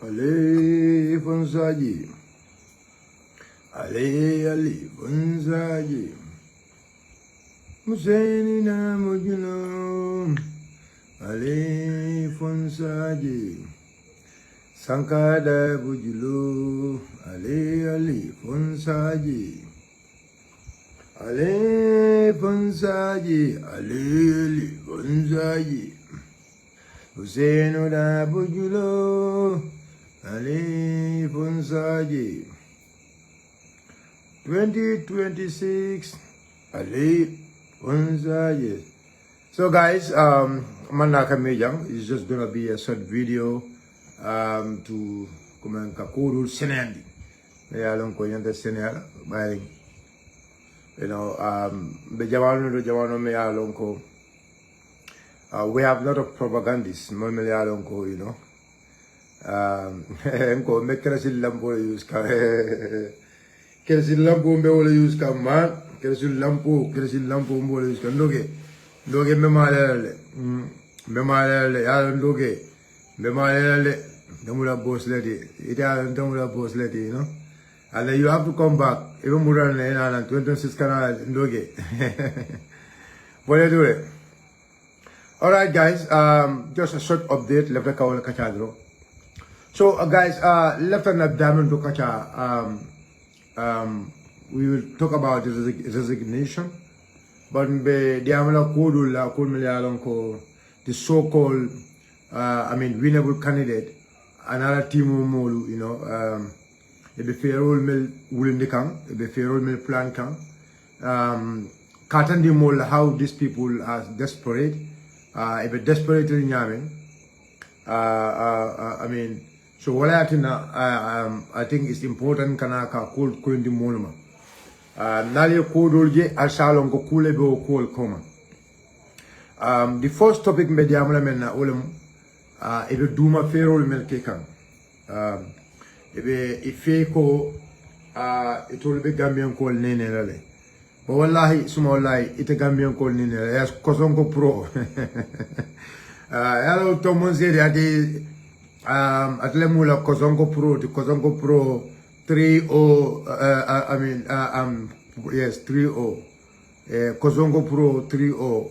Ali Fonsaji, Ali Fonsaji, Musaini na Mujuno, Ali Fonsaji, Sankada Bujulo, Ali Fonsaji, Ali Fonsaji, Ali Fonsaji, Musaino da Bujulo. Ali Fonsaji 2026 Ali Fonsaji. So guys, Manaka Mejang is just gonna be a short video to comment Kakuru Senandi. Mayalong ko yanda senela by Bejawano Mayalong ko. We have a lot of propagandists, Mayalong ko, Enko me kerasil lampu use ka kerasil lampu mbole use ka man kerasil lampu mbole use ka ndoge me malale ya ndoge me malale ndamula boss lady ita ndamula boss lady and then you have to come back even mura na 26 kana ndoge what you do it. All right guys, just a short update left ka wala kachadro. So guys, Lieutenant Diamond Dukacha, we will talk about the resignation, but the so-called, winnable candidate, another team molu, the payroll mill willing the kang, the payroll mill plan kang, Katan di mol how these people are desperate, if desperate in so what I think is important kanaka call kundi molma. Nali kodolje ashalon ko kule be call koma. The first topic media amla menna olem ebe duma ferol mel kekan. Ebe ife ko itol be Gambian call nene lale. But wallahi suma wallahi ite Gambian call nene lale. Yas Sonko pro. Hello Tomon Zedi adi Atlemula Sonko Pro 3-0 yes 3-0 Sonko Pro 3-0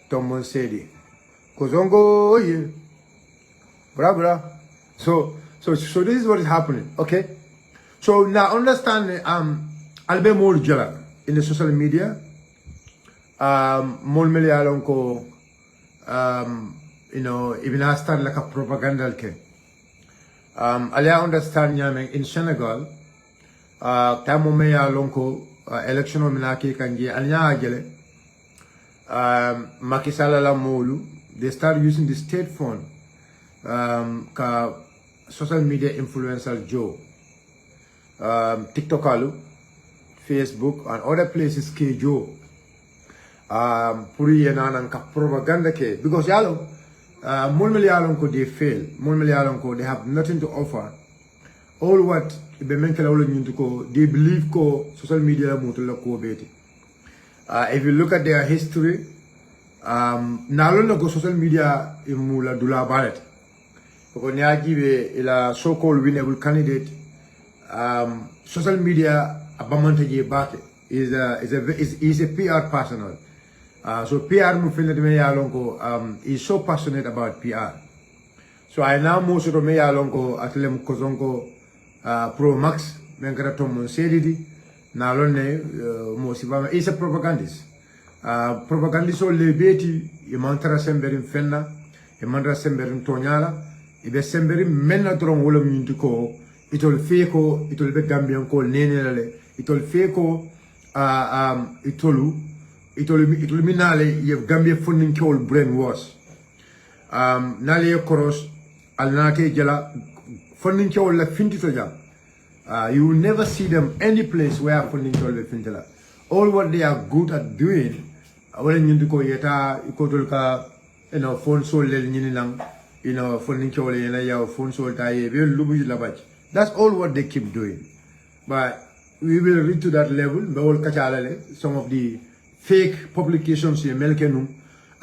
Tomon Sedi Sonko bra. So this is what is happening, okay? So now understand Albe Mol Jala in the social media Mol Melialonko even I start like a propaganda ke. I understand in Senegal, tamo meya lonko election o minaki kanji anya agele makisala la molu, they start using the state fund ka social media influencer Joe, TikTokalu, Facebook and other places ke Joe. Puri yana ka propaganda ke because yalo mulmeli yalon ko they fail, mulmeli yalon ko they have nothing to offer. All what be menkela wala nyuntu ko they believe ko social media la mutu la ko beti. If you look at their history, nalon ko social media imula dula balet. Ko nyaji be ila so-called winnable candidate, social media abamante je bake is a PR personal. So PR is so passionate about PR. So I now most of me alonko atlem kozonko Pro Max menkara tomon sedidi na lone mosibama is a propagandist. Propagandist o lebeti imantara semberim fenna imantara semberim tonyala ibe semberim menna tron wolom nyintuko itol feko itol be Gambian ko nenele itol feko itolu minale ye Gambia funding kewol brainwash nale ye koros alnate jala funding kewol la fintito jam you will never see them any place where funding kewol be fintila. All what they are good at doing wala nyindu ko yeta ikotol ka phone sol lel nyini lang funding kewol yena ya phone sol ta ye be lubu labaj. That's all what they keep doing. But we will reach to that level. Some of the fake publications in Melkenu.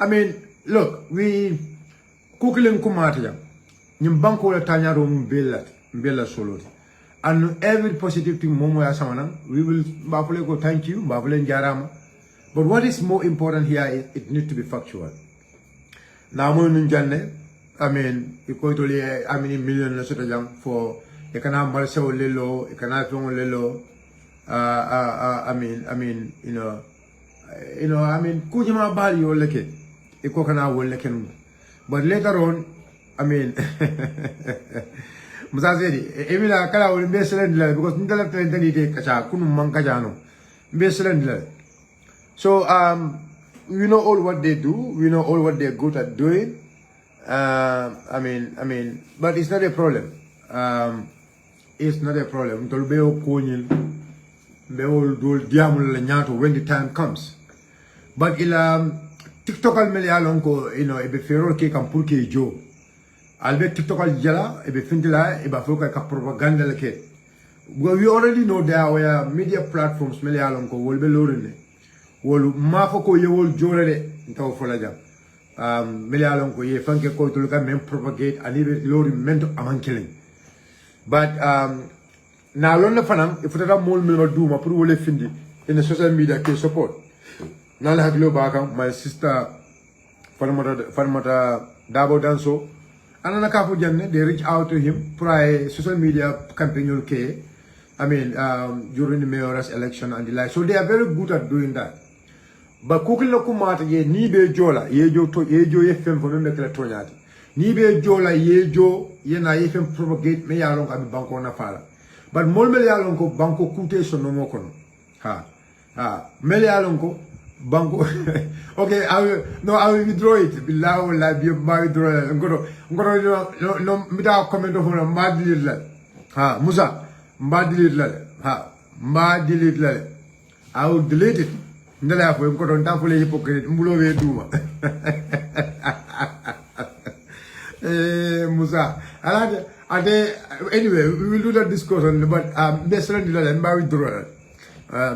I mean, look, we kukilen kumata jam nyim banko la tanyaro mum bella solo and every positive thing momo ya samana we will bafule go thank you bafule jarama. But what is more important here is it needs to be factual. Now mo nunjanne I mean iko to le I mean million la sota jam for e kana marse o lelo e kana fon lelo I mean you know I mean kujima bali yo leke iko kana wol leken. But later on I mean Muzazeri Emila kala wol mbeselen la because ndala tendani de kacha kunu mankaja no mbeselen la. So we know all what they do, we know all what they're good at doing. I mean, but it's not a problem. It's not a problem. When the time comes. But TikTok al mele alonko, you know, ebe ferro ke kampurke jo. Albe TikTok al jala, ebe fintila, ebe foka ka propaganda leke. Well, we already know there were media platforms mele alonko will be lorine. Wolu mafoko ye wol jolere ntaw folaja mele alon ko ye fanke ko to ka même propagate ani be lori mento amankelen but na lon la fanam if tata mol mel duma pour wole findi in the social media ke support na la haklo baka my sister farmata dabo danso anana ka fu janne they reach out to him for a social media campaign ke I mean during the mayor's election and the like, so they are very good at doing that. But kukil na kumata ye ni be jola ye jo ye fem for membe kala tonyati ni be jola ye jo ye na ye fem propagate me yalon ka banko na fala but mol mel yalon ko banko kute so no mo kono mel yalon ko banko okay I will withdraw it billahi wallahi bi ma withdraw ngoro no mi da comment of na ma delete la Musa ma delete la ma delete la I will delete it. Ndala fo ko don tafule hypocrite mbulo we duma Musa alade ade anyway we will do that discussion but besran dila mba withdraw I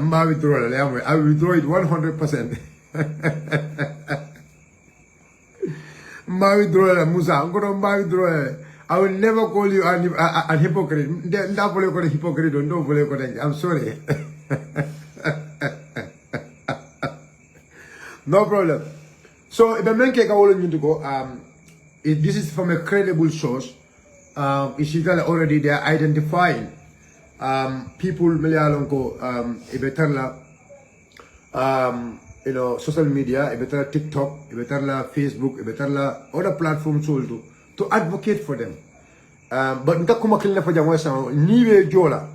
will withdraw it 100% mba withdraw Musa ngoro mba withdraw I will never call you an hypocrite ndafule ko hypocrite don't fole ko I'm sorry. No problem. So if the men take to go, this is from a credible source. It's already they are identifying people Malayalonko you know social media, TikTok, Facebook, other platforms also to advocate for them. But ntakuma kilina for jamwesa niwe jola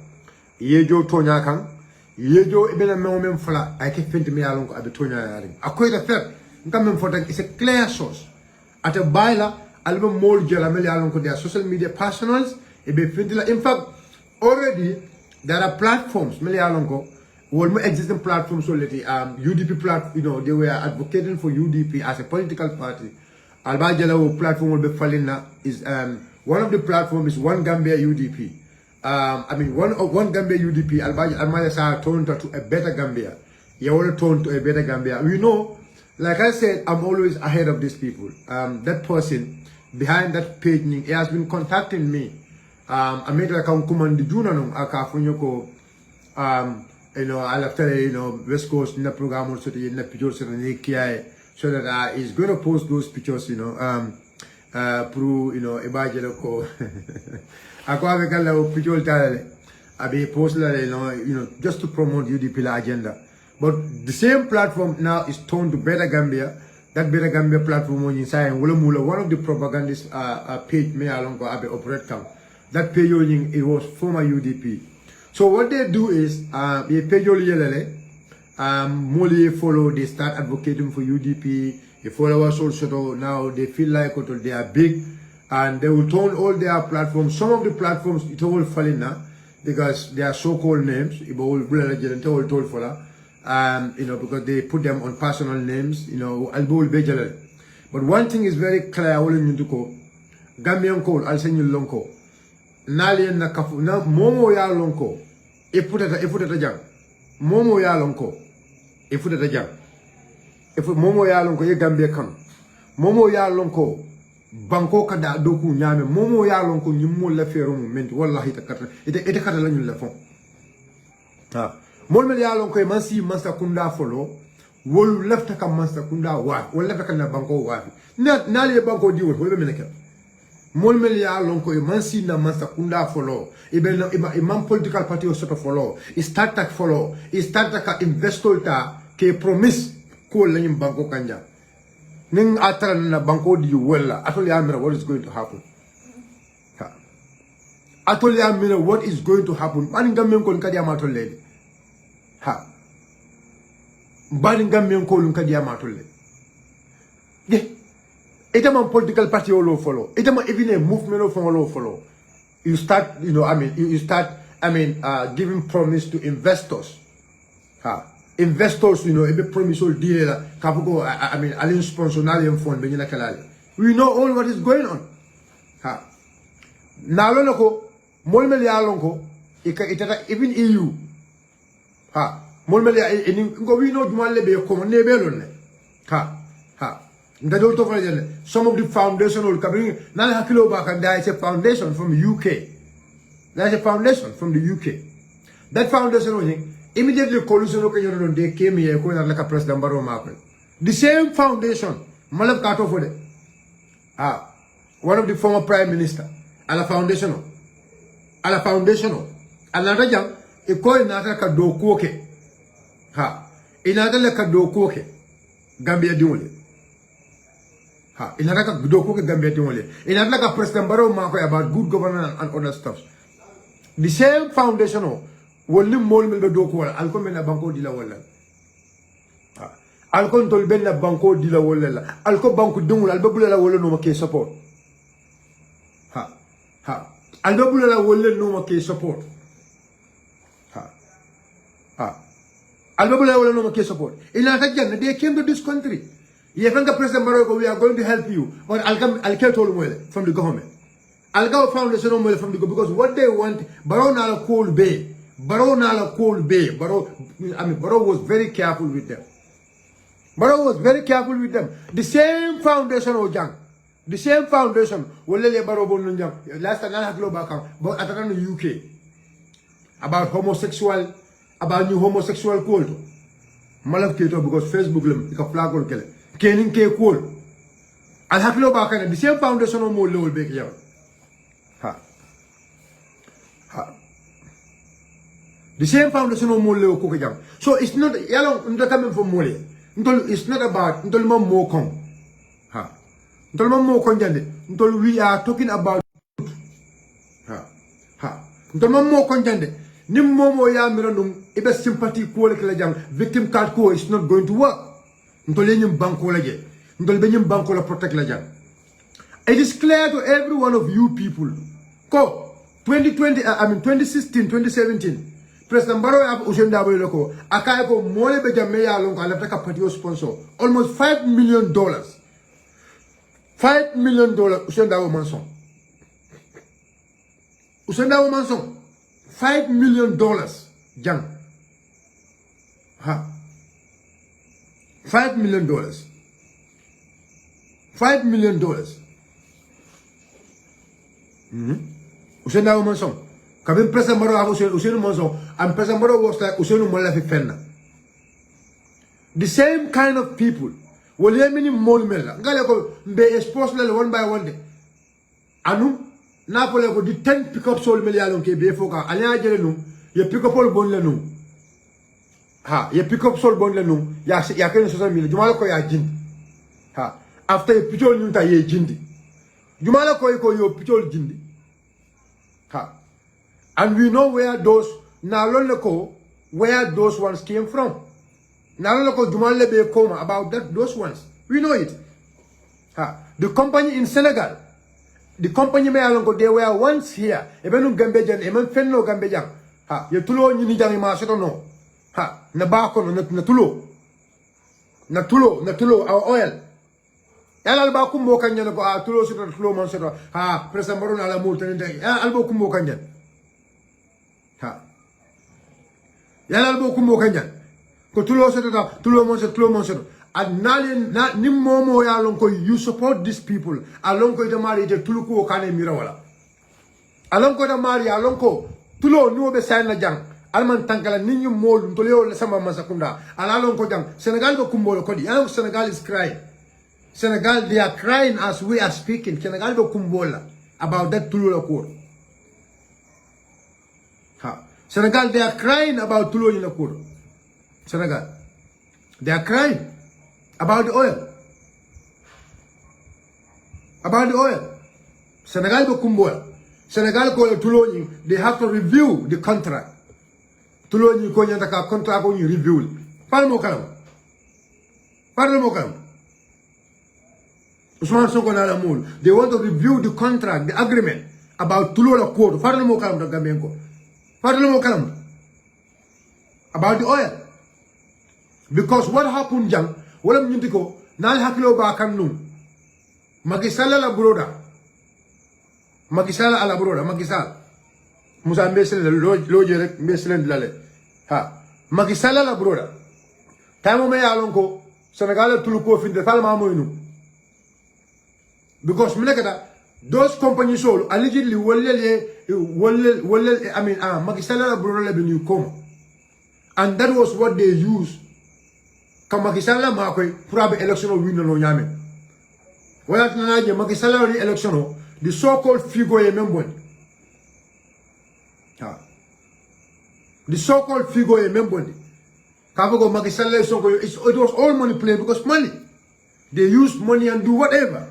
yejo tonya kang yejo ibena mem fala ay ke fenti mi alon ko abitonya yari akoy da fer ngam mem fotak is a clear source at a baila album mol jela mel alon ko their social media personals e be fenti la in fact already there are platforms mel alon ko wol existing platforms already UDP platform, you know, they were advocating for UDP as a political party. Alba jela platform will be falling is one of the platforms is One Gambia UDP. I mean, one Gambia UDP, Almaya turned to a better Gambia. You all turned to a better Gambia. We know, like I said, I'm always ahead of these people. That person behind that page, he has been contacting me. I made like a command junanum, akafunyoko, you know, I'll after, you know, West Coast in the program also in the pictures so that he's going to post those pictures, you know, you know, Ebajelo. Ako ave kala picture tale abi post la you know just to promote UDP agenda. But the same platform now is turned to Better Gambia. That Better Gambia platform on inside one of the propagandist page me along go abe operate come. That page it was former UDP. So what they do is the page Moli follow, they start advocating for UDP. The followers also now they feel like they are big. And they will turn all their platforms. Some of the platforms it will fall in now because they are so-called names. You know, because they put them on personal names. You know, but one thing is very clear. Gambian call, I'll send you lonko. Nali na kafu na momo ya lonko. Ifuta jang. Momo ya lonko. Ifuta jang. If momo ya lonko ye Gambia kan. Momo ya lonko. banko kada doku nyame momo ya lon ko nyimmo la fero mo menti wallahi takata ite kata la nyul la fon ha mol mel ya lon ko man si man sakunda folo wol lefta kam man sakunda wa wol lefta kan banko wa na le banko di wol be meneke mol mel ya lon ko man si na man sakunda folo e man political party o soto folo e start tak folo e start ka investor ta ke promise ko la nyim banko kanja ning atara na banko di wala atoli amira what is going to happen atoli amira what is going to happen man ngamen ko kadi amato lede ha ban ngamen ko kadi amato lede ita man political party o lo follow ita man even a movement o follow you start you start giving promise to investors investors, every promise will deal alin sponsor nalium fund benyana kalali. We know all what is going on. Ha. Nalona ko molmel ya lonko itata even EU. Ha. Molmel ya ngo we know jumal lebe ko ne belon. Ha. Ndadol to fajele. Some of the foundation will come nan hakilo ba kan there is a foundation from UK. There is a foundation from the UK. That foundation was immediately coalition they came here like a president Barrow Market. The same foundation, Malab Kato for one of the former prime minister, ala foundation, another young, a coin another kado koke, another kado koke, Gambia Dule, another kado koke Gambia Dule, another like a president Barrow Market about good governance and other stuff. The same foundation. Wolni mol mel be do ko wala alko mel na banko dila wala alko tol ben na banko dila wala alko banko dungul alba bulala wala no make support alba bulala wala no make support alba bulala wala no make support ina ta janna they came to this country ye fanga president Morocco we are going to help you but alka tol mo from the government alga foundation mo from the government because what they want barona la cool bay Barrow nala cold bay. Barrow was very careful with them. The same foundation of Jang. The same foundation will let Barrow Bonjang. Last time I had global but at the UK. About new homosexual cult. Malaf Keto because Facebook is a flag or kill. Kening K cult. I'll have global the same foundation of more low big young. The same foundation of Mole Kokajang. So it's not yellow coming from Mole. It's not about Ntolma Mokong. Ntolma Mokong until we are talking about Ntolma Mokong Nim Momo ya Miranum, Eba sympathy quality victim card co is not going to work. Ntolenium Banco Lage. Ntolbenium Banco la protect Lajan. It is clear to every one of you people. 2016, 2017. President Barrow have Ushenda Loko, Akayako Mole Bejameya Long Alapaka Patio sponsor, almost $5 million. $5 million Ushenda Manson. Ushenda Manson, $5 million. Jang. $5 million. $5 million. Ushenda Manson. Kabin President Barrow Usenu Monson and President Barrow was like Usenu Mola Fenna. The same kind of people will let many molmela. Galako be exposed one by one day. Anu Napoli go the 10 pick-up soul million ke be foka. Alia jelenu, ye pick up all bon lenu. Ye pick up soul bon lenu, ya ken social media. Jumalako ya jindi. After ye pichol nunta ye jindi. Jumalako yo pichol jindi. And we know where those ones came from. Naloloko Jumalebe Koma about those ones. We know it. The company in Senegal, the company Mayalongo, they were once here. Even Gambejan, even Fenno Gambejan. Yetulo Nijang Masoto no. Nabako Natulo, our oil. Alba Kumbo Kanyan go Tulo Soto Tulo Monsoto. President Morona la Multan, Albo Kumbo Kanyan. Yalal bo kumbo kanyan ko tulo monse and na ni momo ya lonko you support these people alonko ita mari ite tuluko kane mira wala alonko ita mari alonko tulo ni obe sayna jang alman tankala ninyu molu ntoleo le sama masakunda alonko jang Senegal ko kumbolo kodi ano Senegal is crying Senegal they are crying as we are speaking Senegal ko kumbola about that tulo ko ha Senegal they are crying about tulo ni ko Senegal they are crying about the oil. About the oil. Senegal go kumbola. Senegal ko tuloni, they have to review the contract. Tuloni ko nyanta ka contract ko ni review. Parle mo kalam. Parle mo kalam. Usman Sonko na la mul. They want to review the contract, the agreement about tulola code. Parle mo kalam da Gambien ko. Parle mo kalam. About the oil. Because what happened jang wala mnyuti ko nal hakilo ba kan nun magisala la broda magisala ala broda magisal musa mbesel loje rek mbesel lale ha magisala la broda tamo me yalon ko Senegal tulu ko finde falma moynu because minekata those companies all allegedly I mean magisala la broda le benu come and that was what they used Makisala makoy pour election win no nyame wala tanaje makisala ri election the so called figure e membon ha the so called figure e membon kafago makisala so it was all money play because money they use money and do whatever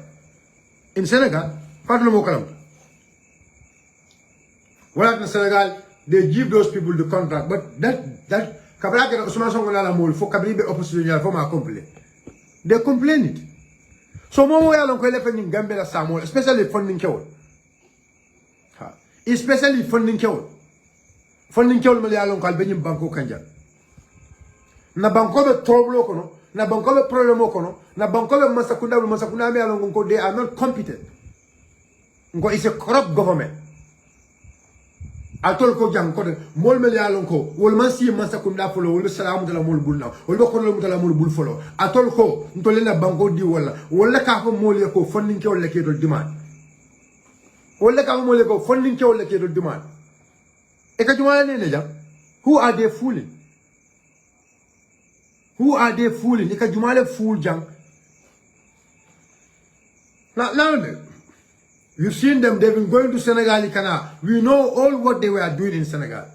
in Senegal fatlo mo kalam wala in Senegal they give those people the contract but that Kabla ke Usman Sonko la mol fo kabli be opposition ya fo ma complain. They complain it. So momo ya lon ko le fenin Gambia la samol especially funding kewol. Ha. Especially funding kewol. Funding kewol mali ya lon ko albenyim banko kanja. Na banko be trouble kono, na banko be problem kono, na banko be masakunda me ya lon ko they are not competent. Ngo is a corrupt government. Atol ko jang ko mol mel yalon ko wol man si man sakunda folo wol salamu dala mol bulna wol ko lo mutala mol bul folo atol ko ntole na bango di wala ka ko mol ko fondin ke wala ke do demand wala ka ko mol ko fondin ke wala ke do demand e ka juma ne jam who are they fooling e ka juma le fool jang na you've seen them, they've been going to Senegal, Kana. We know all what they were doing in Senegal.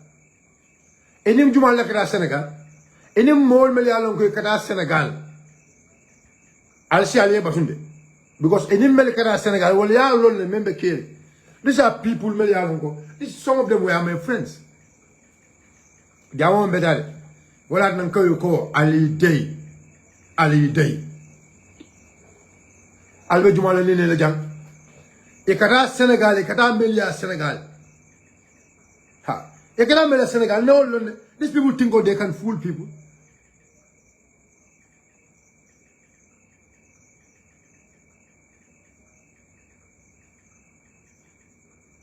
Enim Jumala Kata Senegal, Enim Mol Melialon Kata Senegal. I'll see Ali Basunde. Because Enim Melikata Senegal, well, they are alone, remember kill. These are people, Melialonko. Some of them were my friends. They are one better. Well, I don't call Ali Day. Ali Day. Albe Jumala Nene Lejang. Ekata Senegal, ekata Melia Senegal. Ha. Ekata Melia Senegal. No, these people think they can fool people.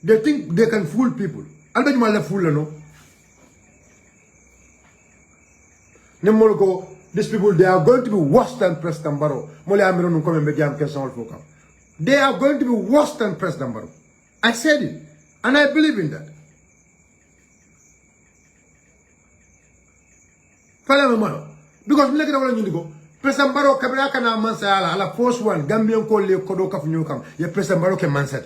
They think they can fool people. Albert Mala fool, no? Nemolko, these people, they are going to be worse than President Barrow. Mole Amiron come and begin question for They are going to be worse than President Barrow. I said it. And I believe in that. Because President Barrow kabila kana mansa ala force one Gambian ko le kodo kaf nyukam ye President Barrow ke mansat.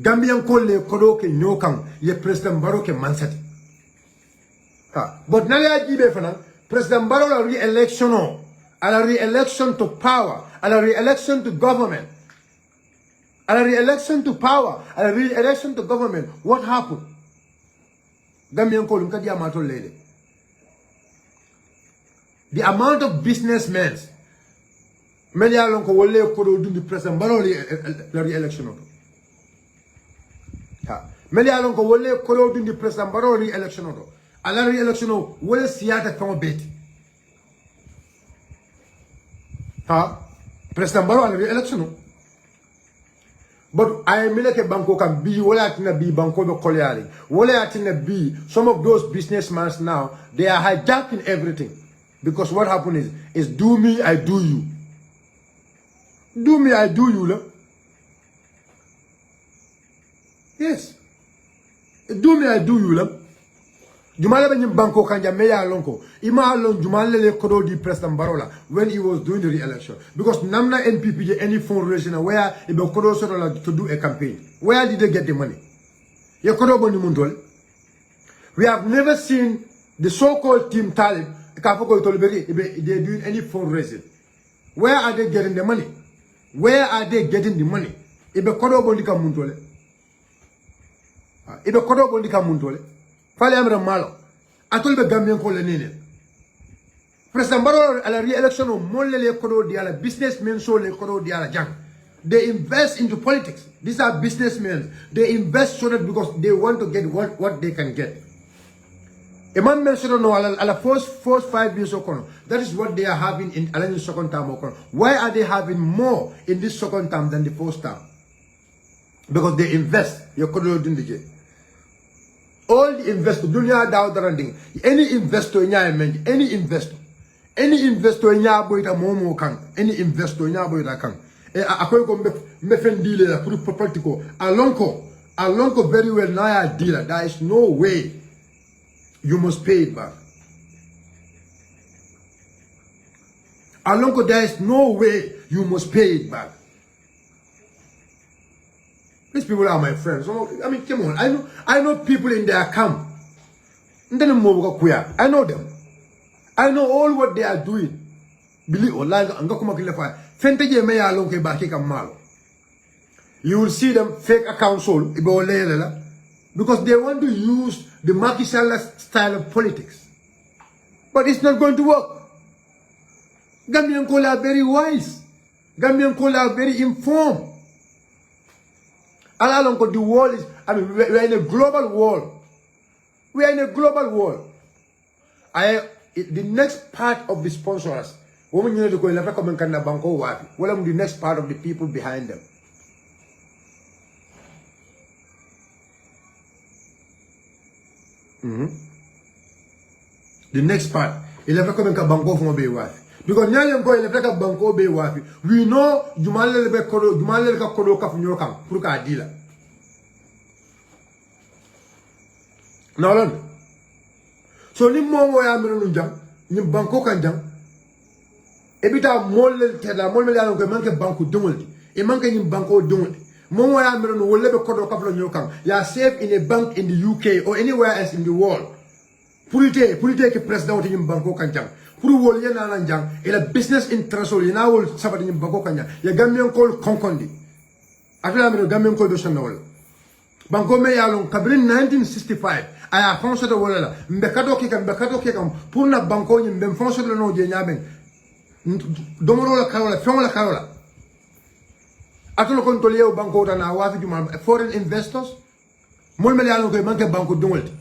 Gambian ko le kodo ke nyukam ye President Barrow ke mansat. But nale ajibe fana President Barrow la re-election a la re-election to power, a la re-election to government, a la re-election to power, a la re-election to government. What happened? Gambian Kolum Kadi Amato Lady. The amount of businessmen, many are long wole kodo do the president Barrow la re-election. Many are long wole kodo do the president Barrow re-election. A la re-election wole siata from bet. President Barrow la re-election. But I am like a banko can be wala atina be banko be koleari. Wala atina be some of those businessmen now they are hijacking everything. Because what happened is do me, I do you. Do me, I do you. Yes. Do me, I do you. Jumala ben banko kanja meya lonko. Ima alon jumala le kodo di President Barola when he was doing the re-election. Because namna NPP any fundraising where he be kodo to do a campaign. Where did they get the money? Ye kodo boni mundole. We have never seen the so-called team Talib they're doing any fundraising. Where are they getting the money? Where are they getting the money? Ibe kodo bondika mundole. Ibe kodo bondika mundole. Fale amra malo. Atol be Gambian ko le nene. President Baro à la re-election o molle le kodo di ala businessmen so le kodo di ala jang. They invest into politics. These are businessmen. They invest so that because they want to get what they can get. A man mentioned no ala first 5 years okono. That is what they are having in the second term okono. Why are they having more in this second term than the first term? Because they invest. You kodo dindije. All the investors, dunya doubt running. Any investor in any investor in ya boy ta momo kan, any investor in ya boy ta kan. Akoy ko me fen dealer la pour property ko. Alonko very well na ya dealer. There is no way you must pay it back. Alonko, there is no way you must pay it back. These people are my friends. So, I mean, come on. I know people in their camp. I know them. I know all what they are doing. Believe or like you will see them fake accounts because they want to use the Macky Sall style of politics. But it's not going to work. Gambian people are very wise. Gambian people are very informed. The world is, I mean, we are in a global world. We are in a global world. The next part of the sponsors, the next part of the people behind them. The next part, because we know Jumalele ka kodo ka funyo kam pour ka dila. Now, so ni momo ya mero njang, ni banko kan jang. Ebita molle teda molle ya ko manke banko dongoldi. E manke ni banko dongoldi. Momo ya mero no wolle be kodo ka funyo kam. Ya save in a bank in the UK or anywhere else in the world. Purite ke president ni banko kan jang. Pour wol yana nanjang et la business interest yana wol sabati banko kanya ya Gambian call konkondi afila me Gambian call do sanawol banko me yalon kabrin 1965 aya fonso de wala mbekato ki kam pour na banko ni mbem fonso de no je nyaben domoro la karola fion la karola atolo kontole o banko dana wafi juma foreign investors mol me yalon ko manke banko dongolti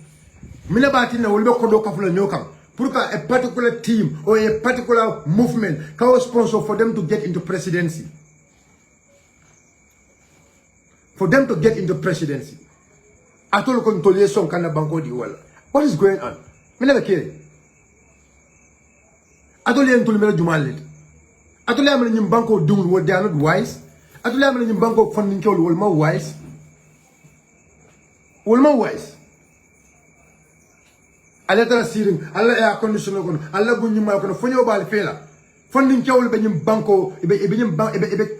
mine batina wol be ko do kafula nyokam pour a particular team or a particular movement can sponsor for them to get into presidency. For them to get into presidency. Atolo kontole son kana banko di wala. What is going on? Me never care. Atolo en tolo mera jumalet. Atolo am nyim banko dungul what they are not wise. Atolo am nyim banko funding kol wol ma wise. Wol ma wise. Allah tara siring Allah ya condition ko Allah bu nyima ko fonyo bal fela fondin kewul be nyim banko ibe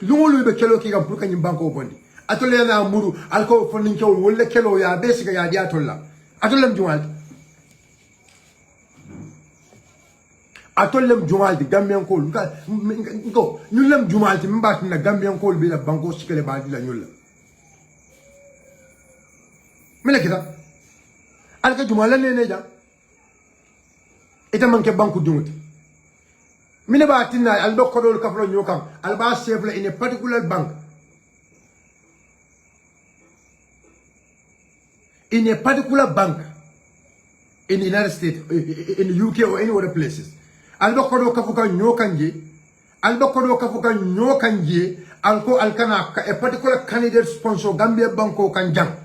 lungolu be kelo ki gam pour ka nyim banko bondi atole na muru alko fondin kewul wolle kelo ya be siga ya dia tolla atolem jumalti Gambian ko ko nyulam jumalti mbat na Gambian ko be la banko sikele ba di la nyulla mele kita alka jumala ne ja ita manke banku dunguti mine ba tinna aldo kodol kaflo nyokam alba save in a particular bank in the United States in the UK or any other places aldo kodol kafuka nyokanje alba kodo ka fuka nyo kan je alko alkana ka a particular candidate sponsor Gambia banko kan jang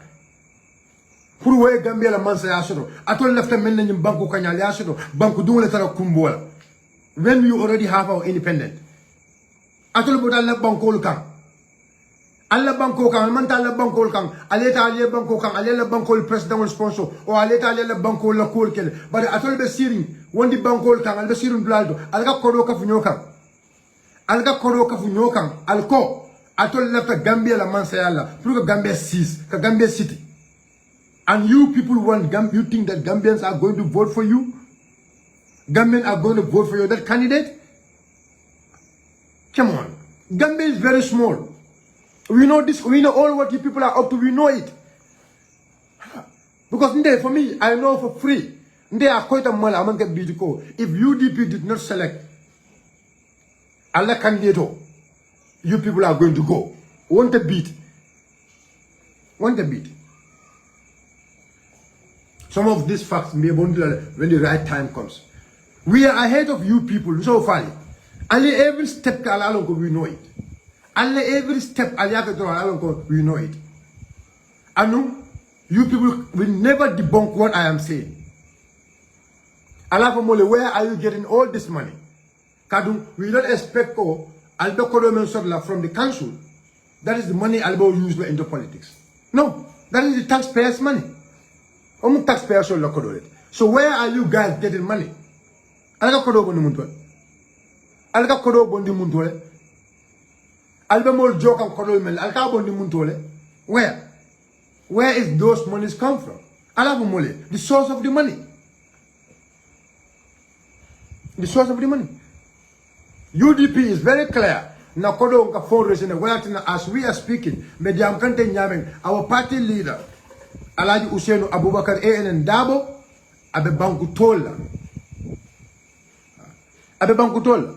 pour way Gambia la mansa ya soto atol lafta melna nyim banko kan ya soto banko dum tara kumbola when you already have our independent atol bodal la banko kan alla banko kan man ta la banko kan aleta ale banko kan ale la banko president sponsor o aleta ale la banko la kol kel bari atol be siring wondi banko kan albe siring dulaldo alga kodo ka funyo kan alga kodo ka funyo kan alko atol lafta Gambia la mansa yalla pour que Gambia 6 ka Gambia city. And you people want you think that Gambians are going to vote for you? Gambians are going to vote for you, that candidate? Come on. Gambia is very small. We know this, we know all what you people are up to, we know it. Because for me, I know for free. Are quite a mal among the if UDP did not select Allah candidate, you people are going to go. Want a beat. Want a beat. Some of these facts may be when the right time comes. We are ahead of you people so far. Only every step we know it. Only every step we know it. And you people will never debunk what I am saying. Where are you getting all this money? Kadu, we don't expect Aldo from the council. That is the money Albo used into politics. No, that is the taxpayers' money. Taxpayers so where are you guys getting money? Alga kodo bondi muntole. Alga kodo bondi muntole. Alba mol jokam kodo mel. Alga bondi muntole. Where? Where is those monies come from? Alabu mole. The source of the money. The source of the money. UDP is very clear. Na kodo unka fundraising as we are speaking. Mediam kante nyameng. Our party leader. Alaji Usenu Abubakar ANN Dabo abe banku tola. Abe banku tola.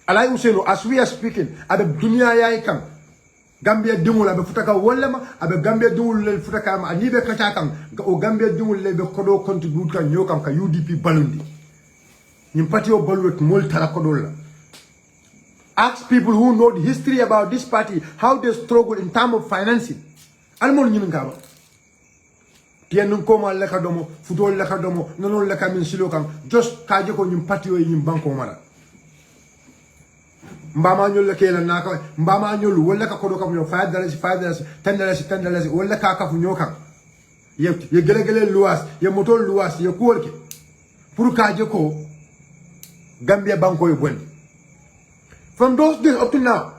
Alaji Usenu, as we are speaking, abe dunia ya ikam. Gambia dumul abe futaka wolema, abe Gambia dumul le futaka ma anibe kachakam, o Gambia dumul le be kodo contribute ka nyokam ka UDP balundi. Nyimpati o baluet mol tara kodola. Ask people who know the history about this party, how they struggle in terms of financing. Almon nyingaba. Tienun koma leka domo, futol leka domo, nonon leka min silokam, just kaje ko nyim party o nyim banko mara. Mbama nyol leke la naka, mbama nyol wala ka kodo kam yo $5, $10, wala ka ka funyoka. Ye gele luas, ye motol luas, ye kuolke. Pour kaje ko Gambia banko yo bwendi. From those days up to now,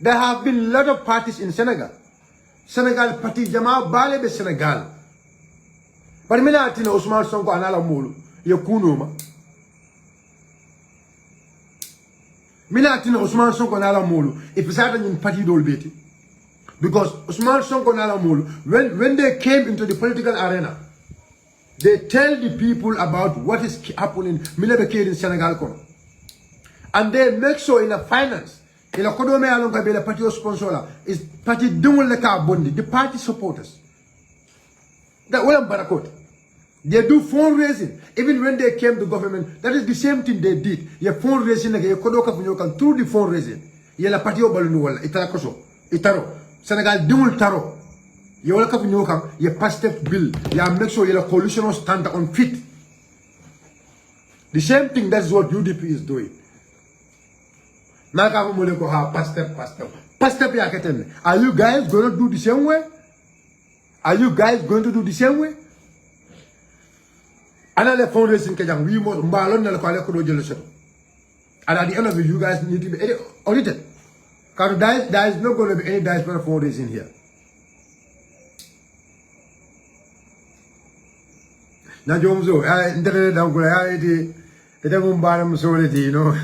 there have been a lot of parties in Senegal. Senegal party Jama Bale be Senegal. But mina atina Usman Sonko anala mulu ye kunuma. Mina atina Usman Sonko anala mulu if it's in party dolbeti. Because Usman Sonko anala mulu when they came into the political arena, they tell the people about what is happening in Senegal. And they make sure in the finance, in the Kodome Alonga be the party sponsor, is party doing the party supporters. That well barakot. They do fundraising. Even when they came to government, that is the same thing they did. Ye fundraising through the fundraising. Ye la party obalunu wala itarakoso. Itaro. Senegal doing taro. You will come your past step bill. You make sure your coalition stand on feet. The same thing, that's what UDP is doing. Are you guys going to do the same way? Are you guys going to do the same way? Another fundraising kajang we must balon na kwale ko do jelo. And at the end of it, you guys need to be audited. Because there is not going to be any diaspora fundraising here. Na jomzo ndere da ngula ite mumbara msoleti you know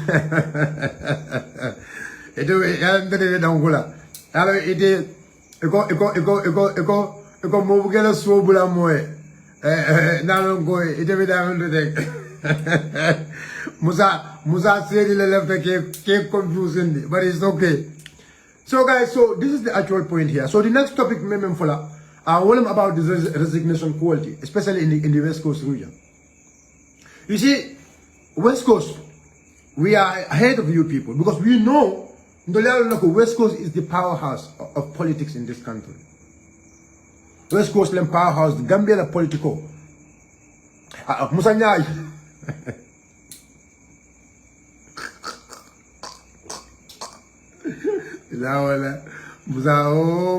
ite ndere da ngula ala ite eko mobugela sobula moye na ngo ite vida ndere Musa said he left keep confusing but it's okay. So guys, so this is the actual point here. So the next topic mememfola What about the resignation quality, especially in the West Coast region. You see, West Coast, we are ahead of you people because we know West Coast is the powerhouse of politics in this country. West Coast is powerhouse, the Gambia la politico. Musa Nyai.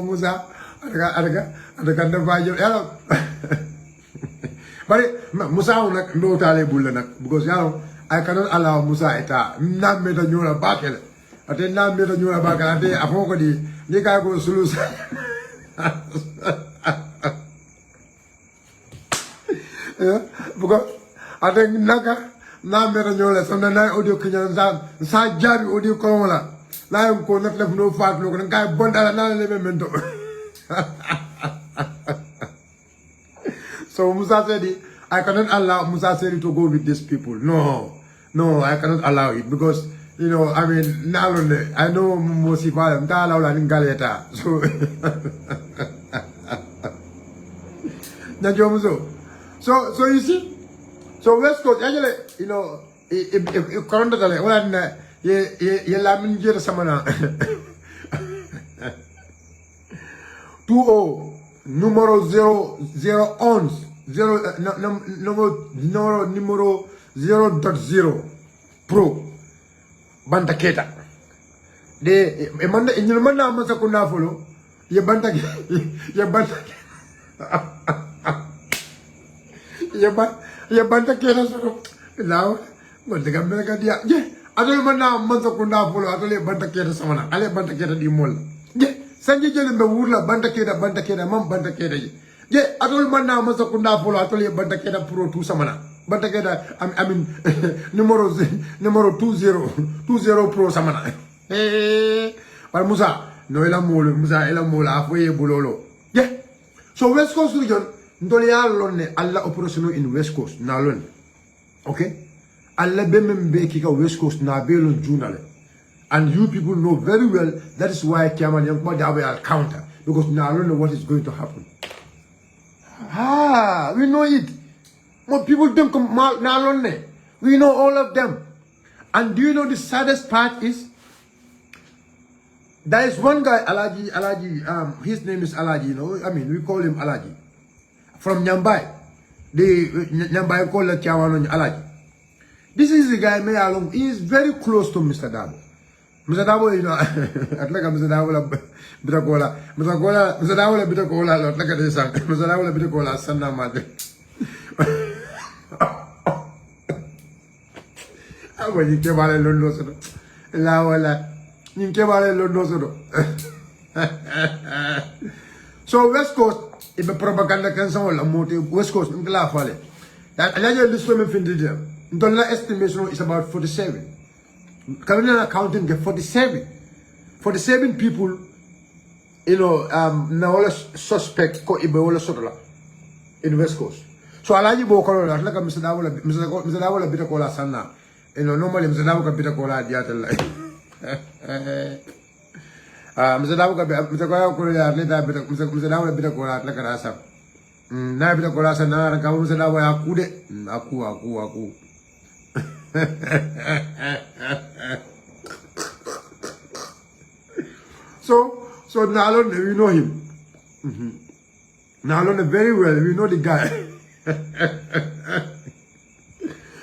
Musa, ada bajo yalo. But Musa nak no tale bulla nak because I cannot allow Musa eta na me da nyora bakele. Ate na me da nyora bakele ate afoko di ka ko sulus. Because ate naka na me da nyora so na audio kinyan sa jabi audio ko la. La ko nak def no fat lo ko nga bondala na le memento. So Musa said, I cannot allow Musa said to go with these people. No, I cannot allow it because I mean, now I know Mosifa, I'm not allowed in Galeta. So you see, so West Coast, actually, if currently, well, ye lamin jere samana 20 numero 011 numero 0.0 pro banta keta de manda inyo manda amasa kuna folo ye banta ye banta keta so now what the Gambia ka dia je adol mana amasa kuna folo adol banta keta samana ale banta keta di mol je sanje jele mbe wurla banta keta mam banta keta je adol mana amasa kuna folo adol banta keta pro tu samana banta keta I mean numero 20 pro samana par Musa no ela molo Musa ela mola afoye bulolo je so West Coast region ndole ya lonne alla operation in West Coast na lon okay alla bembe kika West Coast na belon junale and you people know very well that is why Kiaman young mother will counter because now I don't know what is going to happen. We know it. More people don't come now. We know all of them. And do you know the saddest part is there is one guy, Alaji, his name is Alaji, I mean we call him Alaji. From Nyambai. Nyambai call the Kiaman Alaji. This is the guy he is very close to Mr. Dabo. Mr. Dabo, at like Mr. Dabo Bitacola, Mr. Dabo Bitacola, like this, Mr. Dabo Bitacola, Sana Made. When you came out of London, you came out of London. So, West Coast, if a propaganda can sound a motive, West Coast, in Glafale. That allow this woman fin dollar estimation is about 47. Currently accounting get 47 people, now all suspect ko Ebola sotola in West Coast. So alaji bo kono la like Mr. Dawola bita kola sana. Normally Mr. Dawola bita kola diatel. Mr. Dawola kola ya leta bita Mr. Dawola bita kola like rasa. Na bita kola sana na kamu Mr. Dawola akude aku. So Nalon, we know him. Nalon very well, we know the guy.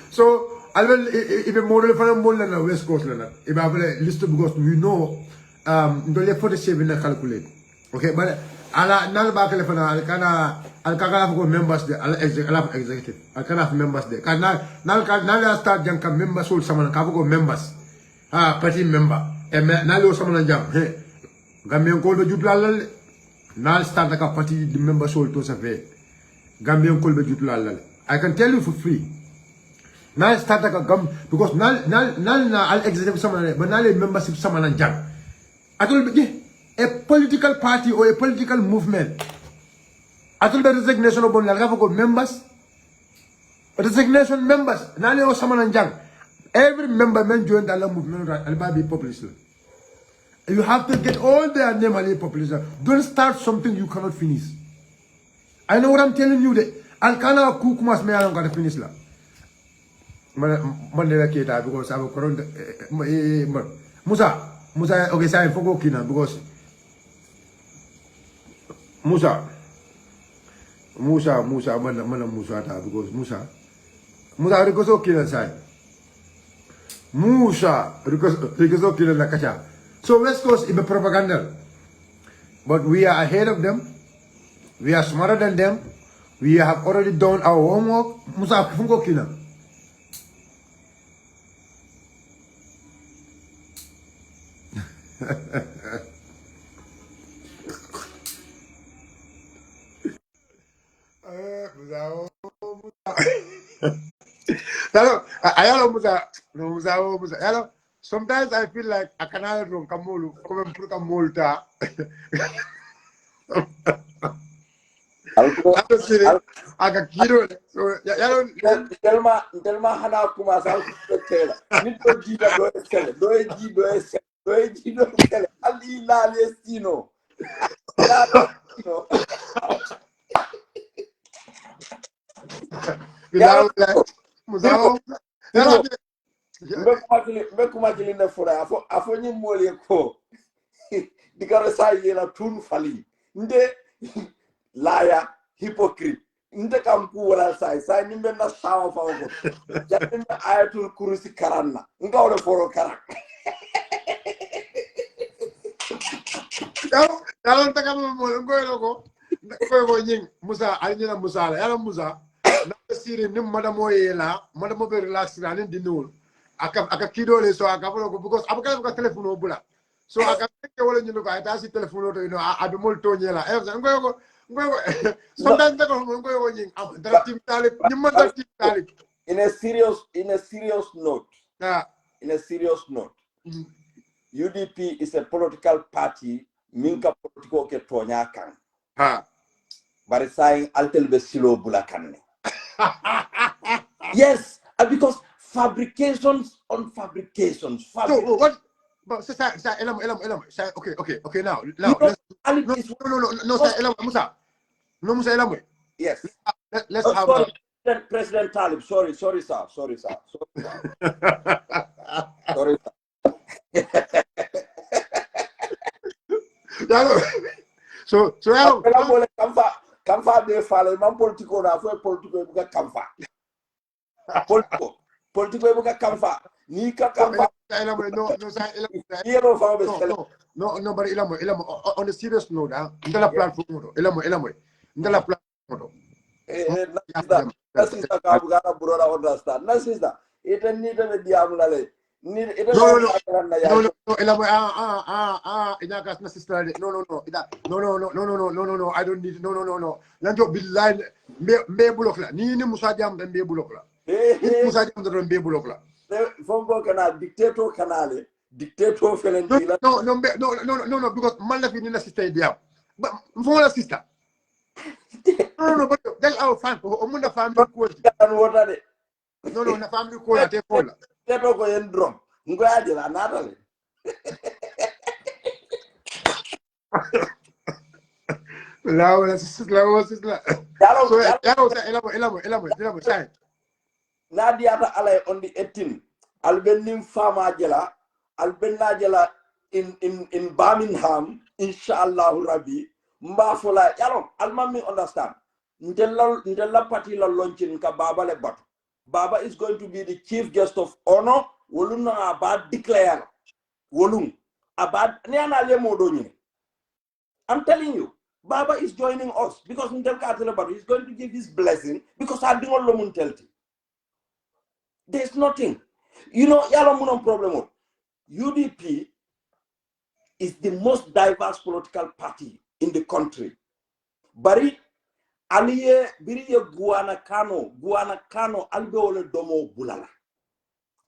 So I will if a model for a model on the West Coast, if I will list because we know the 47 calculate. Okay, but ala nal bakale for Al Kaka members there, Al executive, Al Kana members there. Now start young members hold someone Kago members. Party member. Now someone jump. Hey, Gambian call the Jutlal. Now start like a party the members hold to survey. Gambian call the Jutlal. I can tell you for free. Now start like a gum because now I'll executive someone, but now membership someone and jump. I told you, a political party or a political movement. I told the resignation of members. Resignation members. Now someone and young. Every member men join the movement and be population. You have to get all their name and population. Don't start something you cannot finish. I know what I'm telling you. Al kana cook mas me along got finish la. Man de kita because I have current Musa okay say fogo kina because Musa man Musa ta because Musa because okay say Musa because okay na kacha. So West Coast is propaganda. But we are ahead of them. We are smarter than them. We have already done our homework. Musa fungo kina. Sometimes I feel like I cannot run Kamulu, come put Kamulta. Aga kiro so Telma hana kuma sal tela nit do jida do esele do esele ali la lestino la lestino Bilal Musawo mbe kuma kili na fura afo nyi mole ko dikara sa yela tun fali nde laya hypocrite nde kam ku wala sai nimbe na sawa fa ko jatin ayatul kursi karanna ngawle foro karan yalo taka mo ngoylo ko nying Musa alina Musa yalo Musa na siri nim madamo yela madamo be relax na nin dinul aka kidole so aka ko because abaka ko telephone bula so aka ke wala nyuno ko ata si telephone to abi mol to nyela ngoy sometimes they go nying dara tim talib nim dara tim talib in a serious note yeah. In a serious note UDP is a political party minka politiko ke tonya kan bari saying altel be silo bulakan yes because fabrications on fabrications so what but say elam okay now let's no say elam Musa no Musa elam yes let's have sorry, President Talib sorry sir sorry sir so kamfa be fale man politiko na fo politiko buka kamfa politiko buka kamfa ni ka kamfa no but ilamo on the serious note ndala platform ndala platform nasista ka buka na burola understand nasista ita ni de diamulale ni ita no ilamo inaka na sister no I don't need no lanjo billahi mbe block la ni Musa Diam dan mbe block la Musa Diam dan mbe block la fongo kana dictator kanale dictator felentila no because man la fi ni na sister Diam but fo la sister no but that's our fan o mun da family ko kan wota de no na family ko la te ko la teto ko yen drum ngoyaje la natale la sister yalo say Nadiata alay on the 18 albenim fama jela albenna jela in Birmingham inshallah rabbi mbafola yalo almami understand ndella party la launching ka baba le batu baba is going to be the chief guest of honor woluna about declare wolum about neana le modoni I'm telling you baba is joining us because ndel ka tele batu he's going to give his blessing because I dingol lo mun telti. There's nothing. You know, yalo munon problem. UDP is the most diverse political party in the country. Bari aliye biriye guana kano albe ole domo bulala.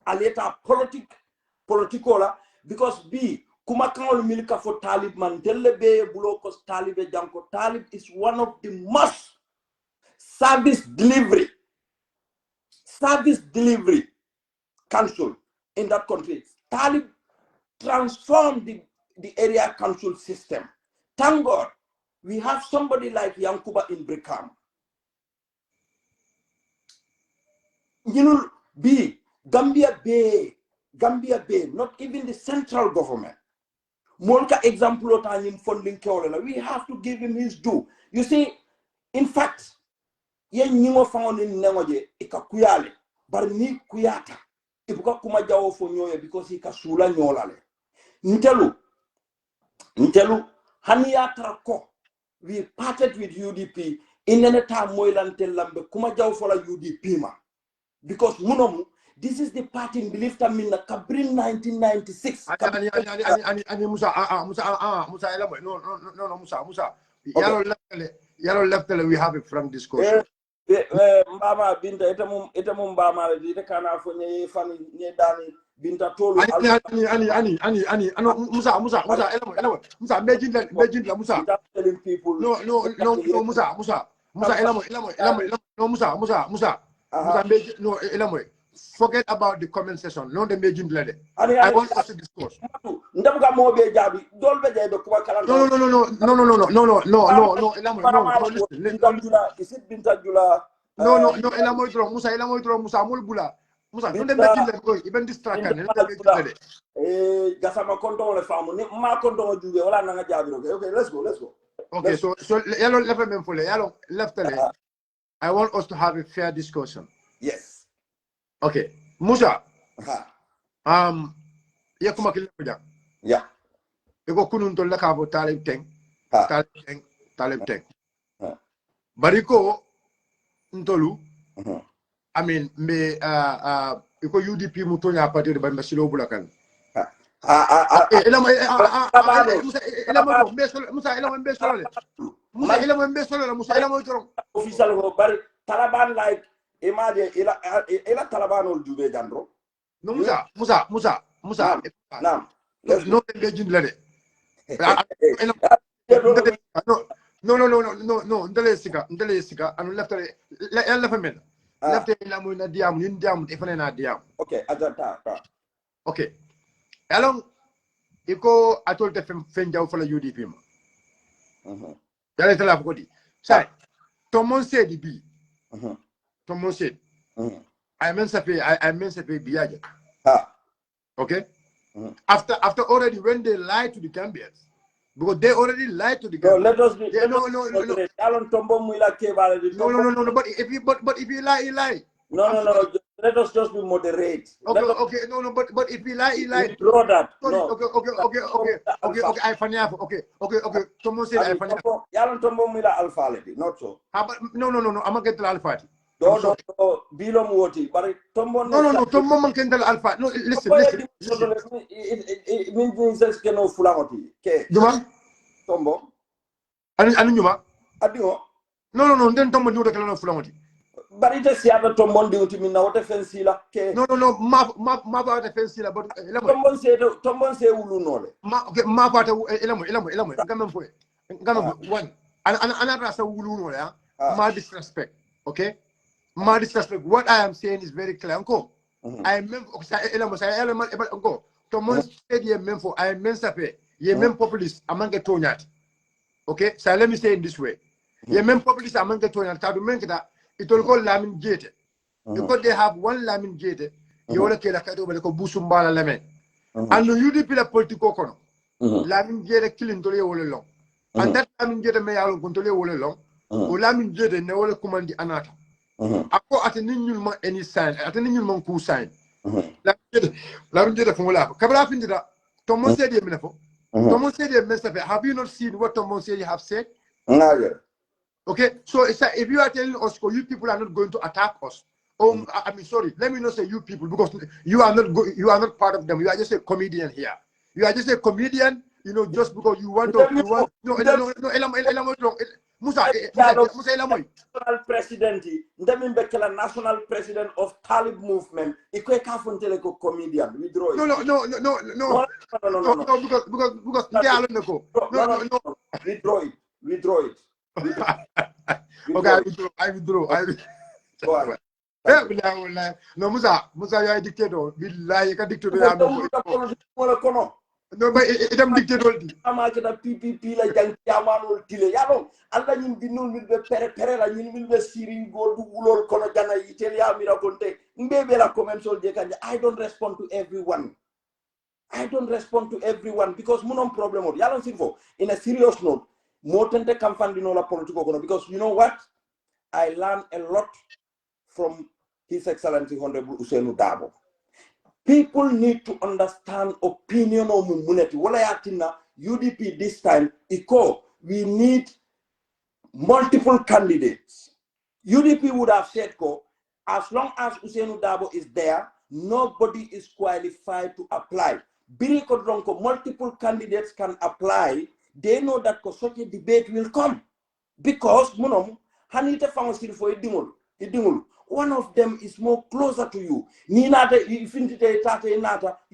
Aleta politicola because kuma kanol milka for Talib man delle be bulokos Talibe janko Talib is one of the most service delivery council in that country. Talib transformed the area council system. Thank God, we have somebody like Yankuba in Brikam. You know, Gambia Bay, not even the central government. Molka example of funding we have to give him his due. You see, in fact, yen nyingo found in Nemoje, ika kuyale, but ni kuyata. Ibuka kuma jawo fo nyoye because ika sula nyolale. Ntelu, haniyatra ko, we parted with UDP, in any time moilante lambe, kuma jawo fo la UDP ma. Because munomu, this is the party in belief that in Kabrin 1996. Ani Musa Elamo. No, Musa. Yellow left, we have a frank discussion. Mbama binta etamum mbama ite kana fo nye fami nye dani binta tolu ani Musa Elamo Musa imagine la Musa telling people no Musa Elamo no Musa no Elamo. Forget about the comment section. No, the major lady. I want us to discuss. No. Is it Bintajula? No, Elamoitro, Musa Mulbula. Musa, don't the major go, even distracted. Gasama Conto family, Ma Conto Juve, okay, let's go. Okay, so yellow left for yellow left. I want us to have a fair discussion. Yes. Okay, Musa. Yakuma kilja. Yeah. Ego kunun to laka bo talib teng. Bariko ntolu. I mean, me iko UDP mutonya partir de ban masilo bulakan. Musa official go bari Taliban like imagine ila Taliban ol jube jandro. No Musa. Nam. No legend lede. No. Ndele sika. Anu left men. Left la mo na diam, ni diam ifane na diam. Okay, ajata. Okay. Along iko atol te fenjaw for la UDP ma. Dale tala ko di. Sai. Tomon said bi. Tomon said. I mean say biaja. Okay? After already when they lied to the Gambians, because they already lied to the Gambians. No, let us be. No. Alon Tombo Muila Kebale. No. But if you lie, you lie. No. Let us just be moderate. Okay. No. But if you lie, you lie. Draw that. Sorry. No. Okay. I find out. Okay. Someone said I find out. Alon Tombo Muila Alpha lady. Not so. No. I'm gonna get to Alpha. No. Bilo muoti. But Tombo. No. Tombo man can tell Alpha. No, listen. It means it's no fulamoti. Okay. Juma. Tombo. Anu Juma. Adingo. No. Then Tombo do the kalano fulamoti. But it is the Tombo duty me now. What offense la? Okay. No. Ma ba defense la, but Tombo say ulu no. Ma ba elamo. Ngam fo. Ngam one. Another say ulu no ya. Ma disrespect. Okay? Ma disrespect. What I am saying is very clear. Uncle. I am Uncle. Tomon said ye memfo. I am mensape. Ye mem populist among the tonyat. Okay? So let me say it this way. Ye mem populist among the tonyat. Tadu menkita. It will call Lamin Gate. Because they have one Lamin Gate. You want to kill a cat over the Busumbala Lamin. And the UDP la political kono. Lamin Gate killing to all along. And that Lamin Gate may all control all along. Or Lamin Gate and all command the Anata. Ako at a new any sign, at a new monku sign. Lamin Gate from Lap. Kabla into that. Tomon said, Tomon said, have you not seen what Tomon said you have said? Okay, so it's if you are telling us, you people are not going to attack us. Oh, I mean, sorry. Let me not say you people because you are not part of them. You are just a comedian here. You are just a comedian. Just because you want to. Musa Elamoy. National president. National president of Talib movement. Ikwe kafuntele ko comedian. Withdraw it. No. Because they are no. Withdraw it. Okay, I withdraw. Go ahead. No, Musa, you are a dictator. Billahi, you can dictator. No, but itam dictator. Amakita PPP la jang jamanol tile yalo alla ñin binul min be pere la ñin min be siri gol du wulol kono jana yitel ya mira konte mbebe la commensol je kanje I don't respond to everyone. I don't respond to everyone because munom problem of yalon sinfo in a serious note more tente kam fandino la politiko kono because you know what I learned a lot from His Excellency Honorable Ousainou Darboe. People need to understand opinion of Muneti. Wala yatina UDP this time, we need multiple candidates. UDP would have said, as long as Ousainou Darboe is there, nobody is qualified to apply. Multiple candidates can apply. They know that such a debate will come. Because, Hanite Fangasil for Idingul. One of them is more closer to you. You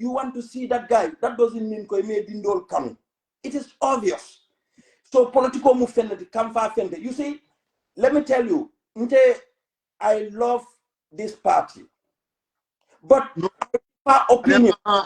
want to see that guy. That doesn't mean Dindol come. It is obvious. So political movement come far. You see, let me tell you, I love this party. But my opinion. No.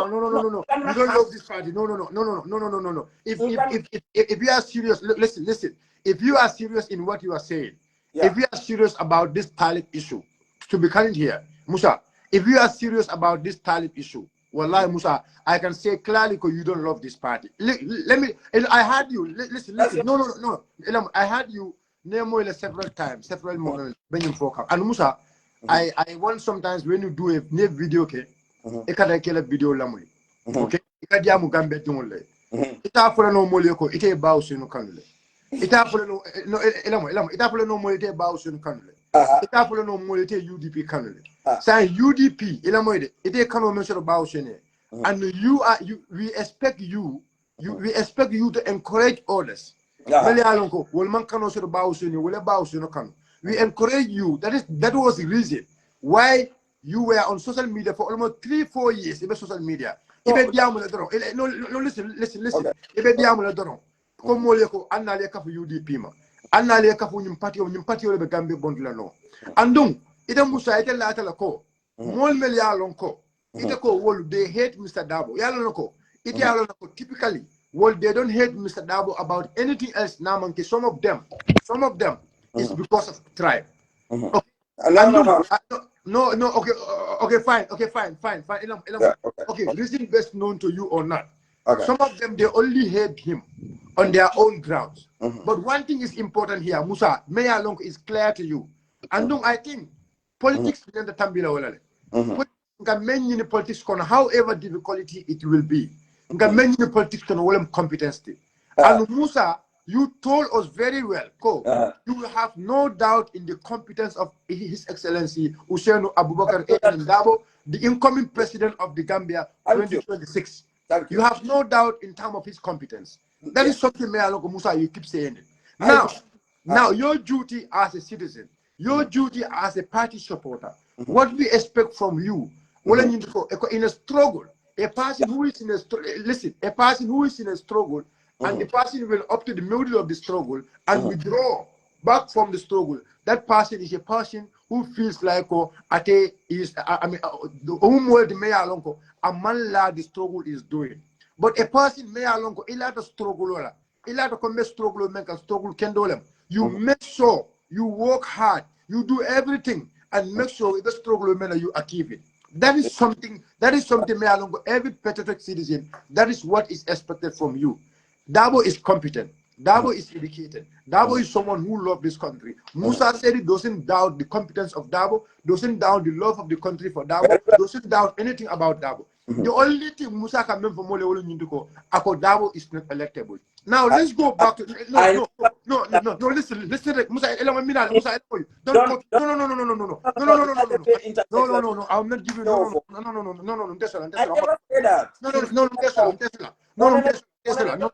You don't love this party. No. If you are serious, listen. If you are serious in what you are saying, if you are serious about this talent issue, to be kind here, Musa, if you are serious about this talent issue, wallahi Musa, I can say clearly because you don't love this party. Let me, I heard you, listen. No. I heard you name it several times, several moments, and Musa, I want sometimes when you do a video, okay, a video lamui, okay, ikadiamu gambe tungole, ita for no moleko, ite bausi no kanule. Ita for no ita for no molete bausi no kanule. Ita for no molete UDP kanule. Say UDP, ilamoide, ite kano mention bausi ne. And we expect you to encourage others. Many alonko, will man kano so bausi ne, will bausi no kanu. We encourage you. That was the reason why you were on social media for almost 3-4 years. Even social media. No, listen. Even diamu dono. Come moleko anna leka for UDP ma. Anna leka for nympati ole be gambe bondula no. Andung ite musa ite la ata ko. Mol mel ya lonko. Ite ko wol they hate Mr. Darboe. Ya lonko. Ite ya lonko typically well they don't hate Mr. Darboe about anything else now monkey. Some of them it's because of tribe. Okay. No. Okay, fine. Okay, reason best known to you or not. Okay. Some of them they only hate him on their own grounds. But one thing is important here, Musa. Maya Long is clear to you. And I think politics in the Tambila Walale. Politics, however difficulty it will be. Politics can competence. And Musa, you told us very well, you will have no doubt in the competence of His Excellency Ousainou Abubakar Darboe, the incoming president of the Gambia 2026. You have no doubt in terms of his competence. That is something, Musa, you keep saying it. Now, your duty as a citizen, your duty as a party supporter, what we expect from you, in a struggle, a person who is in a struggle, and the person will up to the middle of the struggle and withdraw back from the struggle. That person is a person who feels like the struggle is doing. But a person struggle you make sure you work hard, you do everything and make sure the struggle you achieve it. That is something every patriotic citizen, that is what is expected from you. Darboe is competent. Darboe is educated. Darboe is someone who loves this country. Musa said it doesn't doubt the competence of Darboe, doesn't doubt the love of the country for Darboe, doesn't doubt anything about Darboe. The only thing Musa can mean for Mole Darboe is not electable. Now let's go back to no. Listen, Musa. No. I'm not giving no. I never say that. No,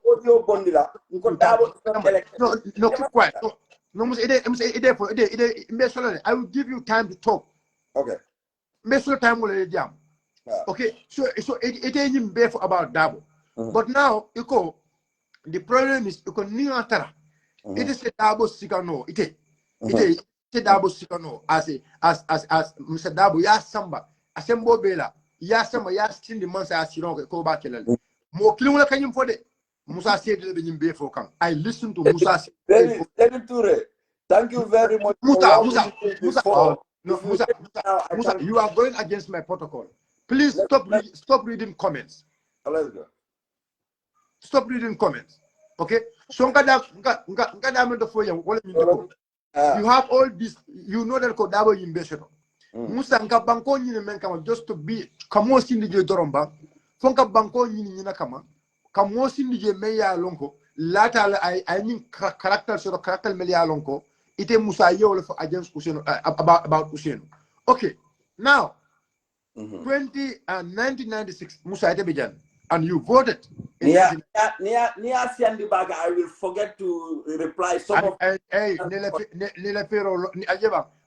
keep quiet. I will give you time to talk. Okay. Okay, so it ain't bad about Darboe. But now, the problem is, it is a Darboe Sikano. It is Darboe Sikano as Mr. Darboe, Samba, Asembo Bela, ya sama ya sindi man sa asiron ko ba kelal mo kilin la kanyum fode Musa said the be for come. I listen to Musa. Very Toure. Thank you very much for what you did before. No, Musa, can... you are going against my protocol. Please stop reading comments. Let's go. Stop reading comments. Okay? So you have all this, you know that Kodabo Yimbesho. Musa nka banko nyine men kama just to be kamo sindi je doromba. Fonka banko nyine kama. Kamo sindi je meya lonko. Lata I mean character sort of character meya lonko. Ite Musa yole for against Useno about Useno. Okay. Now 1996 Musa ite bejan and you voted. Nia Siandi Baga, I will forget to reply some of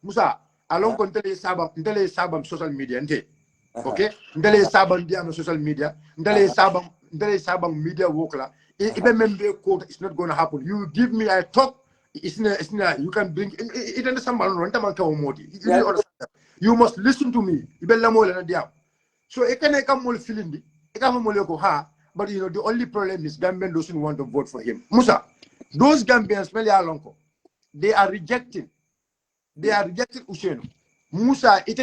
Musa along kontele sabam social media nte. Okay? Ndele sabam dia no social media. Ndele sabam media wokla. Even member code it's not going to happen. You give me I talk it's not you can bring it understand you must listen to me. So it can come more feeling but you know the only problem is Gambian doesn't want to vote for him. Musa, those Gambians they are rejecting Useno. Musa, you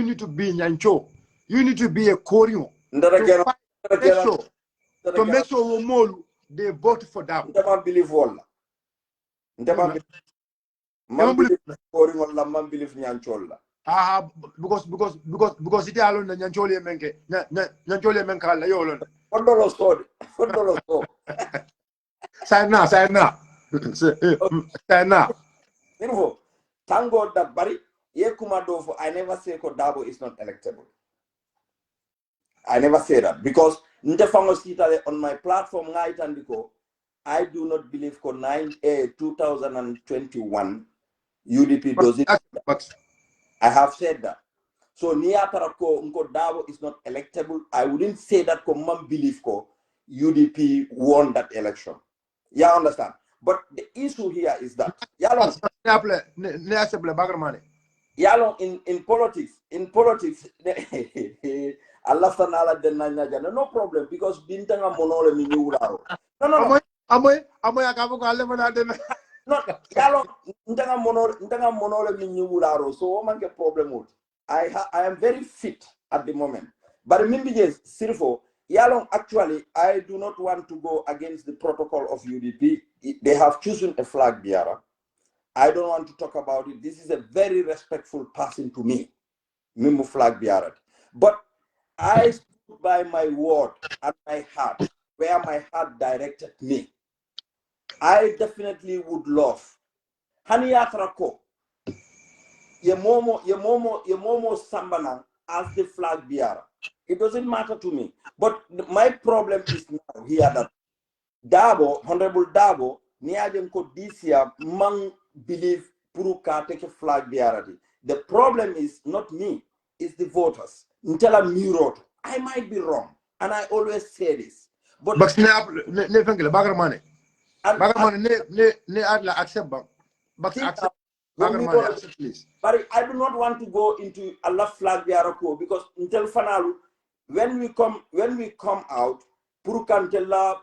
need to be Nyancho. You need to be a Korean to make sure they vote for that. Because it alone the Nyanchole menke Nyanchole menkala yolon. Sana. Info. Thank God that Barry Yekumadofo, I never say Kodabo is not electable. I never say that because on my platform I do not believe 2021 UDP does it. I have said that. So Niatarako Nkodabo is not electable. I wouldn't say that Komam believe UDP won that election. Yeah, understand. But the issue here is that Yalong in politics, Allah no problem because Bintanga Monole Minuraro. No. Not Yalong Ntanga Monole Minuraro, so woman get problem with. I am very fit at the moment. But Mimbijes Sirfo, Yalong actually I do not want to go against the protocol of UDP. They have chosen a flag bearer. I don't want to talk about it. This is a very respectful person to me, Mimu flag bearer. But I stood by my word and my heart, where my heart directed me. I definitely would love Haniatrako, Yemomo Sambana as the flag bearer. It doesn't matter to me. But my problem is now here that Dabo, Honorable Dabo, Niajenko this year, man believe Puruka take a flag bearer. The problem is not me, it's the voters. Until I'm mirrored. I might be wrong. And I always say this. But Bagarmane accept please. But I do not want to go into Allah flag bearer because until Fanalu, when we come out, Purukantella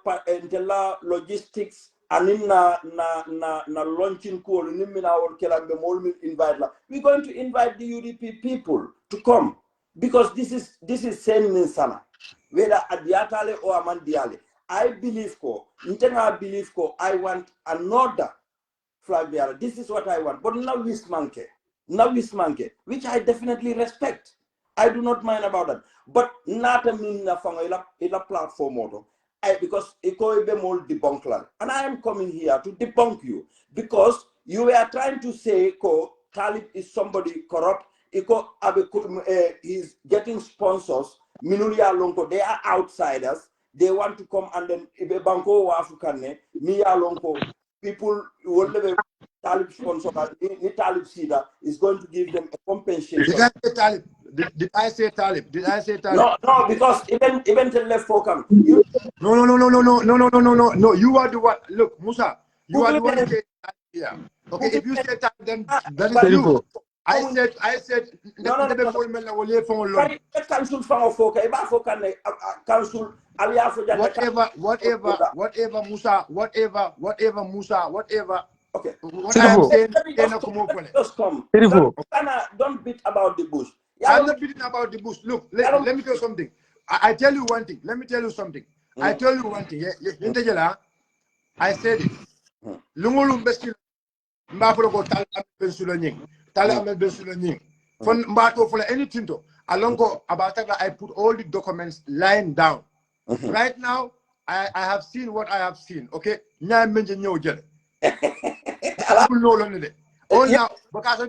logistics and in na launching call invite la. We're going to invite the UDP people to come because this is same sana. Whether Adiatale or Amandiale. I believe I want another flag bearer. This is what I want. But now Wismanke, which I definitely respect. I do not mind about that. But not a minna ila platform moto. Because iko be more debunk. And I am coming here to debunk you because you were trying to say Talib is somebody corrupt. He's getting sponsors. Minuria Lonko, they are outsiders. They want to come and then Banko African, Mia Lonko, people will never Talib sponsor, Talib Sida is going to give them a compensation. Did I say Talib? Did I say Talib? No, because even the left focus. No. You are the one. Look, Musa, you are the one saying yeah. Okay, if you say Talib, then that is you. I said no no no mol mel wala fo lon. kay council fa fo kay ba fo kan council aliya fo jande whatever Musa okay what I am Sirifo. saying let me just come Sirifo. don't beat about the bush I'm not beating about the bush. Look, let me tell you something. I tell you one thing. Let me tell you something. I tell you one thing. I said it. Lungolum besti mbafolo ko tal am ben sulo nying. Tal am ben sulo nying. Fon mbato for anything to. Alongo about that I put all the documents lying down. Right now, I have seen what I have seen. Okay? Nya menje nyo jele. I will know lonely. All now because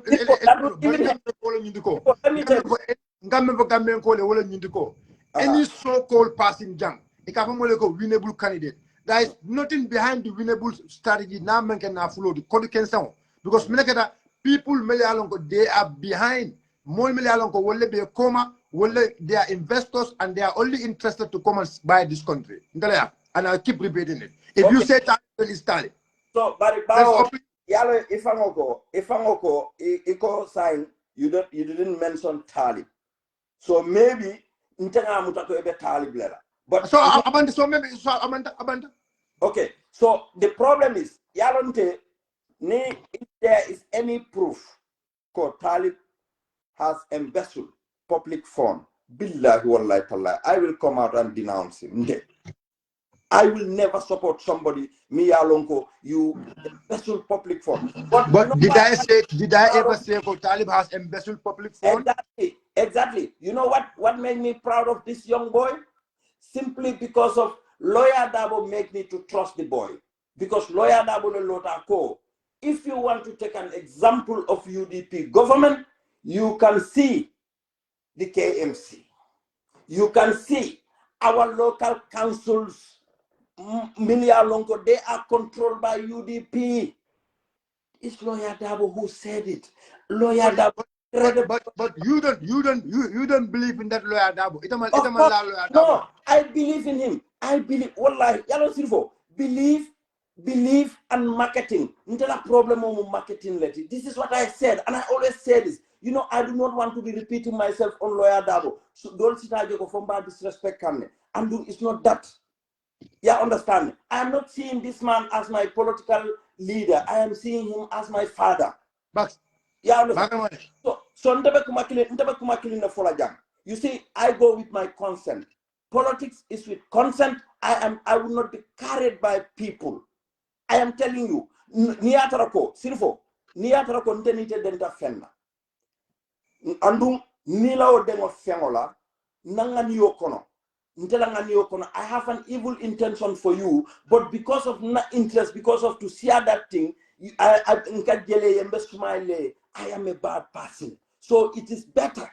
any so-called passing jam, a winnable candidate. There is nothing behind the winnable strategy now can follow the code because people they are behind more will be a coma, they are investors and they are only interested to come and buy this country. And I'll keep repeating it. If you say that is tally. So bari yalo ifangoko iko sign you didn't mention Talib. So maybe intenga mutako ebe Talib lera. But so abanda. Okay. So the problem is yalonte if there is any proof ko Talib has embezzled public fund, billahi wallahi tallahi, I will come out and denounce him. I will never support somebody, me alonko, you embezzle public fund. But you know did I ever say Talib has embezzled public fund? Exactly. You know what made me proud of this young boy? Simply because of Lawyer Dabo made me to trust the boy. Because Lawyer Dabo Lotako, if you want to take an example of UDP government, you can see the KMC. You can see our local councils, they are controlled by UDP. It's Lawyer Dabo who said it. Lawyer Dabo. But you don't believe in that Lawyer Dabo. No, I believe in him. I believe. Wallahi, yalo silfo. Believe and marketing. Ntela problem of marketing leti. This is what I said, and I always say this. You know, I do not want to be repeating myself on Lawyer Dabo. So don't sit there go from bad disrespect. And it's not that. Yeah, understand. I am not seeing this man as my political leader. I am seeing him as my father. But yeah, understand. So you see, I go with my consent. Politics is with consent. I will not be carried by people. I am telling you, niatarako, sirfo, niatarako ntenite denta fenna. Andu nila o demo fengola, nanga niyokono. I have an evil intention for you, but because of interest, because of to see that thing, I am a bad person. So it is better,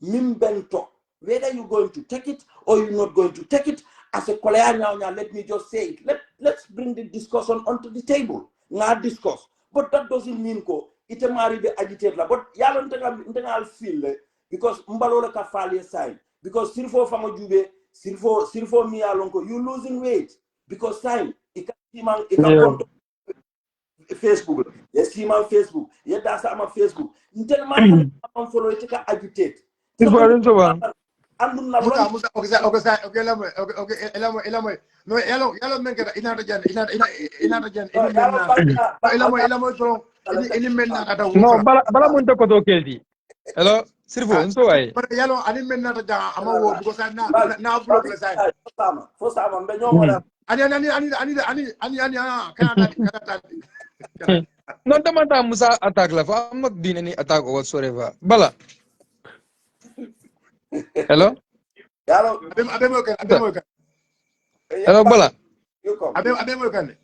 mimbento, whether you're going to take it or you're not going to take it. As a colleague now, let me just say it. Let's bring the discussion onto the table. Not discuss. But that doesn't mean it might be agitated. But y'all don't feel because mbalola ka fali sign. Because sirfo famo jube, sirfo mi alonko, you losing weight. Because time, it can control Facebook. Yes, see my Facebook. Yes, that's my Facebook. Until my follow it, can agitate. So Musa, okay, elamo. No, yalo men kada ina men na kata No, bala mun ta ko do keldi. Hello, Sirifo, unso ay. But yalo ani men na ta ama wo because na blog la sai. First time, Ani kana Non tamanta Musa attack la fa am not been any attack or whatsoever. Bala. Hello? Hello, Bala. Abemo kan.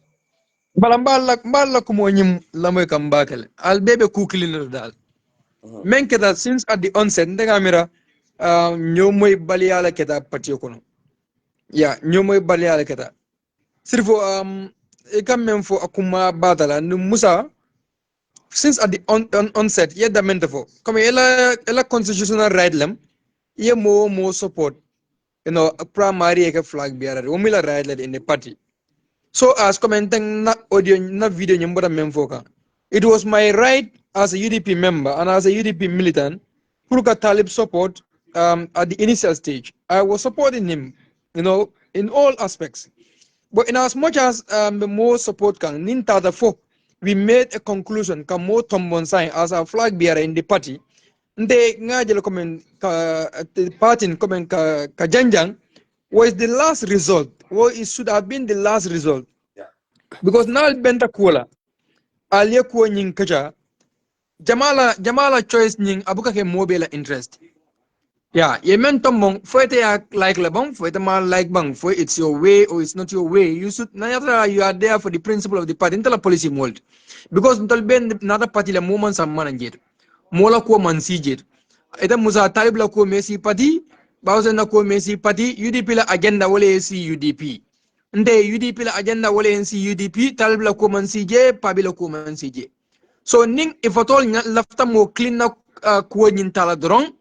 Bala mbala ko mo nyim lamoy kam bakale. Al bebe kukilin dal. Men keta since at the onset ndenga mira nyomoy baliyala keta patio kono. Ya, nyomoy baliyala keta. Sirfo e kam men fo akuma batala ni Musa since at the onset yedda men defo comme ela constitutional right lam ye mo support primary ke flag bearer o mila right led in the party so as commenting na audio na video nyimboda men foka It was my right as a UDP member and as a UDP militant who got Talib support at the initial stage. I was supporting him, in all aspects. But in as much as the more support can, we made a conclusion, can more tombon sign as a flag bearer in the party. The party comment ka janjang was the last result. Well, it should have been the last result. Yeah. Because now benta kuala alia kuwa nying kaja jamala choice nying abuka ke mobile interest. Yeah, you meant to for it like lebong, for it man like bang, for it's your way or it's not your way. You should you are there for the principle of the party, until a policy mold. Because until ben another party la moments and manager. Mola ko man sijer. Ita musa talib la ko Messi party, bawsen na ko Messi party, UDP la agenda wale si UDP. Nde UDP la agenda wale si UDP, talib la ko man sije, pabi la ko man sije. So ning if at all lafta mo clean na ko nyin tala drong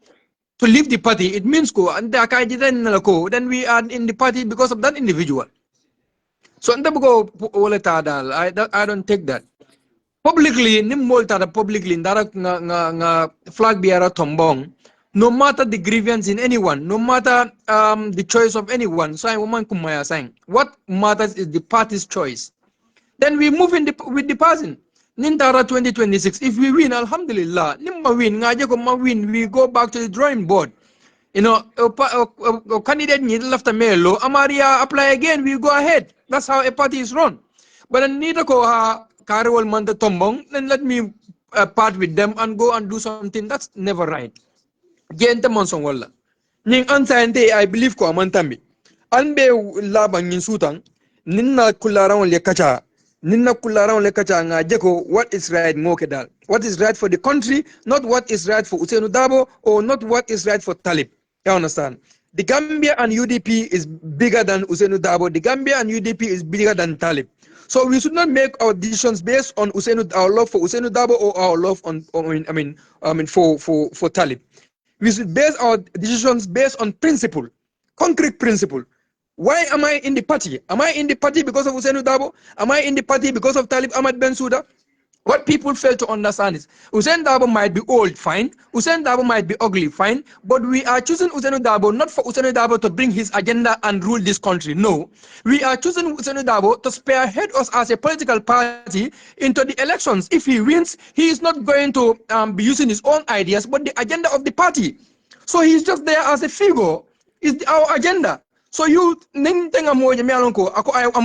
to leave the party, it means then we are in the party because of that individual. So I don't take that. Publicly, publicly, flag bearer tombong, no matter the grievance in anyone, no matter the choice of anyone, what matters is the party's choice. Then we move with the person. Nintara 2026, if we win, alhamdulillah, nimma win, win, we go back to the drawing board. Candidate need left a mail, Amaria apply again, we go ahead. That's how a party is run. But I need to go Karwal Manta Tombong, then let me part with them and go and do something. That's never right. Gente Monsong Walla. Ning ansante, I believe ko amantami. Anbe labang yin sutang, ninna kularang le kacha. Ninna kularang le kacha nga jeko what is right ngokedal. What is right for the country, not what is right for Usenu Dabo or not what is right for Talib. You understand? The Gambia and UDP is bigger than Usenu Dabo. The Gambia and UDP is bigger than Talib. So we should not make our decisions based on our love for Usenu Dabo or our love for Talib. We should base our decisions based on principle, concrete principle. Why am I in the party? Am I in the party because of Usenu Dabo? Am I in the party because of Talib Ahmad Bensouda? What people fail to understand is Usain Dabo might be old, fine. Usain Dabo might be ugly, fine. But we are choosing Usain Dabo not for Usain Dabo to bring his agenda and rule this country. No. We are choosing Usain Dabo to spearhead us as a political party into the elections. If he wins, he is not going to be using his own ideas, but the agenda of the party. So he's just there as a figure. It's our agenda. So I'm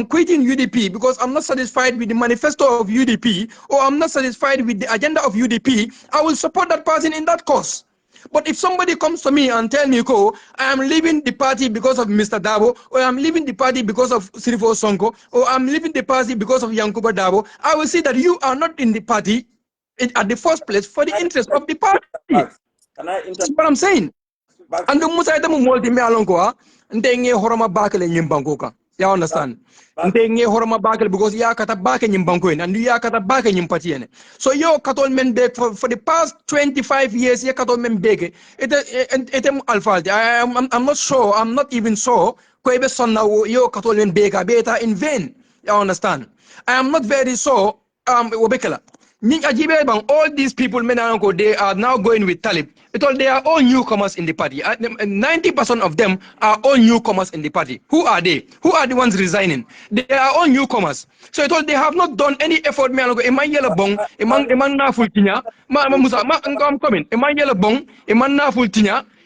quitting UDP because I'm not satisfied with the manifesto of UDP or I'm not satisfied with the agenda of UDP. I will support that person in that cause. But if somebody comes to me and tell me, I am leaving the party because of Mr. Dabo, or I'm leaving the party because of Sirifo Sonko, or I'm leaving the party because of Yankuba Dabo, I will say that you are not in the party at the first place for the interest of the party. That's what I'm saying. And the Musa multi Alonko, Ndenge Horoma Bakele Nyimbankoka. You understand? Ndenge Horoma Bakele because Yakata Baka Nyimbankoin and Yakata Baka Nyimpatiene. So yo Katol men beg for the past 25 years, Yakatol men beg. Etem Alfaldi. I'm not sure, I'm not even sure. Kwebe son now yo Katol men bega beta in vain. You understand? I am not very sure Wobekela. All these people, they are now going with Talib. They are all newcomers in the party. 90% of them are all newcomers in the party. Who are they? Who are the ones resigning? They are all newcomers. So they have not done any effort. I'm coming.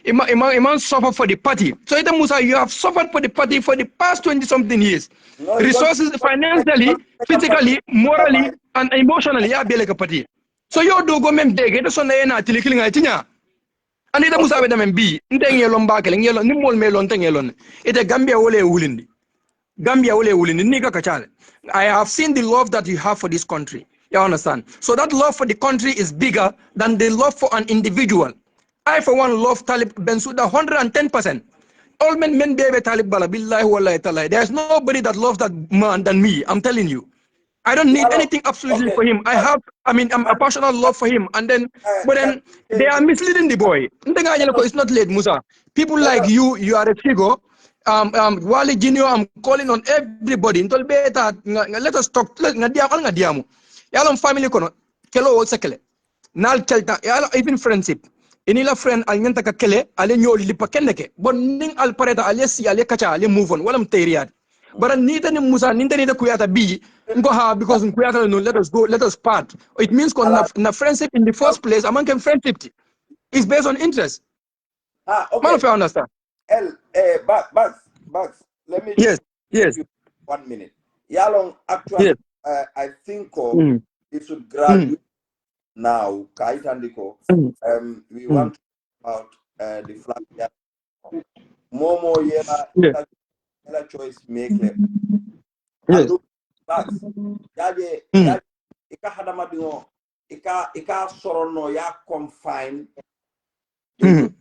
Iman suffer for the party. So Musa, you have suffered for the party for the past 20-something years. No, Resources, financially, physically, morally, and emotionally, ya bele party. So you do go mem dege, the son na tilikling atinya. And it Musa with them be, Ndeng bakeling yellow, Nimol melon tengelon. It a Gambia wole wulindi. Gambia wole wulindi, Nika Kachal. I have seen the love that you have for this country. You understand? So that love for the country is bigger than the love for an individual. I, for one, love Talib Bensouda 110%. All men baby Talib Bala, billahi wallahi talai. There's nobody that loves that man than me. I'm telling you. I don't need anything absolutely for him. I'm a passionate love for him. And then, but then they are misleading the boy. It's not late, Musa. People like you are a figure. Wali Junior, I'm calling on everybody. Let us talk. Yalam family kono. kelo wol sakele nal kelta yala even friendship ini la friend al nyanta ka kele ale nyol lipa kenneke bon ning al pareta ale si ale kacha ale move on wala mteriat bara nita ni musa ninta ni da kuyata bi ngo ha because kuyata no let us part it means kon na friendship in the first place among friendship is based on interest. Okay. Man, if you understand. Bugs, let me Yes, give yes, you 1 minute. Yalong, actually, yes. I think it should Mm. graduate now. Kaitandiko, Mm. we Mm. want to talk about the flag. Momo Yes, yela choice make le. yes. Andu Bugs, yaje Mm. ika hadama dingo ika sorono ya confine into Mm.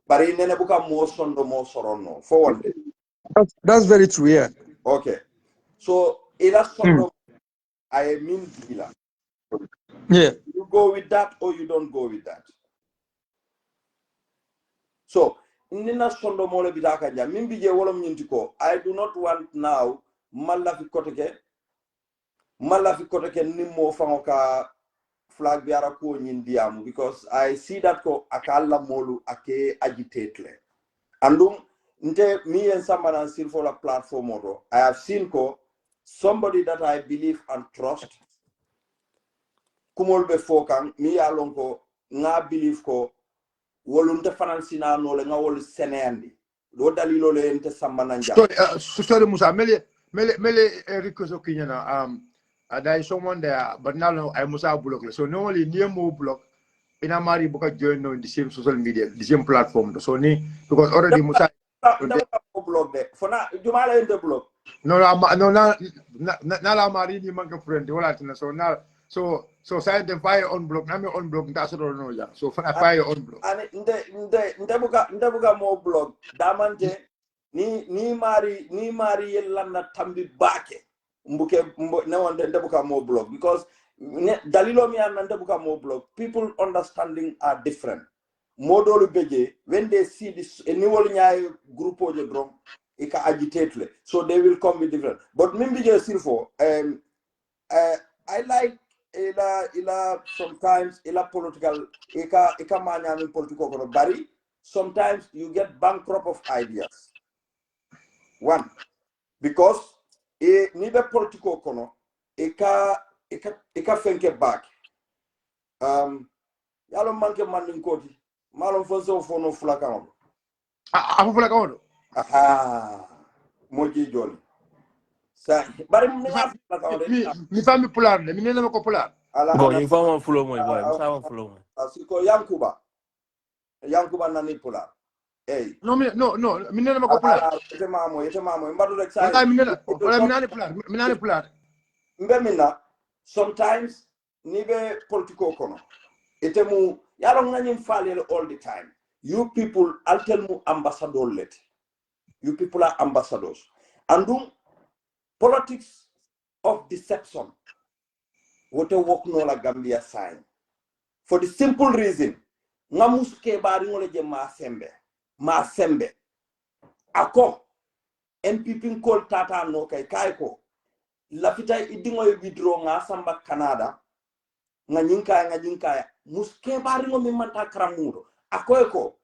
bari nene buka mo sondo mo sorono for one day. That's very true, yeah. Okay. So ila Mm. sondo I mean dealer. Yeah. You go with that or you don't go with that. So nina sondo mole bidaka ja mimbi je wolom nyintiko. I do not want now malafi koteke nimo fangoka flag biara ko nyindiamu because I see that ko akala molu ake agitate le. Andum nte me and someone on still for a platform modo. I have seen ko somebody that I believe and trust kumol be fokan mi yalon ko nga believe ko wolunte financina no le nga wol seneandi do dalilo le ente sambana njang. Sorry, Musa. Mele request opinion. There is someone there, but now I Musa block. So normally near more block. In a Mari Boka join on the same social media, the same platform. So because already Musa. Ndaba ko blog de fona jumala ente blog. No, no, na la Mari ni manka friend. Wala tina. So now, so sign the fire on block. Na me on block. That's what I know. Yeah. So fire on block. Ani ndebuka mo blog damante ni mari yellanna tambi bake mbuke ne wonde ndebuka mo blog because dalilo mi anna ndebuka mo blog people understanding are different modolu beje when they see this ni wol nyaay groupe oje drum e ka agitate le so they will come with different but mimbi je silfo I like ila sometimes ila political ika manyami political kono bari sometimes you get bankrupt of ideas. One, because ni be political kono ika fenke back. Yalo manke mandin koti malon fonso fono fulakano. Afu fulakano. Aha, moji joli. Sa bari mi nga fulakano de. Mi fami pular ne mi nena ko pular. Go, Ala you found flow my boy. Musa one flow my. asiko yankuba nani pular. Hey. No, mi nena ko pular. Ite mamo mbadu rek say Wala mi nena, wala mi nani pular. mbemina sometimes ni be politiko kono ite mu yalo ngani falele all the time you people altel mu ambassador let you people are ambassadors andum politics of deception wote work no la Gambia sign for the simple reason ngamuske bari ngole je ma sembe ako NPP kol tata no kay ko lafita idingo e withdraw nga samba Canada nga nyinkaya muske bari ngo mimanta karamudo akoy ko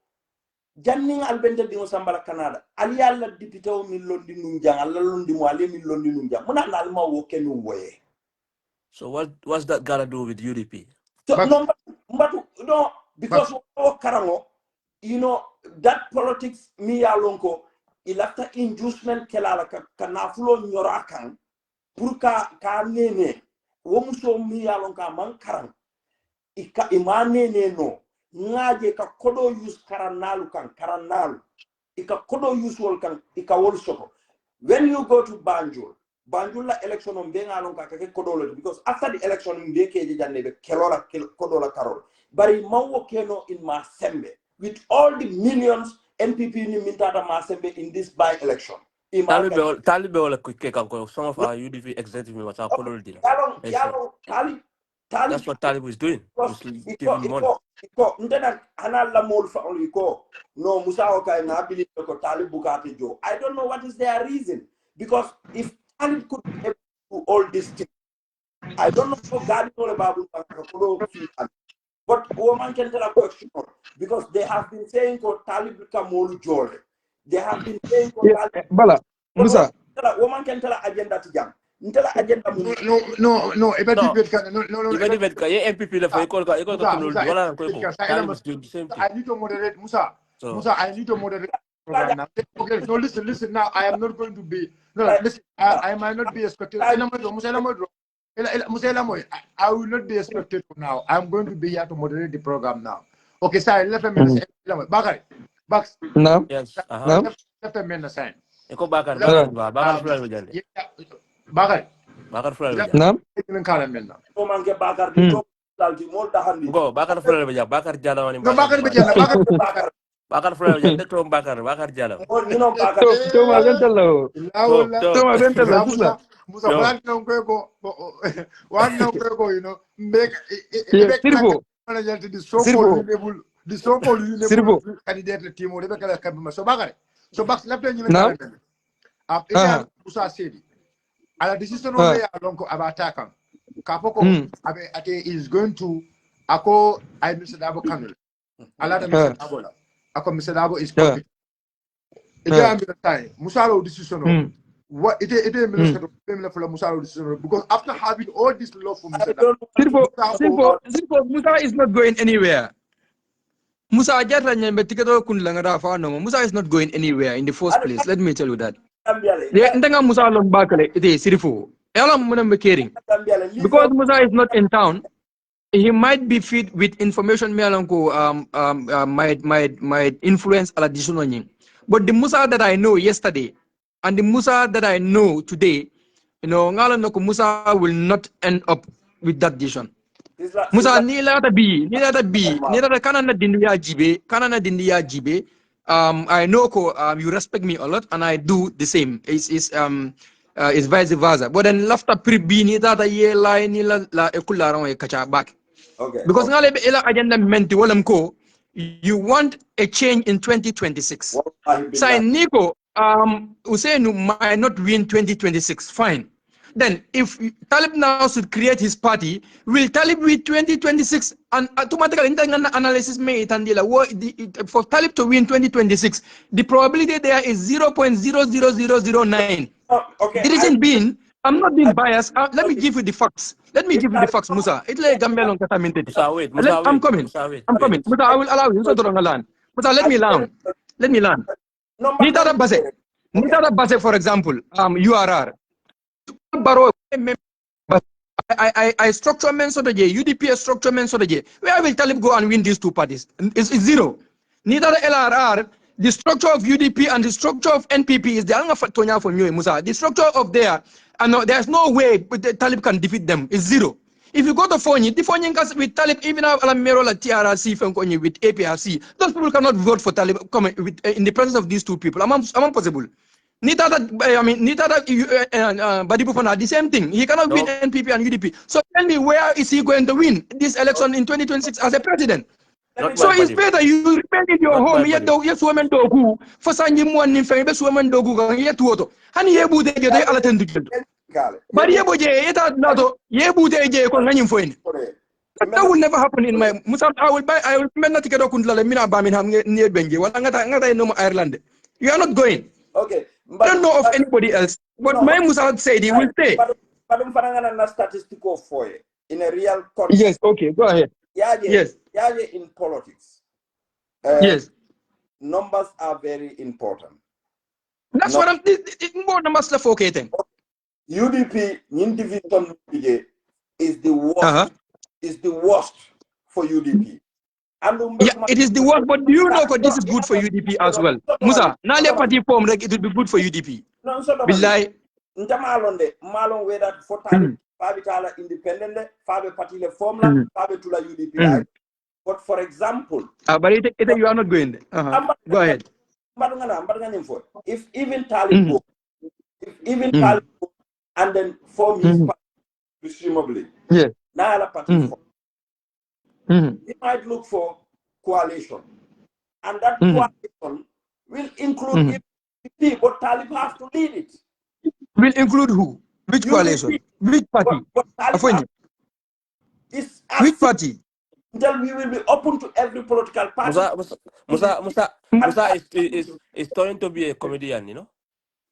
janni albente dingo samba Canada ali yalla député o min londi num jang alla londi mo ali min londi num jang muna dal ma wo kenu woye. So what's that gotta do with UDP? So no because o karango you know that politics mi ya lonko ilafta inducement kelala ka nafulo nyora kan pour ka nene wo muso mi ya lonka man karang ika imane no ngaje ka kodo use karanalu ika kodo use wol kan ika wol soto when you go to Banjul la election on benga lon ka ke kodo le because after the election mbe keje janne be kelola kodo la karol bari mawo keno in Masembe with all the millions NPP ni mintada Masembe in this by election Talibe wala quick some of our UDP executive members are called deal. yalo tali That's what Talib is doing. because He's giving money. iko ndena hanal la mol fa on iko no musa o kay na believe ko Talib Bukati Joe. I don't know what is their reason because if Talib could be able to do all this thing I don't know how God knows about but woman can tell a question because they have been saying ko Talib Kamolu Jole. They have been saying ko Yeah, Talib. Bala, Musa. Woman can tell a agenda to jam. Tell agenda. No. No. No. Even if it kaya MPP la fa ikol ka kunul Musa, wala ko ko. Talib is doing the same thing. I need to moderate Musa. So Musa, I need to moderate the program now. Okay, no, listen. Now, I am not going to be. No, Like, listen. I might not be a spectator. I will not be a spectator now. I'm going to be here to moderate the program now. Okay, sorry. Left a minute. Bakari, Bax. Naam. yes. Naam. Left a minute sign. Iko bakar Ah. bakar fulal jande. Bakari. Bakar fulal jande. Naam. woman get back at Hmm. the more than Go bakar fulal jande. Bakar jala wani No, bakar. Bakari. Bakar fulal jande to bakar jala. you know back at Toma, véntalo. To. Toma, véntalo, Sisla. Musa, one no go, make Yeah, Sirbo. manager to the Sirbo. so-called Sirbo. candidate the team or the Kabima. So Bagari. So Bax left in Naam. calendar. If Ah. Musa said, ala decision Ah. only along about attack. Kapoko Hmm. ate is going to ako I Mr. Dabo Kamil. Alada Mr. Dabo. Ako Mr. Dabo is Yeah. competent. Ite ambil time. Musalo decision. Hmm. What it minister for Musalo decision because after having all this love for Mr. Sirbo, Musa is not going anywhere. Musa Ajatra nyembe tiketo kunlangara fa no. Musa is not going anywhere in the first place. Let me tell you that. Ndenga Musa long bakale ite Sirfo. Ela muna caring. Because Musa is not in town, he might be feed with information me alonko might influence ala decision. But the Musa that I know yesterday and the Musa that I know today, ngala no Musa will not end up with that decision. Musa ni lata kanana dindiya jibe. I know you respect me a lot and I do the same. It's vice versa. But then lafta pribi ni lata ye la ni la ekula ron e kacha back. Because ngale be ela agenda menti walam ko you want a change in 2026. Say Nico Usainu might not win 2026. Fine. Then, if Talib now should create his party, will Talib win 2026? And automatically, internal analysis made for Talib to win 2026, the probability there is 0.00009. The reason being, I'm not being biased. Let me give you the facts. Musa. I'm coming. Musa wait. Musa, I will allow you. Musa, let me learn. Nitara Base, for example, URR. Baro I structure men so the UDP structure men so the where will Talib go and win these two parties? It's zero. Neither the LRR, the structure of UDP and the structure of NPP is the anga fatonya from you, Musa. The structure of there, and there's no way the Talib can defeat them. It's zero. If you go to Fonyi, the Fonyi with Talib, even Alamero like TRRC Fonyi with APRC, those people cannot vote for Talib in the presence of these two people. I'm impossible. Nita Badipufana, the same thing. He cannot win NPP and UDP. So tell me, where is he going to win this election in 2026 as a president? So it's better you remain in your home. Yet women dogu for Sanjim one in favor, women dogu, yet water. And Yebu de Alatin. But Yeboje, yet not Yebu de Konganim. That will never happen in my Musam. I will remember to get a Kundla Mina Birmingham near Benji. Well, I'm not Ireland. You are not going. Okay. I don't know of anybody else. But my Musa said he will stay. But I'm statistical for you in a real context. Yes, okay, go ahead. Yes. In politics. Yes. Numbers are very important. That's what I'm more numbers left okay then. UDP division is the worst. Is the worst for UDP. Yeah, it is the worst, but do you know this is good for UDP as well? Musa, now let party form like it will be good for UDP. Billahi. Malon way that for time Fabitala independent, Fabi party le formula, Fabi to la UDP. But for example, but you are not going there. Go ahead. If even Talib go, Talib go and then form his party, presumably, now party form. He might look for coalition, and that coalition will include UDP, but Talib has to lead it. Will include who? Which coalition? Which party? But Talib Afonyi. is Which asking party? that we will be open to every political party. Musa is turning to be a comedian, you know.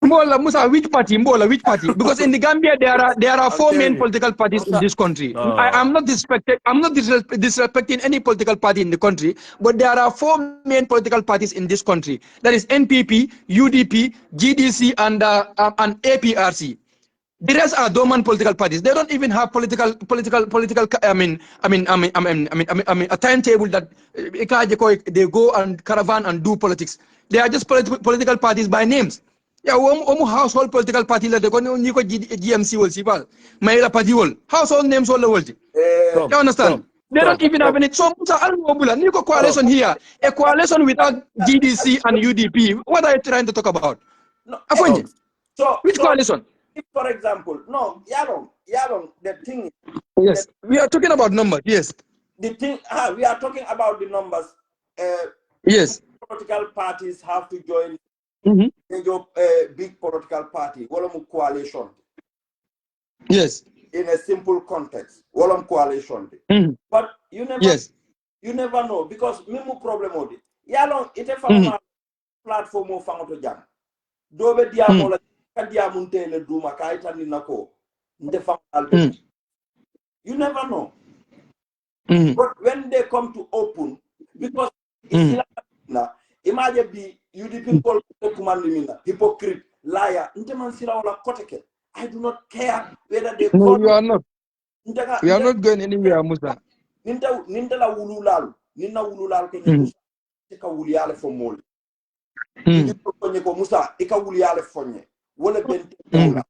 Mbola Musa, which party? Mbola, which party? Because in the Gambia there are I'm four telling main you, political parties in Musa. this country. I'm No, not disrespecting any political party in the country, but there are four main political parties in this country. That is NPP, UDP, GDC, and APRC. The rest are dormant political parties. They don't even have political. A timetable that they go and caravan and do politics. They are just political parties by names. Yeah, household political party la de ko ni ko GMC wol sipal. May la party wol. Household names all the world. Tom, You understand? Tom, They don't Tom, even have Tom, any. So ni ko Tom. coalition here. A coalition without GDC and UDP. What are you trying to talk about? No, Afonji, Tom. which so coalition? if, for example, no, Yalong, the thing is, Yes, we are talking about numbers. Yes, we are talking about the numbers. yes. Political parties have to join Mm-hmm. a big political party, Wolom coalition, Yes. in a simple context, Wolom coalition. Mm-hmm. But Yes. you never know, because mimu problem odi. Yalong, ite Mm-hmm. fama platform of fangoto jam. Dobe diamola kadiamunte le duma kaita ni nako. Nde Mm-hmm. You never know. Mm-hmm. But when they come to open, because Mm-hmm. imagine be UDP call mina, hypocrite, liar. I do not care whether they No, call you are not. Ntega- We are ntega- not going anywhere, Musa. ninta la wululal, ninna wululal ke Mm-hmm. Musa ika wuliale fo mol. Mm-hmm. Konye ko Musa ika wuliale fonye. Wole bente Mm-hmm. dewla.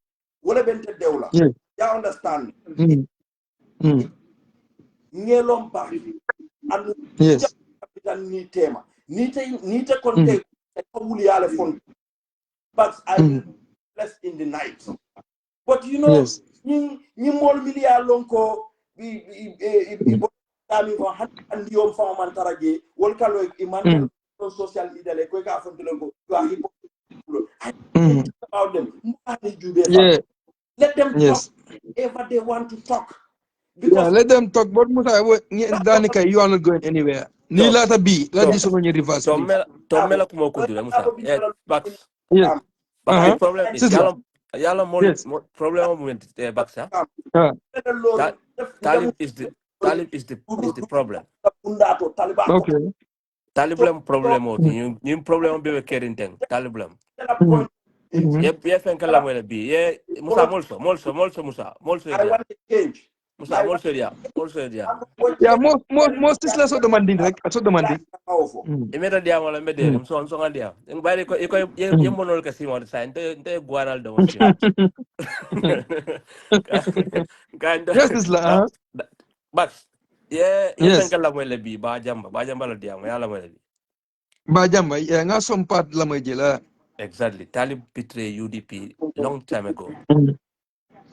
Wole bente dewla. Yes. You understand? Mm-hmm. Mm-hmm. Ngelom back. And Yes. ni tema. Nite Mm-hmm. konte wuliale fon. But I will Mm-hmm. bless in the night. But Yes. ni mol milia lonko bi tami ko han yom fa man taraje wol kalo iman social media le ko ka fon ko I don't Mm-hmm. think about them. Mbani jube fa. Yeah. Let them talk Yes. whatever they want to talk, Yeah. because Let them talk. But Musa, Danica, you are not going anywhere. Ni Tom, lata B. Let Tom, this one reverse, please. Tom Mela kumo kudule Musa. Bucks, Yes. Bucks. The Uh-huh. problem is Sizzler. yala Yes. problem with Bucks. Uh, Talib is the problem. okay. Talib problem oti. You problem be caring thing. Talib problem. Mm-hmm. Mm-hmm. Ye fenkala mwele bi. Ye Musa molso Musa. Molso I dia. want to change. Musa molso dia. Molso dia. Yeah, most is less of the manding, right? I saw the manding. Imeda dia wala mede. So ngadia. Yung bari ko ye monol kasi mo sa inte guanal do mo Yes, is la. but ye Yes. fenkala mwele bi ba jamba la dia mo yala mwele bi. Bajamba, yeah, nga some part la majela. Exactly. Talib betray UDP long time ago, Mm.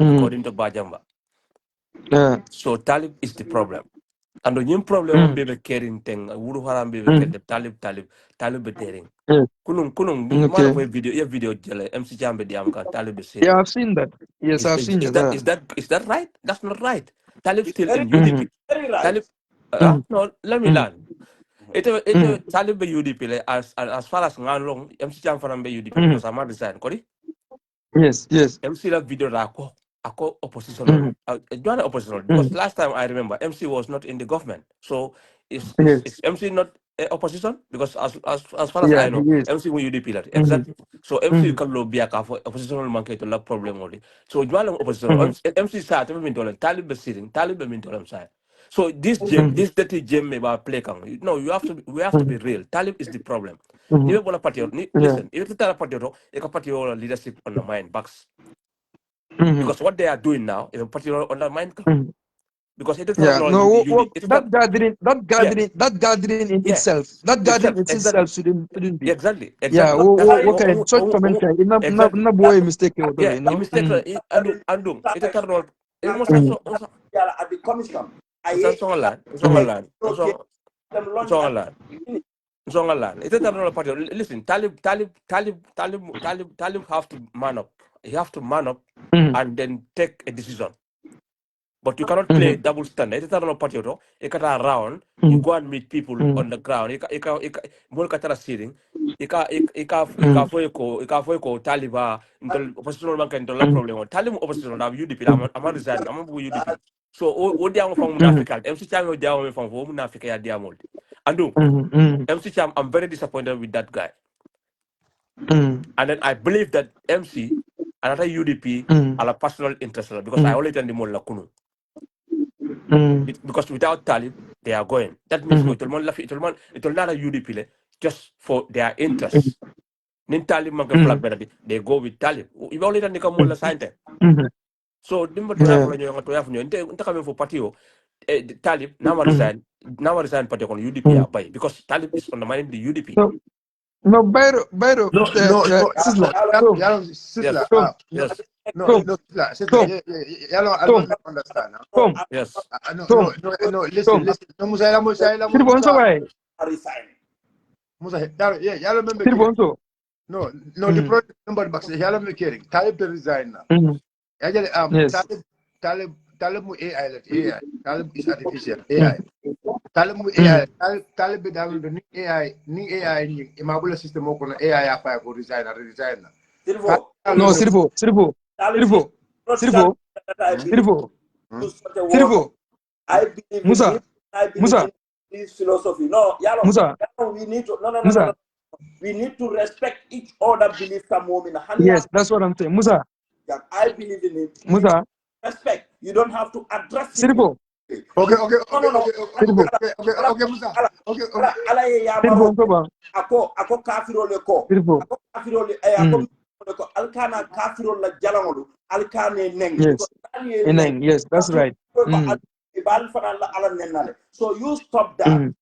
according to Bajamba. Yeah. So Talib is the problem. And the new problem of Mm. baby caring thing, Wuru Haram baby care Mm. the Talib be daring. Yeah. Kunung, man Okay. of video jele MC Jambe diam kan Talib be Yeah, sitting. I've seen that. Yes, Is, I've is, seen is that. that is that is that right? That's not right. Talib It's still very, in Mm-hmm. UDP. very right. Talib Mm-hmm. no, let me learn. It Mm-hmm. Talib be UDP as far as ngan long MC Jam faram be UDP Mm-hmm. because I'm not design, kori. Yes, yes. MC la video da ako oppositional. Mm-hmm. Join oppositional because Mm-hmm. last time I remember MC was not in the government. So Yes. is MC not opposition? Because as far as Yeah, I he know, is. MC will UDP that Mm-hmm. exactly. So MC Mm-hmm. can lo biya ka for oppositional man to la problem only. So join oppositional. Mm-hmm. MC sa to min dolan Talib be sitting, Talib be min dolan sa. So Mm-hmm. this dirty gem me ba play kang. No, we have to be real. Talib is the problem. Ni Mm-hmm. be bola patriot. Yeah. Listen, if you tell a patriot, you can patriot leadership on the mind box. Mm-hmm. Because what they are doing now is a particular undermine them. Mm-hmm. Because it is Yeah. not No, UD. It is not, that yeah, gathering in yeah, itself, that gathering itself, in itself exactly, shouldn't be. exactly, Yeah. exactly. That's What kind such comment? exactly. Na boy mistake, Yeah, you you know. mistake Mm-hmm. andung. It is not. It must have Mm-hmm. so. At the commission. It's I on land. It's on Mm-hmm. land. okay. Them It's launch on at land. Zongalan. It's not party. Listen, Talib have to man up. He have to man up and then take a decision. But you cannot play double standard. It's not party. You can around. You go and meet people on the ground. More katara sitting. Ika foyko Taliba into opposition bank into la problem. Talib opposition na UDP. I'm resign. I'm UDP. So o dia mo fang munafika. MC Cham o dia mo fang munafika ya dia mo. Andu. MC Cham, I'm very disappointed with that guy. And then I believe that MC, another UDP, are a personal interest because I already tell them all Kunu. Because without Talib, they are going. That means it will not a UDP just for their interests. Nin Talib man flag better they go with Talib. You already tell them all sign there. So dimba to have nte kame for patio Talib now resign party on UDP by because Talib is undermining the UDP. No, Byro, No, Sizzler. Sizzler. Yes. No, Sizzler. I don't understand. Yes. No, listen. No, Musa. Siribonso waay. Resign. Musa, yalo remember. Siribonso. No, the project number box. Yalo me caring. Talib to resign now. Yes. Talib mu AI. Talib is artificial AI. Talib mu AI. Talib be down the AI ni imagula system ko na AI apa ko resign. No, Sirbo. I believe Musa. in his philosophy. No, Musa. we need to no. We need to respect each other belief. Yes, that's what I'm saying. Musa. I believe in it. Musa. Respect. You don't have to address it. Sirbo. Okay, Musa. Sirbo. Ako kafiro le ko. Sirbo. Ako kafiro le ako ko alkana kafiro la jalangolu alkane neng. Yes, that's right. So you stop that.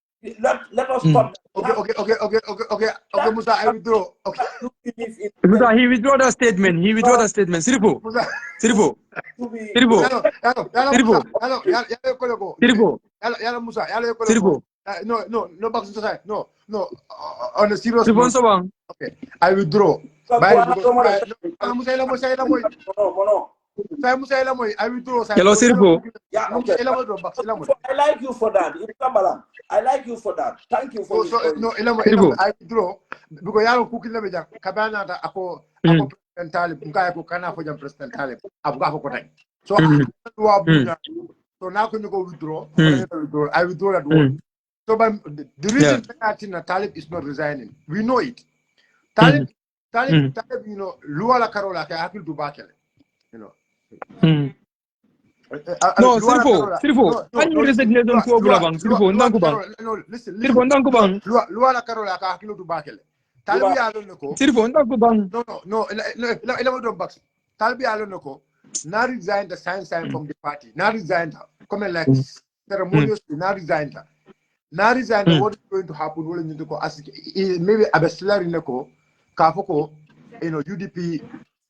Let us stop that. Okay, Musa, I withdraw. Okay. Musa, he withdraw the statement. Sirbo. No, box inside. No. On a serious note. Okay, I withdraw. I withdraw. Hello, Sirbo. I like you for that. I like you for that. Thank you for I withdraw because yalo cooking na beja kabana ako president Talib mkaya ko kana for jam president Talib ako ko tay so so now can you go withdraw I withdraw that word so but the reason that Talib is not resigning we know it Talib you know luala karola ka akil dubakele you know no, Sirfo. Can you resignation ko bulabang? Sirfo, ndangu bang. Listen. Sirfo, ndangu bang. Luala karola ka hakilo tu bakele. Talbi alon nako. Sirfo, ndangu bang. No. Ela do box. Talbi alon nako. Now resigned the sign from the party. Now resigned. Come like ceremoniously. Now resigned. What is going to happen? Will you go as maybe abesilari nako. Kafoko, you know UDP.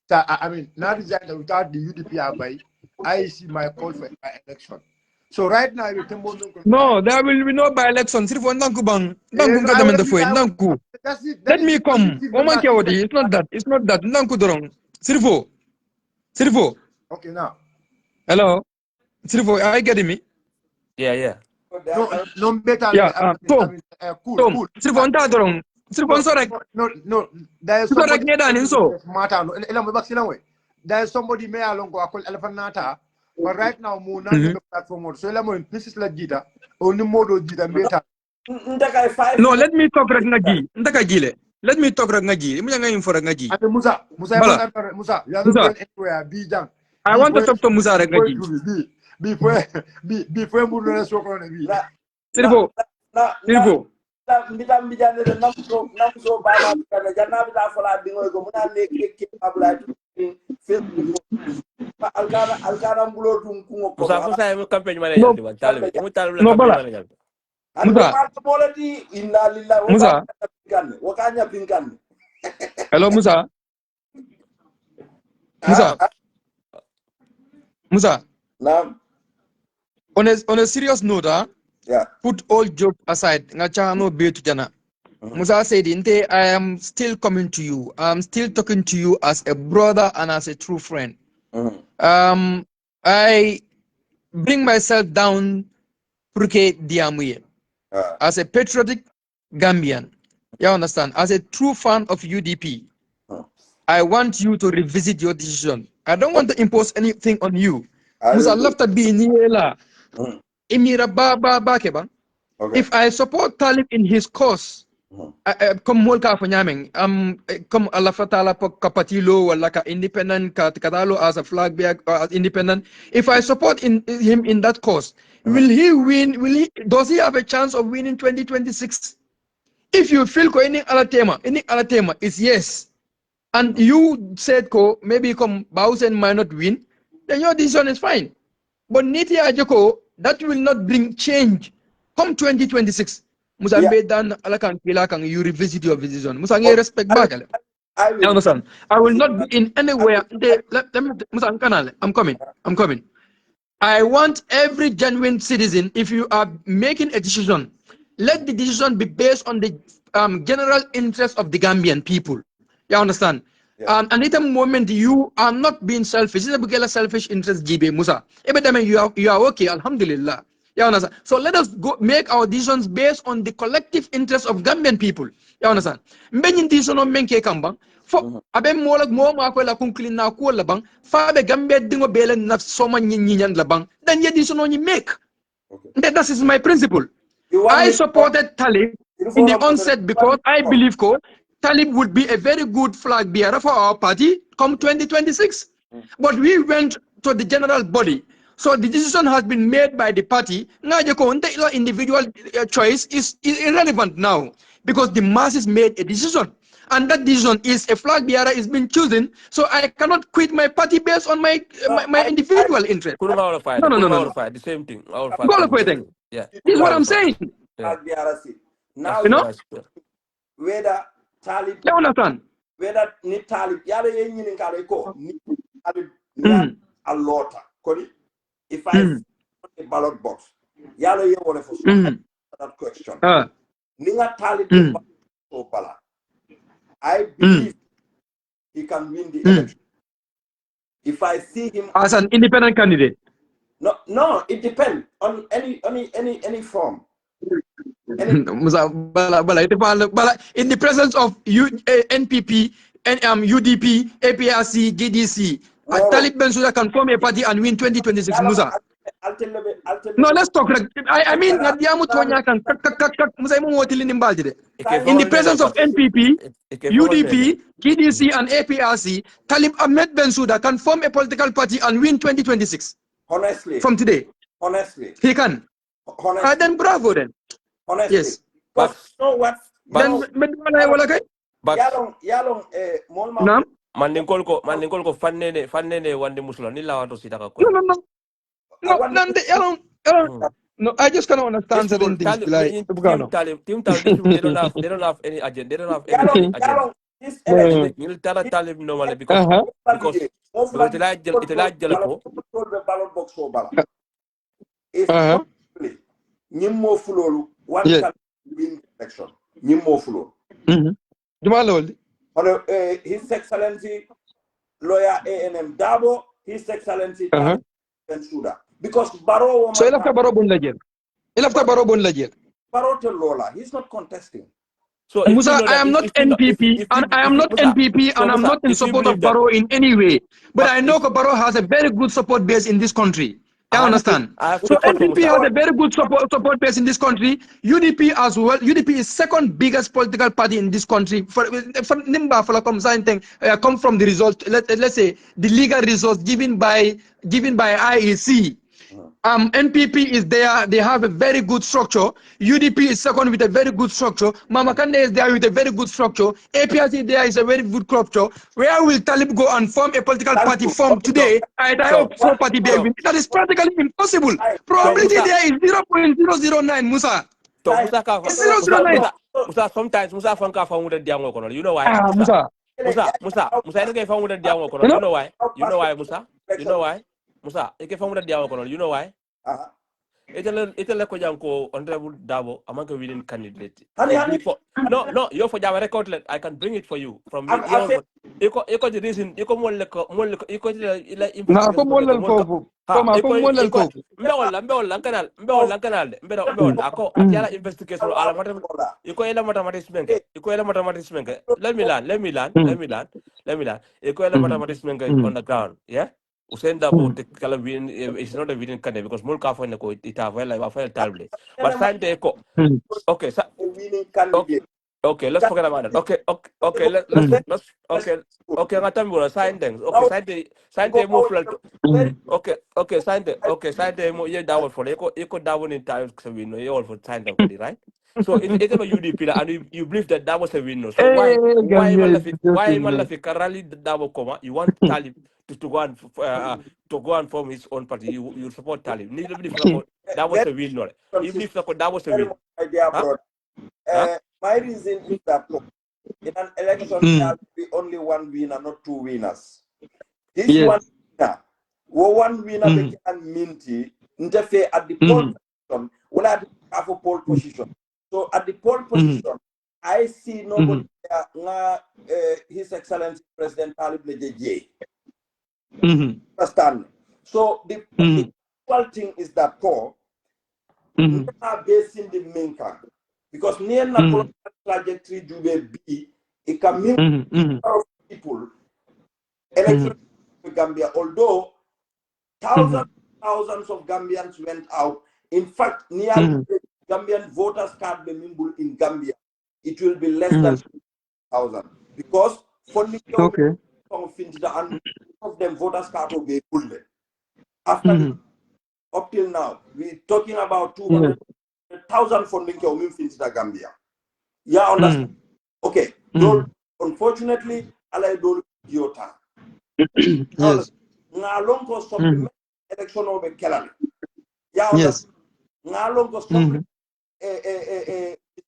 I mean, now resigned without the UDP abai. I see my call for my election. So right now, no, there will be no by-election. Let me come. It's not that. Sirfo. Okay, now. Hello. Sirfo, are you getting me? Yeah. No better. Cool. Sirfo, no. There's somebody. There's somebody may along go call Elefanata, but right now more not the platform. So this is like Gita, only modo Gita beta. No, let me talk Ragnagi. Let me talk Ragnagi. Musa, you are not going anywhere. Be young. I want to talk to Musa Ragnagi. Before Musa so on be. Sirbo. Namso bana kana janna bi la fola dingo ko muna ne ke abla Facebook alkana mbulo dum ko ko Musa mo campaign manager di wan talbe mo talbe campaign manager Musa bolati inna lillahi wa kanya pinkan Hello Musa Naam on a serious note, yeah. Put all jokes aside. Ngacha no be to jana. Musa said, Inte, I am still coming to you. I'm still talking to you as a brother and as a true friend. I bring myself down Purke Diamuye as a patriotic Gambian. You understand? As a true fan of UDP, I want you to revisit your decision. I don't want to impose anything on you. Musa left to be Niela. Emira ba keba. If I support Talib in his cause, comme molka fa nyameng comme Allah fatala kapatilo wala ka independent katalo as a flag bearer as independent, if I support him in that cause, will he win? Does he have a chance of winning 2026? If you feel ko any other tema is yes, and you said ko maybe come Bausen might not win, then your decision is fine. But Niti Ajoko, that will not bring change come 2026. Musambe dan alakan kang you revisit your decision. Musange respect back. I You will. understand? I will not be in anywhere. Let me I'm coming. I want every genuine citizen, if you are making a decision, let the decision be based on the general interest of the Gambian people. You understand? Yeah. And at a moment you are not being selfish. It's a selfish interest, GB Musa. Every time you are okay, Alhamdulillah. You understand? So let us go make our decisions based on the collective interest of Gambian people. You understand? Many decisions on menke kambang. For abe molak mo ko la kunklin na ko labang fa be Gambia dingo belen na soma nyin labang. Then ye decision you make. Okay. That is my principle. You want I me to supported Talib in the onset because I believe Talib would be a very good flag bearer for our party come 2026. But we went to the general body. So the decision has been made by the party. Now the individual choice is irrelevant now because the masses made a decision. And that decision is a flag bearer is being chosen. So I cannot quit my party based on my individual interest. Couldn't our fight. No. Couldn't our fight. The same thing. Our fight. Go The same quitting. thing. Yeah. This is what I'm Fight. saying. Yeah. Now You know? whether Talib, You understand? whether ni Talib, yale ye nyini kare ko ni Talib a lota. Kodi, if I see a ballot box, yale ye wole for that question. Ninga Talib so bala. I believe he can win the election. If I see him as an independent candidate. No, it depends on any form. In the presence of NPP, UDP, APRC, GDC, Talib Bensouda can form a party and win 2026. Musa. No, let's talk. I mean, Nadiamu Tonya can Musa in the presence of NPP, UDP, GDC, and APRC, Talib Ahmed Bensouda can form a political party and win 2026. Honestly. From today. Honestly. He can. Honestly. Then bravo then. Honestly. Yes. But you know what? Then Yalong, Mandingol ko fannene wande musula ni lawato sitaka ko. No, I just cannot understand certain things. Team Talib, they don't have any agenda. They don't have any agenda. This election, You'll tell Talib normally because it like Jalako. Ballot box for ballot. If Nimmo Fulolu, one can win election. Nimmo Fulolu. His Excellency Lawyer A&M Dabo, His Excellency Bensouda. Because Barrow so after Barrow Barrow to Lola, he's not contesting. So Musa, I am not NPP, and I am not NPP, and I'm not in support of Barrow in any way. But I know Barrow has a very good support base in this country. I understand. So NPP has a very good support base in this country. UDP as well. UDP is second biggest political party in this country. For come from the result. Let's say the legal results given by IEC. NPP is there, they have a very good structure. UDP is second with a very good structure. Mama Kande is there with a very good structure. APRC there is a very good structure. Where will Talib go and form a political party from today? Party that is practically impossible. Probability there is 0.009, Musa. Musa, sometimes Musa Fanka found with the Diamo Kono. You know why? Musa, I don't found with the Diamo Kono. You know why? You know why, Musa? You know why? Musa, you can found with the Diamo Kono. You know why? itele ko janko honorable Dabo among a winning candidate. Honey, No, you for Java record. I can bring it for you from me. I feel Iko the reason. Iko mo iko la na ko investigation ko molal mo fofu ha toma ko molal iko fofu of kanal mbewol ako atiala investigation ala mata iko ela mathematics menke let me learn iko ela mathematics menke on the ground yeah Usain Dabo te kala win is not a winning candidate because mulka fa ne ko ita fa la fa talble but sante ko okay a winning okay, candidate. okay, let's forget about it. Okay, let's okay, ngatam bula sign things. Okay, Now, sign go the move out like very okay, sign the mo ye dawol for eko dawol in time so we know you all for sign them for the right. So it's a UDP and you believe that that was a win. No? So eh Gambia is why joking man Malafi Karali Dabo Koma? You want Talib to go and form his own party. You support Talib. Need to believe that was very a win. No, you consistent. believe that was a Very win. much, my dear Huh? brother. Huh? My reason is that in an election there will be only one winner, not two winners. This one yes winner, one winner became minty, interfere at the pole position, well at the pole position. So at the pole position, I see nobody there, His Excellency President Talib Nejeje. Understand? So the actual thing is that never based in the Minka. Because near na political trajectory do be it can mean of people election in Gambia, although thousands of Gambians went out. In fact, near Gambian voters card the mingle in Gambia, it will be less than 1,000 because funding okay and of them voters card will be pulled. After the, up till now, we're talking about 200,000 funding in Gambia. Yeah, understand? Okay. Unfortunately, I don't Jota. yes Ngalong ko supplement election over Kelly. Yeah, yes understand? Ngalong ko supplement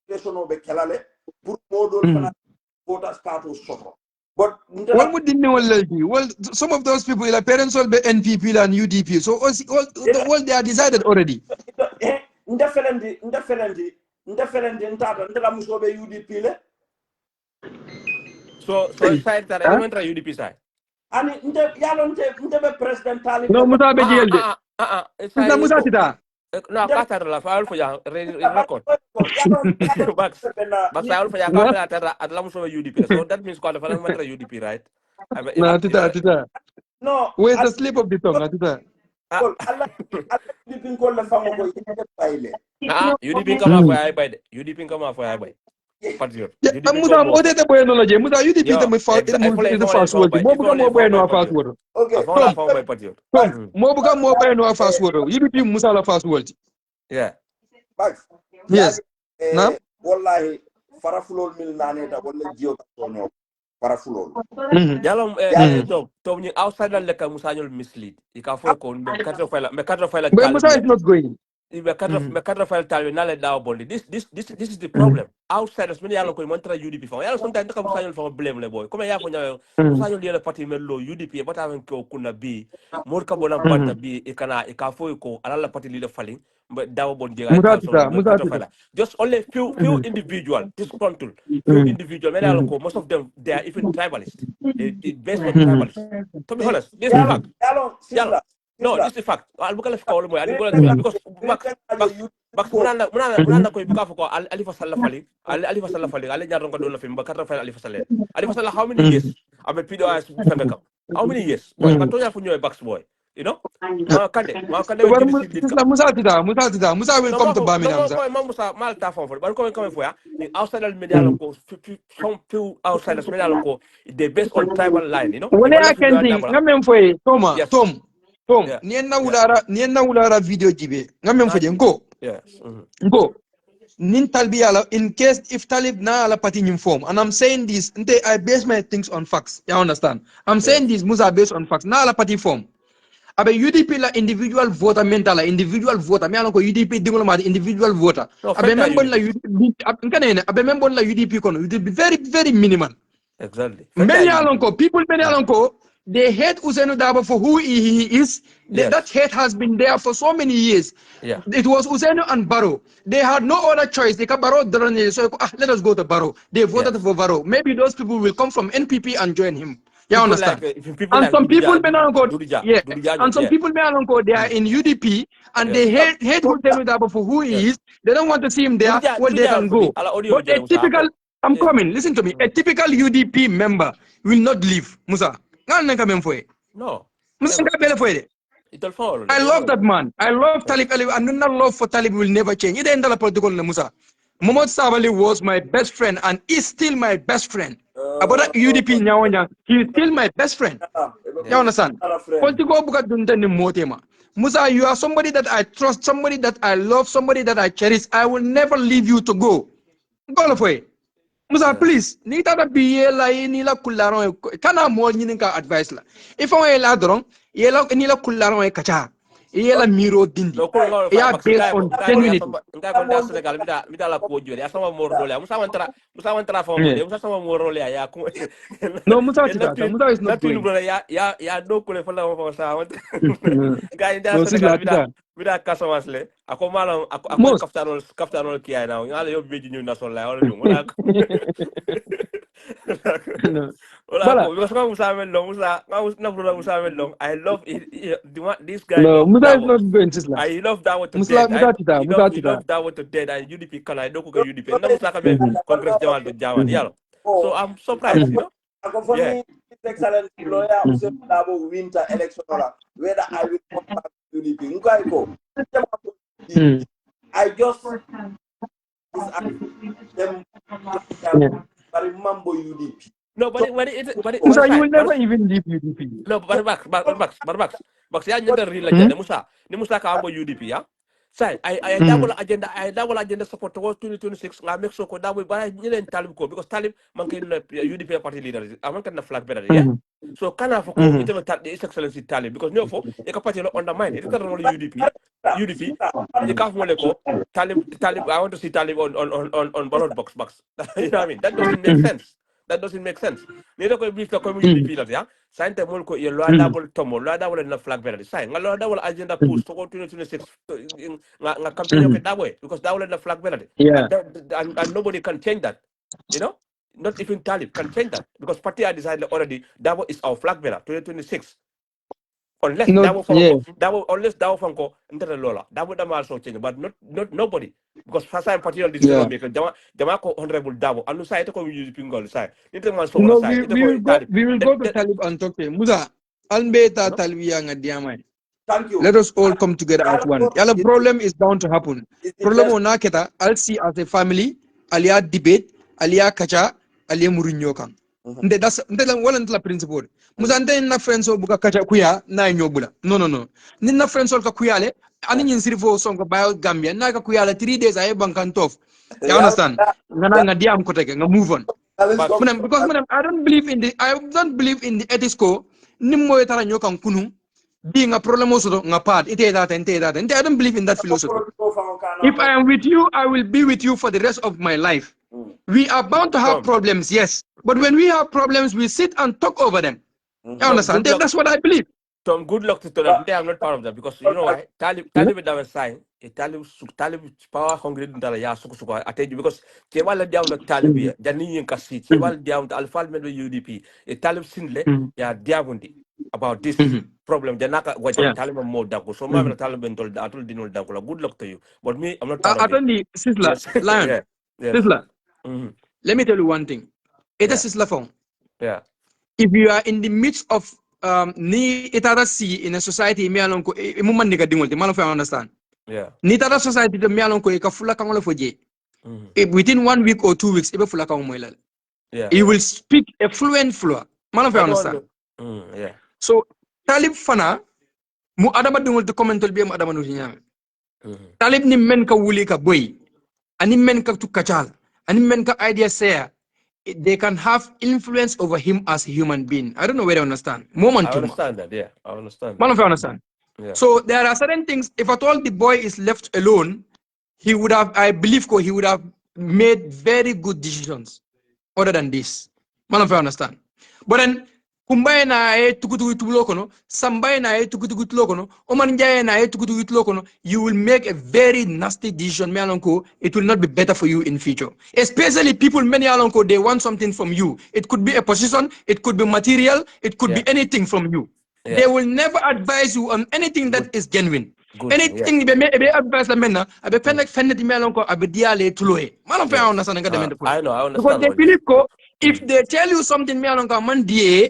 election over Kelly. Put model for voters card to suffer. But well would didn't well some of those people their parents will be NPP and UDP so all they are decided already Indifferent, ndela musobe UDP le. So side that huh? elementary UDP side. Ani ndebe president Talib no le. musa be jelde Side musa iko. tita No, kata la file for ya record. But I for ya na kata at lamu so UDP. So that means called the elementary UDP, right? I mean, na tita No, where's the slip of the tongue tita Allah UDP ko le fango ko yete baile. UDP come for I by UDP come for I by. Patriot. yeah, UDP musa come more. mote te bueno la je musa UDP te Yo, mo fa exactly. If the only fast found word by mo if buka only mo found bueno by a fast Patriot. word Okay. I found la found by Patriot. tom mo buka mo bueno a fast word UDP musa la fast word Yeah. Max. yes na Wallahi farafulol mil naneta wala jiyo tonyo farafulol. Yalom Ya tom ni outside la leka musanyol mislead. Ika fo ko me kadro file but talib musa is not going me kadro file talib na le daw bondi. This is the problem. Outsiders many yalom ko montra UDP fo. Yalom sometimes ka musanyol fo blame le boy. Comme ya fo nyaw musanyol yele parti mello UDP bata wen ko kuna bi mor ka bonam banta bi ika fo ko ala la parti leader falling but daw bondi ay council me musa kadro tita file. Just only few individual disgruntled few individual many yalom ko most of them they are even tribalist. They based on tribalism. To be honest, this is the fact. Yalo. No, this is the fact. Al buka left call mo. Ali buka left because Max munana ko buka ko Ali Fasalla fali. Ali Fasalla fali. Ali nyaron ko do la film ba katra fali Ali Fasalla. Ali Fasalla how many years? Ame PDOS fanga kam. How many years? Boy, ka tonya fu nyoy Bax boy. You know? Ma kande we jidi si dit kam. Musa will come to Birmingham No, ko Musa Malta fon for. But ko for ya. The outsider media ko some few outsiders media ko they based on tribal line, you know? wala Iba ya left nyoy kenti dabara. ngamen foye toma Yes. tom Yeah. nienna wulara video jibe ngamen foje nko Yes. nko nin talbi ala in case if talib na ala pati nyim form and I'm saying this I base my things on facts you understand I'm saying Yes. this musa based on facts na ala pati form abe UDP la individual voter mental la individual voter me alon ko UDP dingol ma individual voter No, abe Fenta membon la UDP. UDP nkanene abe membon la UDP kono UDP very very minimal Exactly. Fenta many UDP. alon ko people many alon ko they hate Usainu Dabo for who he is. Yes. That hate has been there for so many years. Yeah. It was Usainu and Barrow. They had no other choice. They can Barrow, so let us go to Barrow. They voted Yes. for Barrow. Maybe those people will come from NPP and join him. You People understand? like And some people may not go, yeah. And some yeah. people may not go. They are in UDP and Yes. they hate Usainu Dabo for who he Yes. is. They don't want to see him there. Well, they can go. But a typical, I'm coming. Listen to me. A typical UDP member will not leave. Musa. No. Musa, Never. I love that man. I love Talib Ali, and that love for Talib will never change. It ain't that political Musa. Muhammad Sabali was my best friend and is still my best friend. About that UDP Nyawanya, he is still my best friend. You understand? Political buka dunta ni motema. Musa, you are somebody that I trust, somebody that I love, somebody that I cherish. I will never leave you to go. Go away. Musa, please, ni tada biye la ni la kularon kana mo ni ka advice la. If I la dron, ye la ni la kularon e kacha. Ye la miro dindi. Ya based on genuinity. Ngai ko nda Senegal mi da la ko jori asama mordole musa wantara fo mo de musa sama morole ya ko No, Musa Chitata. Musa is na not tunu going. bro ya do ko le fa la fo sa want ngai nda No, Senegal Sisla. mi da Casamance le ako malam ako Most. kaftanol ki ay na ngala yo beji ñu national la wala ñu wala ko No. wala Bala. ko because musa mel long musa na bro musa mel long I love this guy No, love Musa that is not going, Sisla. I love that one to Musa dead. Musa Chita. Musa He Chita. love that one to dead. And UDP can I don't go UDP. And Musa come Congress Jamal to Jamal. Yeah. So I'm surprised, you know. Ako for Yeah. me, His Excellency lawyer Usain Dabo winter election ola whether I will come back to UDP. Nkai ko. I just them bari mambo UDP. No, but Musa, you will never but even leave UDP. no, Max, ya nyanda rila jane ni Musa ka ambo UDP ya. Say, I double agenda support towards 2026. I make sure that we buy Talib ko because Talib man can UDP party leader. I man can the flag better, yeah. So can I for it His Excellency Talib because no for a party undermine it. It's not only UDP. You can't ko Talib. I want to see Talib on ballot box. You know what I mean? That doesn't make sense. That doesn't make sense. Neither could be the community pillars, yeah. Sign the Molko, your Lord double tomo, Lord double and the flag better. Sign a Lord double agenda push to go to 2026 campaign that way because that will the flag better. Yeah. And nobody can change that. You know? Not even Talib can change that because party are decided already that is our flag bearer 2026. Unless Not, yeah. unless Dawo Fanko into the Lola, that would also change, but not nobody. Because first time particular Yeah. decision maker, Jamako honorable Davo, and Lusai to come use Pingo side. No, we will go to Talib and talk to him. Musa, Albeta Talibia and Diamai. Thank you. Let us all come together as one. Yala problem is bound to happen. Problem on Naketa, I'll see as a family, alia debate, alia kacha, alia murinyokan. That's one of the principle. Muzante na friends of buka kacha kuya na nyobula. No. Nina friends of kuyale, ani nsirifo songo bio Gambia, na kuyale 3 days aye bankantof. You understand? Nga diam koteke, nga move on. Because I don't believe in the ethics ko nimmo etara nyokan kunu being a problem also nga part ite that I don't believe in that philosophy. If I am with you, I will be with you for the rest of my life. We are bound to have problems, yes. But when we have problems, we sit and talk over them. You understand? That's what I believe. Tom, good luck to them. I'm not part of that because you know why? Talib that sign. Talib power hungry ya suku. I tell you because Chewala down the Talib Jani and Kasi, Chewala down the Alpha UDP. Talib Sinle, ya diabundi about this problem. Janaka what Talib more dako. So Mamma Talib and told Atul Dinul Dakola. Good luck to you. But me, I'm not part of it. Sisla, Yes. Lion. Yes. Sisla. Let me tell you one thing. It is Sisla phone. Yeah. If you are in the midst of ni itara si in a society me alon ko imuman ni gadingol te malo fa understand. Yeah. Ni itara society de me alon ko e ka fula kan lo foje. Within 1 week or 2 weeks, ibe fula kan mo ilal. Yeah. He will speak a fluent flow. Man of understand. Yeah. So Talib Fana mu adama dingol te commental bi am adama no nyame. Talib ni men ka wuli ka boy. Ani men ka tukachal. Ani men ka idea share. They can have influence over him as a human being. I don't know whether you understand. I understand that, yeah. I understand. Man of understand. Yeah. So there are certain things, if at all the boy is left alone, he would have, I believe, he would have made very good decisions other than this. Man of understand. But then, kumbaye na e tukutuku tulo kono, sambaye na e tukutuku tulo kono, oman jaye na e tukutuku tulo kono, you will make a very nasty decision, me alonko. It will not be better for you in future. Especially people, many alonko, they want something from you. It could be a position, it could be material, it could be anything from you. They will never advise you on anything that is genuine. Anything be advice la menna, abe fennet me alonko, abe diale tuloe. Malon fe on nasana nga demente I know, I because understand they what you believe ko, if they tell you something me alonko man die,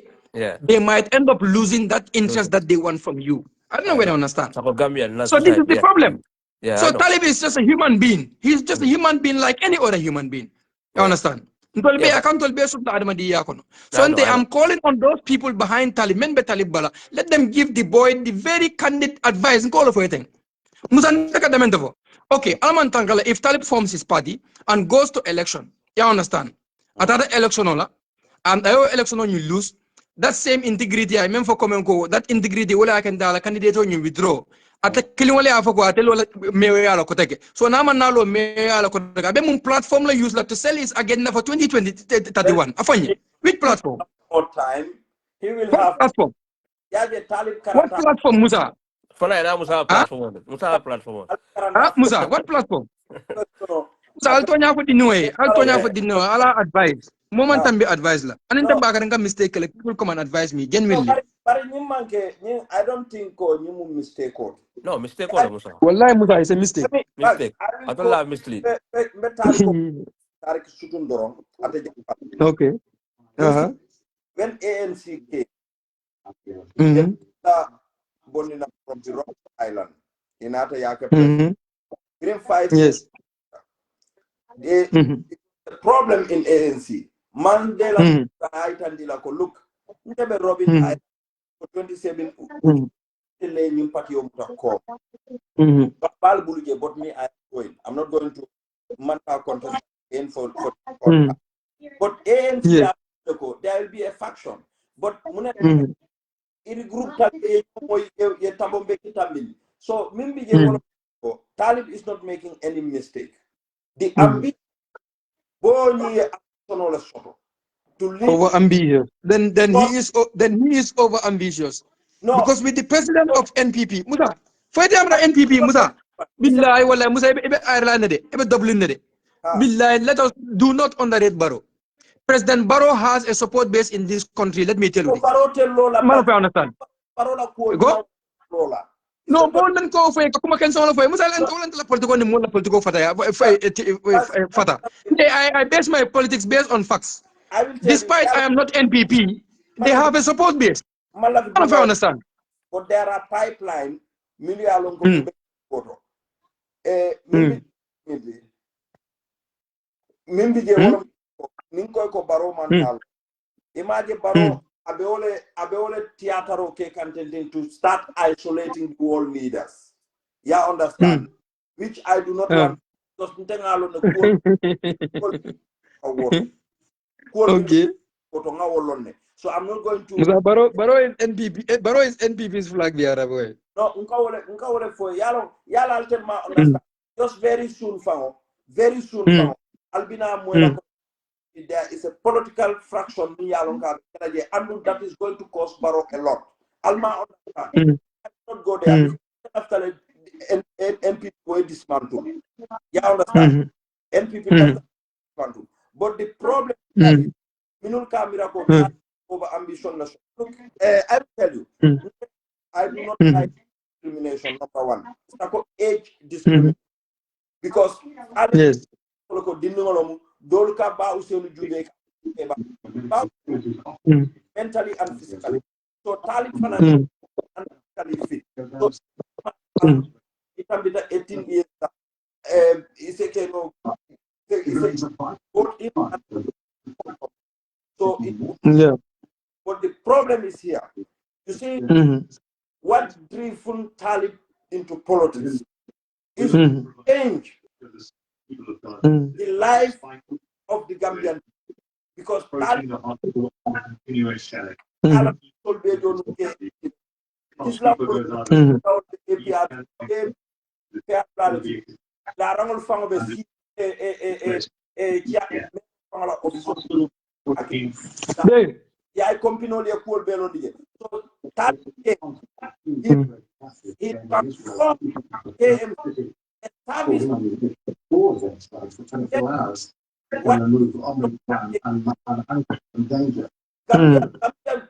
they might end up losing that interest that they want from you. I don't know whether you understand. SONKO Gambia, not So this is society. the problem. Yeah, I So know. Talib is just a human being. He's just a human being like any other human being. You understand? So Yeah, I I'm know. calling on those people behind Talib, men be Talib Bala. Let them give the boy the very candid advice and call for anything. Okay, Alman Tangala, if Talib forms his party and goes to election, you understand? At other election, and election you lose, that same integrity, I mean for comment that integrity, wala I can dala candidate on you withdraw. At the killing wale afoko atelo meya koteke. So now man nalo meya koteke. Abe mun platform la use la to sell his agenda for 2031. Afanye. Which platform? More time. He will What have platform? Talib What Karata. platform, Musa? Fana ina Musa Huh? platform. Musa platform. Huh? Musa, what platform? So I'll After turn you for the new way. I'll turn you for the new. I'll advise. Moment and be advised la. And in the no, back, I mistake. Like, people come and advise me no, genuinely. but I don't think you will mistake it. No, mistake or Musa. Wallahi, Musa, it's a mistake. Mistake. I I will don't go. like mislead. Tarik Sutundorong at the Okay. You see, Uh-huh. when ANC came, they Mm-hmm. Bonina from the Rock Island in Atayaka president. Mm-hmm. Within 5 years, Yes. they Mm-hmm. the problem in ANC. Mandela Mm-hmm. Aitandila ko look, Ndebe Robin I Mm-hmm. for 27 Mm-hmm. lane party ko. Mm-hmm. But me I am going. I'm not going to Manta contest again for Mm-hmm. but ANC Yes. there will be a faction. But Mm-hmm. in group so Mimbi Mm-hmm. Talib is not making any mistake. The Mm-hmm. ambition to lead Over ambitious. Then not, he is over ambitious. no, Because with the president of NPP, Musa, for the NPP, not Musa, it's a, Billahi wala Musa ebe Ireland de, ebe Dublin de. Billahi, let us do not underrate Barrow. President Barrow has a support base in this country. Let me tell you this. Man, if I understand. Go. Lola. No, bon nan ko fay kuma ken so la fay Musa lan ko lan la politiko ni mo la politiko fata ya fata. I base my politics based on facts. I will tell you, Despite I am not NPP, they have a support base. I don't understand. but there are pipeline million Mm. Mm. Mimbi je Mm. wala ninkoy ko baro man Mm. tal imagine Mm. baro abeole theater ke contending to start isolating the world leaders. Yeah, understand, Mm. which I do not want because ntengalo ne Okay. so I'm not going to Musa Baro is NPP. Baro is NPP's flag bearer, boy. no unkawole for yalo altema Mm. understand just very soon Mm. albina muela Mm. there is a political fraction and that is going to cost Barrow a lot. Alma understand. Mm. I not go there Mm. because after NPP will dismantle. You understand? Mm. NPP Mm. dismantle. But the problem is Mm. Minul Miracle Mm. over ambition. Look, I will tell you, Mm. I do not like Mm. discrimination, number one. It's like age Mm. discrimination. Because I Yes. Dolka ba uselu jube Mm. mentally and physically. So Talib Fanan Mm. and physically fit. So Mm. it can be the 18 years. It's a both in and so it. Yeah. But the problem is here. You see, Mm. what driven Talib into politics is to Mm. change Mm. the life of the Gambian because Talib Mm. Islam Mm. la rangol fango be si chia fangala office Dégg ya compino le cool belo dige so that he transformed KMC a service what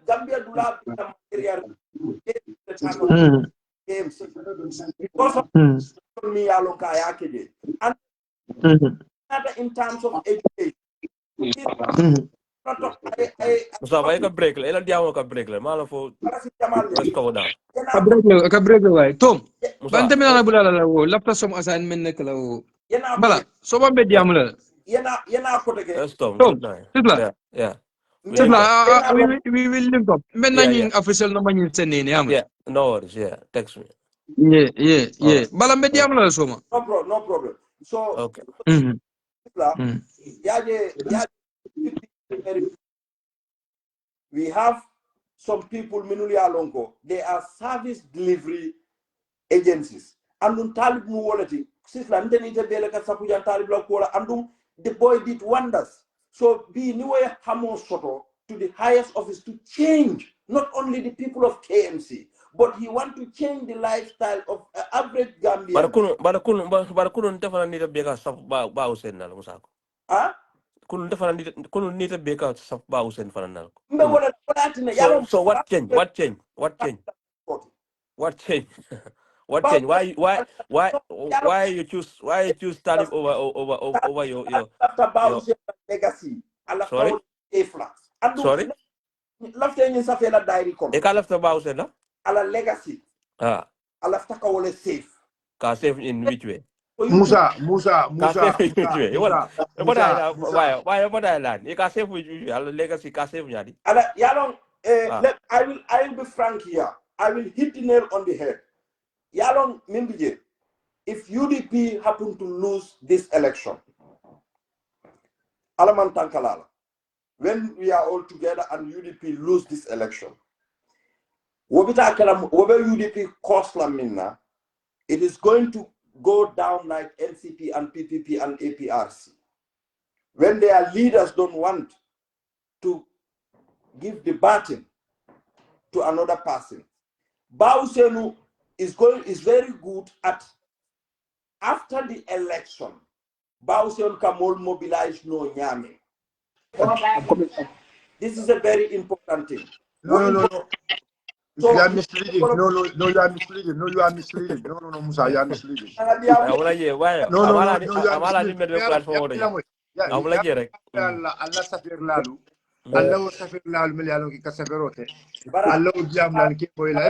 Gambia do not material KMC because of me along kayake and in terms of education Musa vai ka break le ela diamo ka break le mala fo let's go down ka break way tom bante Musa mi na bulala la wo lapta som assignment nek la wo bala so ba be diam la yena ko tege let's stop tom good night sibla yeah we link sibla up we will link up men na yeah ñing official no mañin senene am yeah no worries yeah text me all yeah right bala be diam la soma no problem so okay yaje we have some people minuli alonko they are service delivery agencies andum talib mu wolati sisla ndeni te bele ka sapu jan talib la ko andum the boy did wonders so be ni way hamo soto to the highest office to change not only the people of KMC but he want to change the lifestyle of average Gambian bara kunu defana ni be ka saf ba usen na Musa ah kunu defana ni kunu ni be ka saf ba usen fana na mbe wala tina yalo so what change what change what change what change why you choose Talib over your after Bausi legacy ala sorry kawl a flat andu sorry lafte ni safela diary kon e ka lafta ba usen na ala legacy ala fta kawle safe ka save in which way Musa ka save in which way what why lan e ka save which way ala legacy ka save nyadi ala yalong I will be frank here I will hit the nail on the head yalong mimbije if UDP happen to lose this election alaman tankalala when we are all together and UDP lose this election wobita kalam wobe UDP cost la minna it is going to go down like NCP and PPP and APRC when their leaders don't want to give the baton to another person. Bausenu is very good at after the election. Bausenu can all mobilize no nyame. This is a very important thing. No. So, you are misleading. No, you are misleading. No, Musa, you are misleading. amala ye why No, you are amala ni misleading. me platform amala je rek Allah safir lalu. Allah safir lalu melialo ki kasaferote. Allah diam lan ki boy la.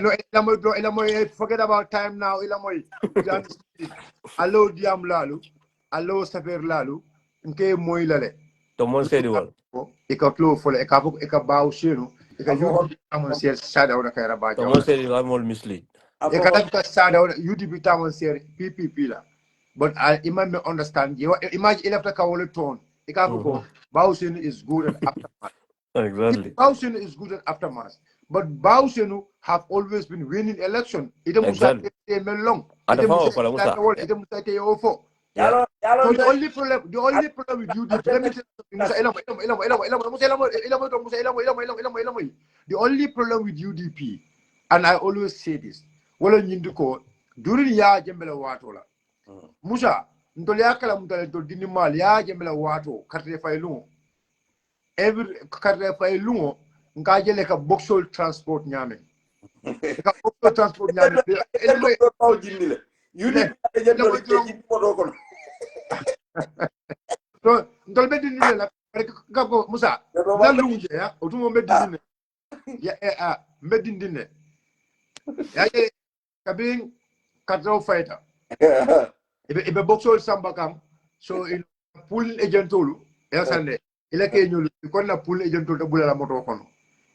Ela moy forget about time now. Ela moy you are misleading. Allah diam lalu. Allah safir lalu. Nke moy lale. to mon sedi wol E ka klo fole e ka baaw shenu. E ka yuti amon ser sada wona kayra ba to mon sedi la mol mislead e ka ka sada wona UDP tamon ser PPP la. But I imagine understand you imagine after Kawole tone. Bausen is good at aftermath. exactly Bausen is good at aftermath. But Bausen have always been winning election. exactly Melong. ada fa ko la Musa So the only problem with UDP, let me tell you, the only problem with UDP, and I always say this, during ya jembele watola. Musa, ntole akala mutale to dini mali ya jembele wato karte failu. Every karte failu ngajele ka boxol transport nyame. Ka boxol transport nyame. So ntole be dini la ka ko Musa. Dalunje ya, otumo be dini. Ya be dini. Ya kabin katro fighter. Ibe boxol samba kam so in pool agentolu ya sande ila ke nyolu kon na pool agentolu bula la moto kono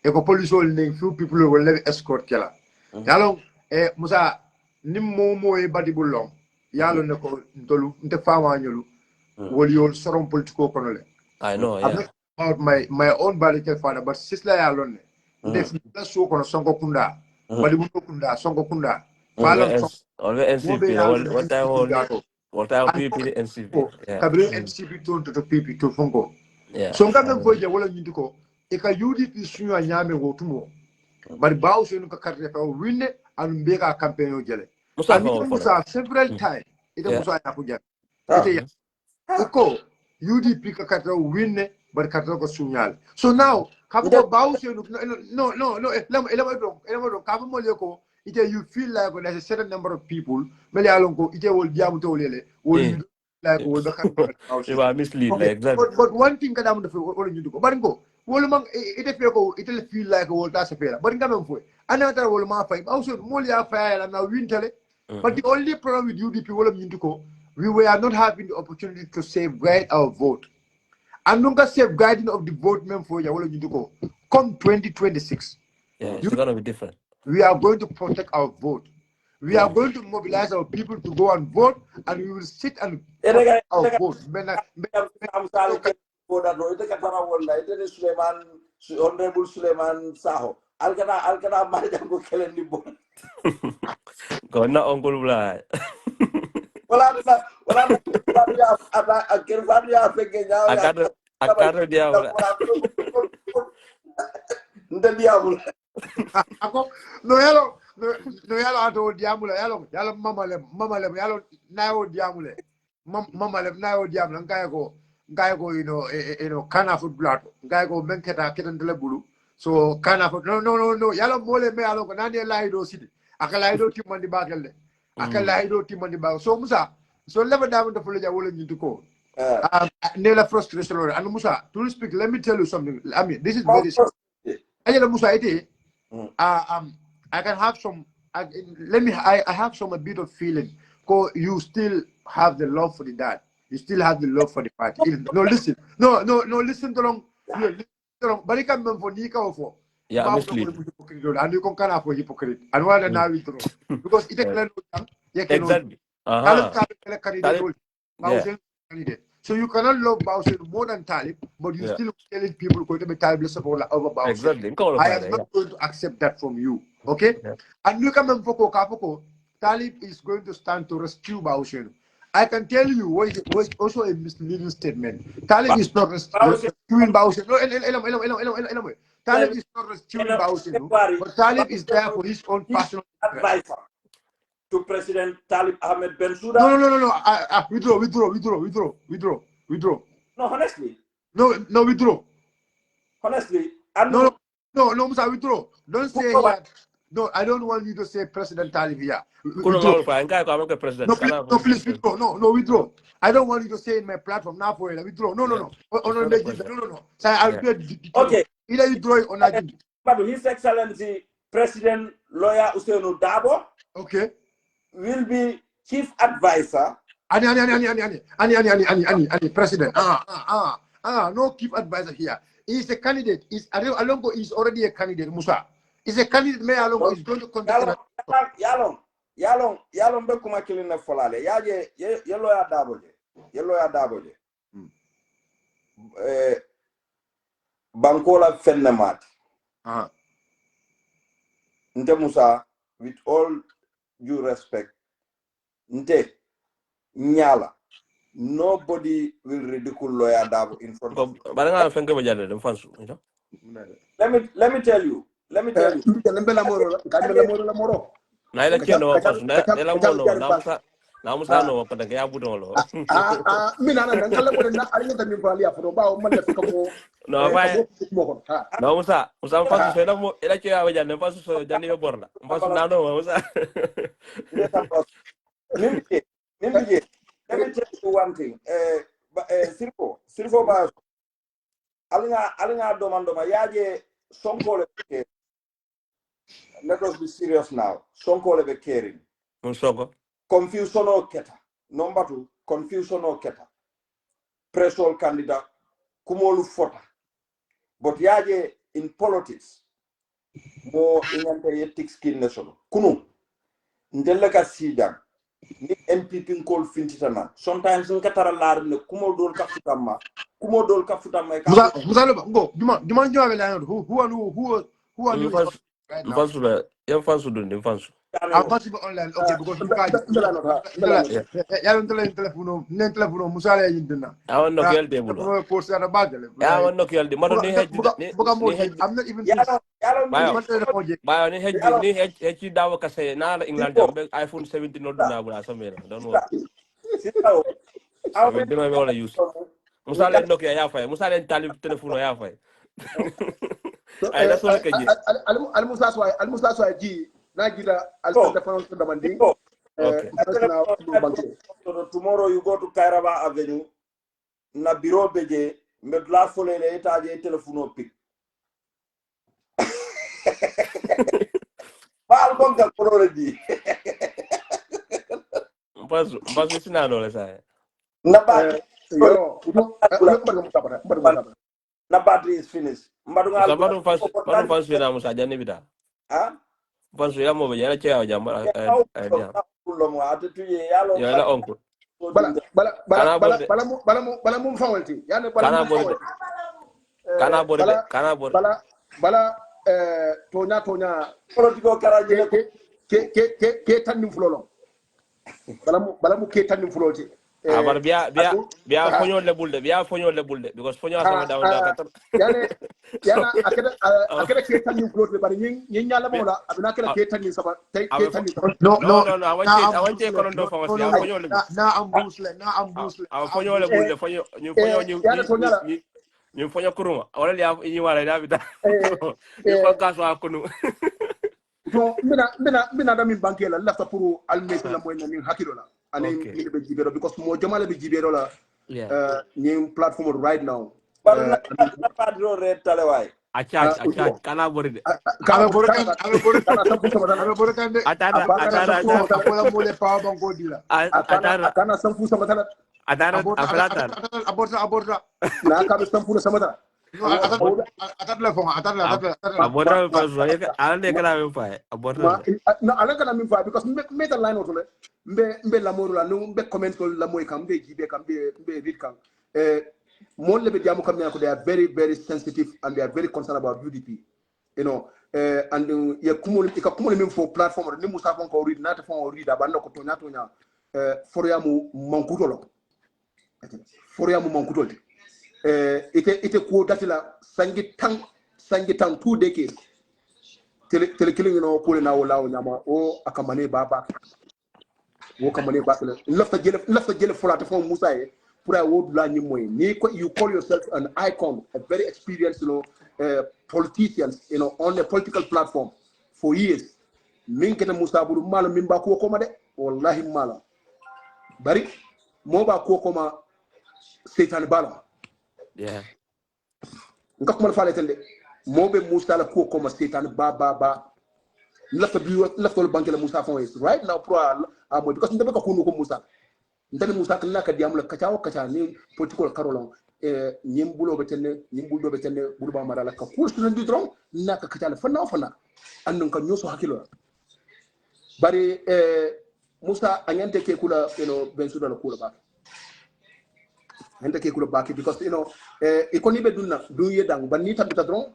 e ko police ol ne few people will let escort kala yalo Musa nim mo e badi bulong yalo ne ko ntolu nte fama nyolu wol yol sorom politiko kono le I know I'm not about my own biological father but sisla yalo ne def la so kono sonko kunda badi bu kunda sonko kunda falam always NCP what time PP NCP kabri NCP to PP to fungo yeah so ngam fo je wala nyindi ko e ka UDP suñu ñame wotumo bari bawo senu ka carte fa winne anu be ka campaign o jele Musa ani fa Musa several time ite Yeah. Musa ya ko jele Ah. ite ko UDP ka carte winne bari carte ko suñal so now kabo bawo senu no elama do kabo mo le ko ite you feel like there's a certain number of people mele alon ko ite wol diamu to lele wol like wol be Iba mislead okay. like exactly. But one thing kadam do wol ñu ko bari ko wol mang ite fe ko ite feel like wol ta se fela bari ngam fo anata wol ma fay also mol ya fay la na wintale but the only problem with UDP wol ñu ko we were not having the opportunity to safeguard our vote and nunca safeguarding of the vote men for ya wol ñu ko come 2026 Yeah, it's gonna be different. we are going to protect our vote. We are going to mobilize our people to go and vote, and we will sit and protect our vote. Honorable Suleiman Saho. Alkana Marijango Kelendi Bon. Gonna uncle blah. Wala Kirfania Pekenya. I can't diablo. Diablo. No yalo ato diamule yalo mama le yalo nayo diamule mama le nayo diamule ngai ko you know kana foot blood ngai ko menketa ketandele bulu so kana foot no yalo mole me yalo ko nani laido sidi akala laido timandi bagelle akala laido timandi bag so Musa so level down the full wala nyintu ko nela frustration and Musa to speak let me tell you something I mean this is very ajala Musa ite I can have some. I have some a bit of feeling. Cause you still have the love for the dad. You still have the love for the party. No, listen. No. Listen to long. Listen to long. But you can for Nika or for. Yeah, mislead. And you can kind for hypocrite. And what now we throw because it Exactly. candidate. So you cannot love Bowser more than Talib, but you still telling people going to be Talib over Bowser. Exactly. I am not going to accept that from you. Okay? Yeah. And look at Kapoko, Talib is going to stand to rescue Bowser. I can tell you what is also a misleading statement. Talib is not rescuing Bowser. No, Talib is not rescuing Bowser, but Talib is there for his own personal advisor to President Talib Ahmed Bensouda. No. Withdraw. No, honestly. No, withdraw. Honestly. No, Musa, withdraw. Don't say here. No, I don't want you to say President Talib here. Withdraw. No, please withdraw. No, withdraw. I don't want you to say in my platform now for it. Withdraw. No. So I'll do it. Okay. Either withdraw or not. But His Excellency President Lawyer Usainu Dabo. Okay. Will be chief advisor. Ani, President. No chief advisor here. He's a candidate. Alongo is already a candidate, Musa. He's a candidate. May Alongo is going to contest. Yalong be kuma kilina folale. Yaje ye lawyer Daboje. Bankola Fennemat. Nte Musa, with all due respect, nte nyala. Nobody will ridicule lawyer Dabo in front of you. Let me tell you. Let me tell you one thing. Sirfo ba alinga domandoma yaje Sonko le care. Let us be serious now. Sonko le caring. Confusion or keta. Number 2, confusion or keta. Presidential candidate kumolu fota. But yaje in politics more in thick skin nation. Kunu ndeleka sijang. Ni MPP call fintitana. Sometimes in Katara larne kumo dol kafutama. Musa go. Juma who are you? I'm possible online. Okay, because you can't. Ya don't telephone musala yindina. I want no kill table. Post at a battle. I want no kill the mother ni hedge. I'm not even Bayo ni hedge dawo kase na England jambe iPhone 17 no duna bula somewhere. Don't worry. 17 no wala use. Musala Nokia ya fay. Musala talib telephone ya fay. Ay that's all keje. Al Musa ji na gida al telephone to demanding. Okay. Tomorrow you go to Kairaba Avenue. Na bureau beje medla fole le etaje telephone pic. Baal bonga kolore di. Mbasu sina no le sa. Na battery na battery is finished. Mbadu fans na musa jani bida. Ah? Fans ya mo be ya che ya jamba ya la onko. Bala mum fawalti yani bala tonya politiko karaje ke tannim fulolo bala mu ke tannim fuloti bar biya fonyo le bulde because fonyo asama dawo da katar yana akeda ke tannim fuloti bari nyin nyala mola abina kala ke tannim saba ke tannim no I want to kono do famasi ya fonyo le na ambusle fonyo le bulde fonyo ñu fonyo kuruma wala ya yi wala da bita ñu fa kaso akunu to mina da min banque la lafta pour almesi la moy ni hakilo la ani mi be jibero because mo jamala be jibero la ni platform right now barna padro red taleway acha kana boride kana mole pa bango dila kana sanfu sama tala aborta na ka sanfu sama tala aborda pa zoye alande kana mi fa aborda no alanga na mi fa because me the line otole mbe la moru la no mbe comment ko la moy kam mbe jibe kam mbe read kam mon lebe diamu kam ne ko they are very very sensitive and they are very concerned about UDP you know and ya kumul min fo platform ni musa fon ko read na ta fon read abanda ko tonya foriamu mankutol ite ko datila sangi tan 2 decades tele killing no ko na wala nyama o akamane baba wo kamane bakle lafta jele fulata fon musa e pour wo la ni moy ni ko you call yourself an icon, a very experienced politician on the political platform for years min keta musa buru malo min ba ko ma de wallahi mala bari mo ba ko ma setan bala ngak mo faale tende mo be musa la ko ma setan ba lafta banque la musa fon is right now pro mo because ndabe ko ko musa ndani musa kan naka diamul kacha ni political karolon nyimbulo betenne bulba marala ka kursu nan didron naka kacha fana annun kan nyoso hakilo bari musa anyante ke kula ben suda la kula ba ante ke kula ba because ikoni be dunye dang banni tabita dron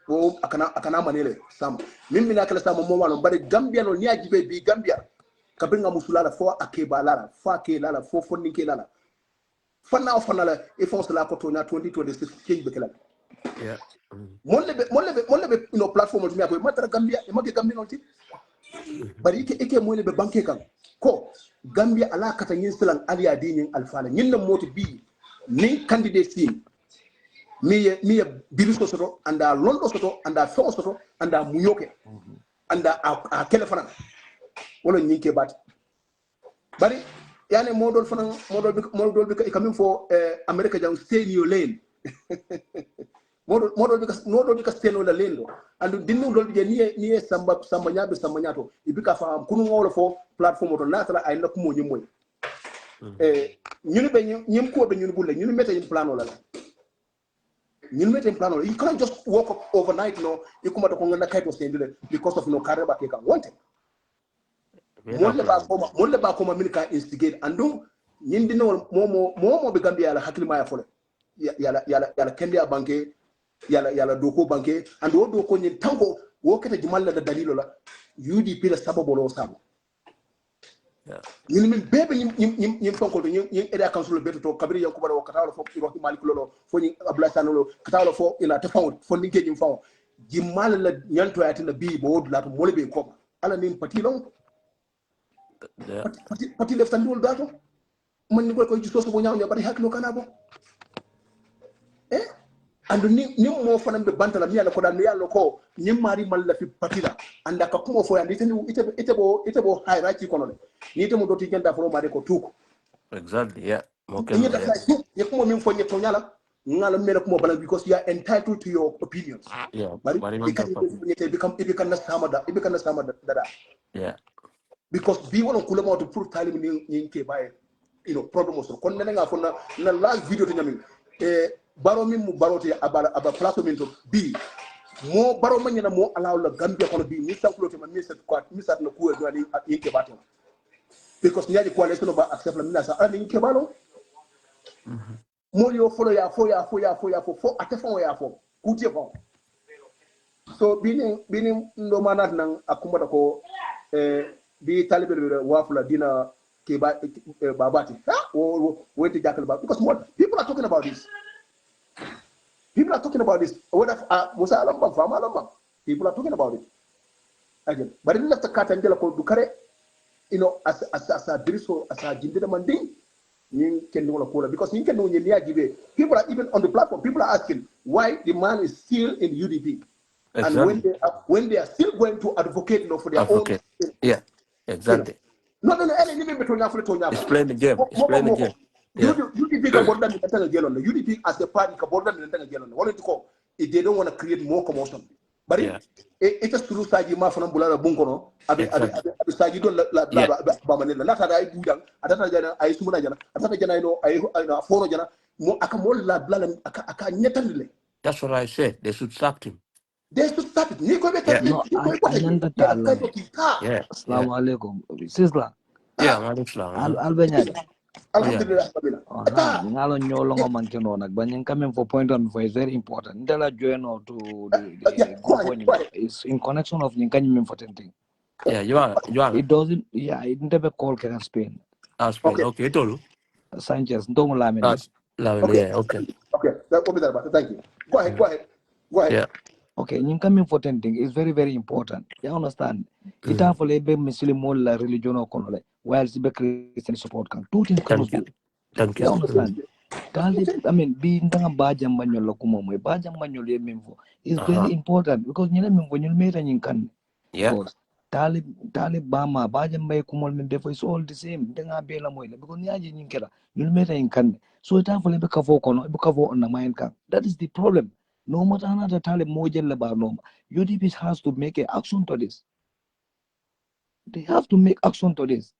o akana manele sam mimmi nakala sam mo walo bari gambia no niaji be bi gambia kabinga musulala fo akeba lala fa ke lala fo ninke lala fana la e fon cela ko tonya 2026 ke be kala mon lebe platform mi akoy matra gambia e make gambia nonti bari ike mo lebe banke kan ko gambia ala kata yin silan aliya dinin alfala yin nan moti bi ni candidate team mi bilisko soto anda londo soto anda fo soto anda muyoke anda a telefona wala nyinke bat bari yani modol bi kamin fo america jang stay in your lane modol bi ka stay no la lane do andu dinnu dol bi ni samba nyato ibika fa kunu ngolo fo platform to natala ay nak mo nyimoy ñunu be ñim ko be ñunu bulle ñunu mete ñim plano la ñunu mete plano you can't just walk up overnight you come to ko ngana kayto sendile because of no carreba ke kan wonte molle ba ko ma min ka instigate andu ñindi no momo be gambia la hakili ma ya fole yala kende banke yala doko banke andu do ko ñin tanko wo kete jimal la dalilo la UDP la sababu lo sabu ñun min bebe ñim fonko ñim area council beto to kabiri yanko baro katawlo fo iro malik lolo fo ñi abla sanolo katawlo fo ila te fawo fo ni ke ñim fawo jimal la ñanto yatina bi bo la to molbe ko ala nin pati long pati left and wol dato man ni ko ci soso bo ñaaw ne bari haklo kana bo andu ni mo fanam be bantala mi yalla ko dan yalla ko nyim mari mal la fi patila anda ka kumo fo yandi tani ite bo hierarchy kono le ni te mo doti genda fo mari ko tuko exactly yeah okay ni da ya kumo min fo nyeto nyala ngala mele kumo bala because you are entitled to your opinions yeah bari man it become na sama da yeah because bi wona kula mo to pour talim ni ke baye problem so kon ne nga fo na last video to nyami baro min mu barote aba plateau min to bi mo baro manyana mo alaw la Gambia kono bi mi sankulo te man mi set quoi mi sat na kuwe do ali yinke bato because nyaji coalition ba accept la mina sa ani yinke balo mo yo folo ya fo atefon ya fo kutie fo so bini ndo manat nan akumba ko bi talibe wafula dina ke babati o wenti jakal ba because what people are talking about this. People are talking about this. Whether Musa Alamba, Fama Alamba, people are talking about it. Again, but in left the cat and Jelako Dukare, as a Driso, as a Jindida Mandi, you can do a because you can do Give. People are even on the platform, people are asking why the man is still in UDP. Exactly. And when they are still going to advocate for their own. Yeah, exactly. No, explain the game. Explain the game. UDP ka border militanga gelon UDP as a party ka border militanga gelon wala ko if they don't want to create more commotion but it is through saji ma fana bulala bunkono abi saji do la ba manela la tada ay budang atata jana ay sumuna jana atata jana no ay foro jana mo aka mo la blala aka nyetandile. That's what I said. They should sack him. They should stop it. Niko be no ananda tala assalamu alaikum sisla albanyadi alhamdulillah ngalo nyolo ngoman keno nak banyan coming for point on for is very important ndala joino to the group is in connection of nyinkany for tenting you are it doesn't it never call can Spain okay tolu Sanchez ndong lamine okay that will be that thank you go ahead okay nyinkany for tenting is very very important you understand ita for lebe muslim la religion o kono le while sibe Christian support kan two things cannot go. Thank you. You understand? I mean, being a bajam manyo kumo mo bajam manyo le memfo is very important because nyina memfo nyul meta nyinkan. Because talib bama bajam bay kumo memfo is all the same. Denga bela mo because nyaji nyinkela nyul meta nyinkan. So it have lebe kavo kono ibu kavo on na main kan. That is the problem. No matter another talib mojen le ba no. UDP has to make an action to this. They have to make action to this.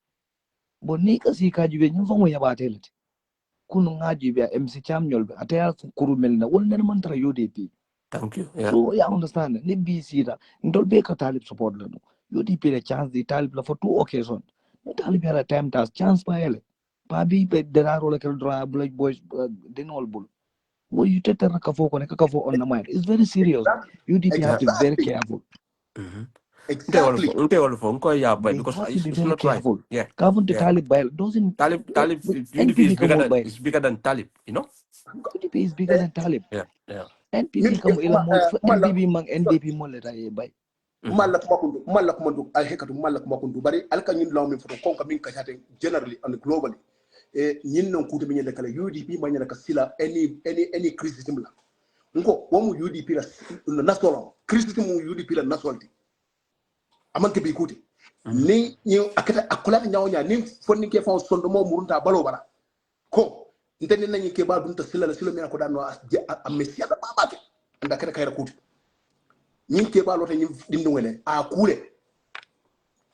Bonika si kajibe nyumfa mo yabatelet. Kunu ngaji be MC Cham nyolbe ataya kuru melna wonna man tara UDP. Thank you. So you understand ni BC da ndol be ka talib support la no. UDP the chance the talib la for two occasions. The talib had a time task chance pa ele. Pa bi be deraro la kel dra black boys denol bull. What you tete na kafo ko ne kafo on the mind. It's very serious. UDP have to be very careful. Exactly. Because it's very careful. Yeah. Kavun the Talib doesn't Talib NPP is bigger than Talib, you know? NPP is bigger than Talib. Yeah. NPP come ila mo NPP mang NDP mo le tay bay. Malak makundu ay hekatu malak makundu bari alka ñin law min foto konka min kajate generally and globally ñin non kuute min de kala UDP ma ñana ka sila any criticism la ngo womu UDP la national criticism mu UDP la nationality amanke bi kuute ni akata akula nyawnya ni fonni ke fa sondo mo murunta balo bara ko ntene nañi ke ba dunta sila mi ko danno a mesia da babake anda kata kayra kuute ñin ke ba lote ñin dindu ngene a kule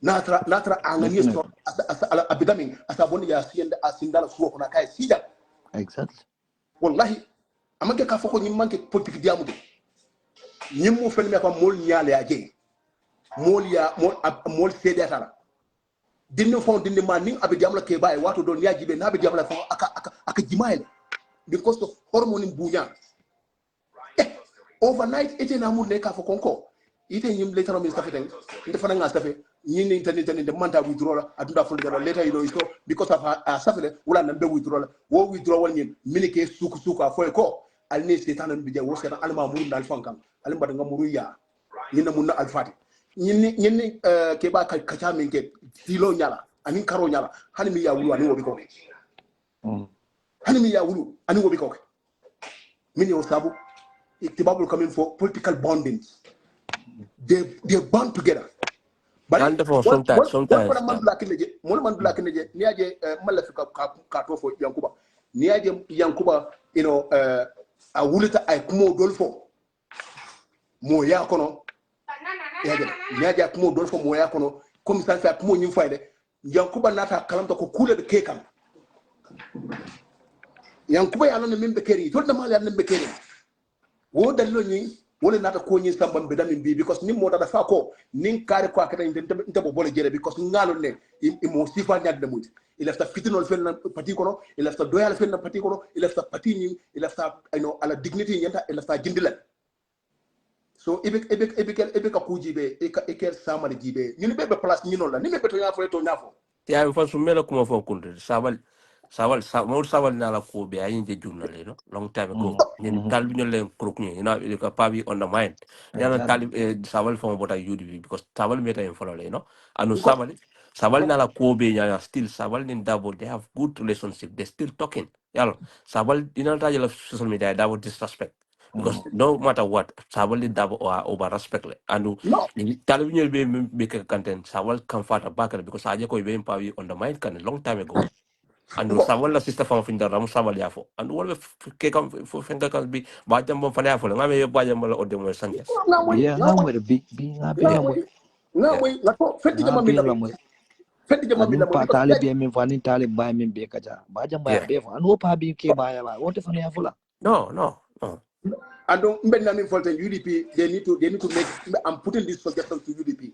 natra angani so asa abidami asa bonni ya siyenda asindala suwo kona kay sija exactly wallahi amanke ka foko ñin manke politique diamu de ñim mo fen me ko mol nyaale ya je mol sede atala dinno fon dinne man ning abi diamla ke baye wato don ya jibe na abi diamla fon aka jimaile because of hormone bunya overnight ete na mun ne ka fo konko ite nyim later on min safeten inde fana nga safe ñin ni tan de manta withdraw la adunda fo de later you know so because of a safete wala nan be withdraw la wo withdraw wal ñin minike suku fo ko alni setan bi je wo setan alma muru dal fankam alim bada ngamuru ya ñina munna alfati ñin ke ba kacha min ke tilo nyala anin karo nyala hani mi ya wulu ani wobi ko hani mi ya wulu ani wobi ko min yo sabu itibabul coming for political bonding they bond together but sometimes one man black neje ni aje malafika ka to fo yankuba ni aje yankuba you know a wulita ay kumo dolfo mo ya kono yaje ni aje kumo dolfo mo ya kono comme ça fait kumo nyim fayde yankuba nata kalamta ko kule be kekam yankuba ya non membe keri to dama ya membe keri wo dalilo ni wole nata ko nyi sambam be damin bi because nim mo da fa ko nin kare ko akata inte bo bole jere because ngalo ne mo sifa nyaade de muti il afta fitinol fel na pati kono il afta doyal fel na pati kono il afta pati ni il afta I know ala dignity nyanta il afta jindila so ebe ka kujibe e ka sama jibe ni be place ni non la ni be to nyafo to nyafo ya fa sumela kuma fa kunde sabal na la ko be ayin je journal no long time ago ni talbi no len krok ni na ka pabi on the mind yana talib sabal fa bota UDP because sabal meta en follow le no anu sabal na la ko be nya still sabal ni dabo they have good relationship they still talking yalo sabal ina ta la social media dabo disrespect because no matter what sabal ni dabo over respect le anu no talib ni be ka content sabal kan fata bakale because aje ko be pabi on the mind kan long time ago and sabal la sister fam fin dara sabal yafo and wala ke kam fo fenga kan bi ba jambon fa yafo ngame yo ba jambon la odde mo sanges yeah ngamwe big ngabe ngamwe ngamwe la ko fetti jama mi la fetti jama mi la pa talib be min fani talib bay min be kaja ba jamba ya be fa anu pa bi ke ba ya ba wote fani ya fula no and mbenna min folte UDP they need to make I'm putting this suggestion to UDP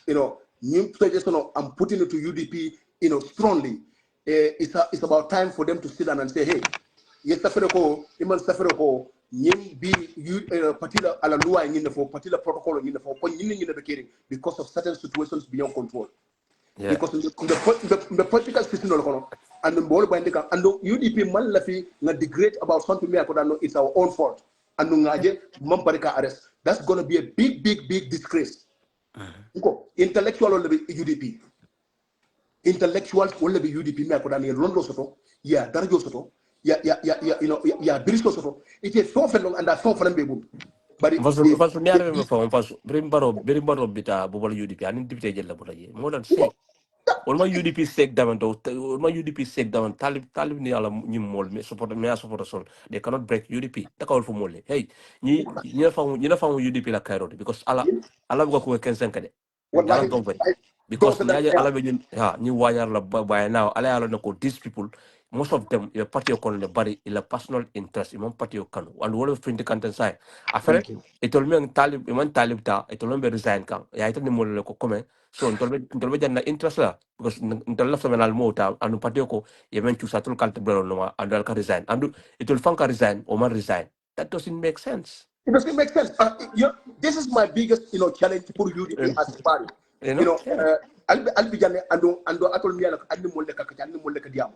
you know new suggestion I'm putting it to UDP you know strongly it's about time for them to sit down and say hey yes safere ko iman safere ko nyim bi patila ala loi ngine fo patila protocol ngine fo ko ngine be kering because of certain situations beyond control because in the political system no kono and mbolo ba ndika and UDP man la fi nga degrade about something me ko no it's our own fault and ngaje mam barika arrest that's going to be a big disgrace ko intellectual will be UDP intellectual will be UDP me ko dan londo soto ya darjo soto ya you know ya biriso soto it is so felong and so for them be bari fasu nyare me fa fasu brimbaro bita bobol UDP anin dipte jella bolaje mo dan say olma UDP sek damanto olma UDP sek daman talib ni ala nyim mol me support son they cannot break UDP takawol fu mol hey ni na fa UDP la kairot because ala ko kensen kade ala wallahi govern because nyaje ala be ni wanyar la by now ala ala ko these people most of them your party on the body in a personal interest imam party kan and wala front content sai afere itol men talib iman talib ta itol men resign kan ya itol ni mol ko come so ntolbe janna interest la because ntol la semenal mota anu party ko yemen tu satul kalt bro no and ka resign and itol fanka resign o man resign that doesn't make sense. It doesn't make sense. This is my biggest, challenge for UDP as a party. Albi jane ando atol miala andi molde kaka andi molde kadiam.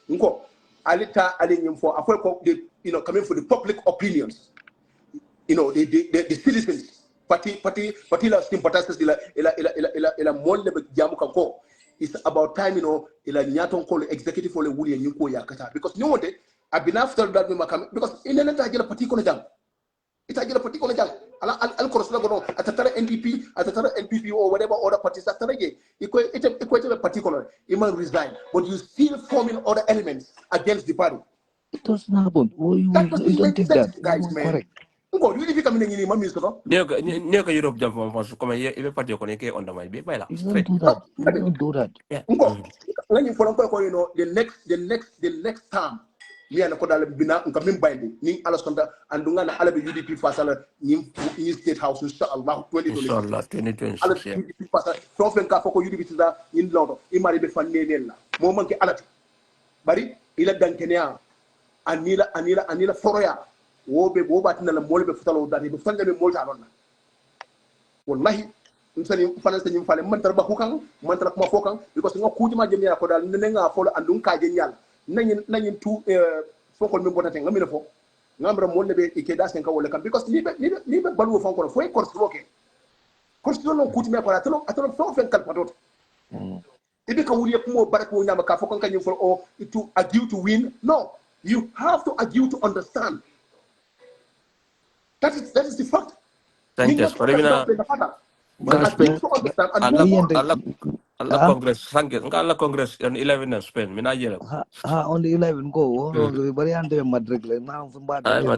Nko alita alinyim for afwe ko coming for the public opinions. The citizens party la sympathizers ila molde be jamu kanko. It's about time ila nyaton ko executive ole wuli nyuko yakata because no one I've been after that because in the tajela party kono jam. Itajira party kono jang al korosla gono atatara NPP or whatever other parties atara ye equate party kono iman resign but you still forming other elements against the party. It doesn't happen. You don't think that guys man correct. Ngo you become ni mami so Neo Europe jam from comme ye party ko ke on the mind be baila You don't do that. yeah Ngo ngani folon ko the next term mi ana ko dal bina ngam bindi ni ala sonda andunga na ala be UDP fasala ni state house inshallah 2026 inshallah ala 2026 UDP fasala so fen ka foko UDP tida ni lodo imari be fanne la mo manke alati bari ila dankenia anila foroya wobe batina la molbe futalo dati be fanga be molta non wallahi nsani fana sanyi fale man tarba kukan man tarba kuma fokan because ngo kujima jemi ya ko dal nenga folo andun ka je nyal nanyin tu fokol mi bonata ngamina fo ngambra mo lebe ike das kan wala kan because ni be balu fon ko fo e course roke course no kujima ko atolo fo fen kal patot ibi ka wuri ko mo barak mo nyama ka fokon kan fo o to argue to win no you have to argue to understand that is the fact. Thank you. Allah Congress, thank you. Allah Congress on 11 in Spain. Mina jela. On the 11 go. On the variant Madrid. Now from Barcelona.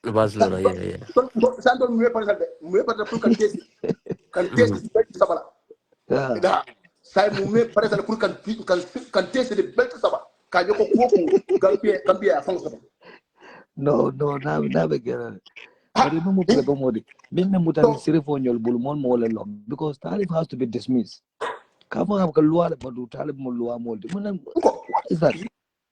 Barcelona, yeah. Santo me para kan test sabala. Da sai me para kan test de belt sabala. Ka yoko Gambia fon sabala. No, never get it. But you know, being a mutant ceremonial bullmon more long because Talib has to be dismissed. Cover up Kalua, but do Talib Mulua mold. What is that?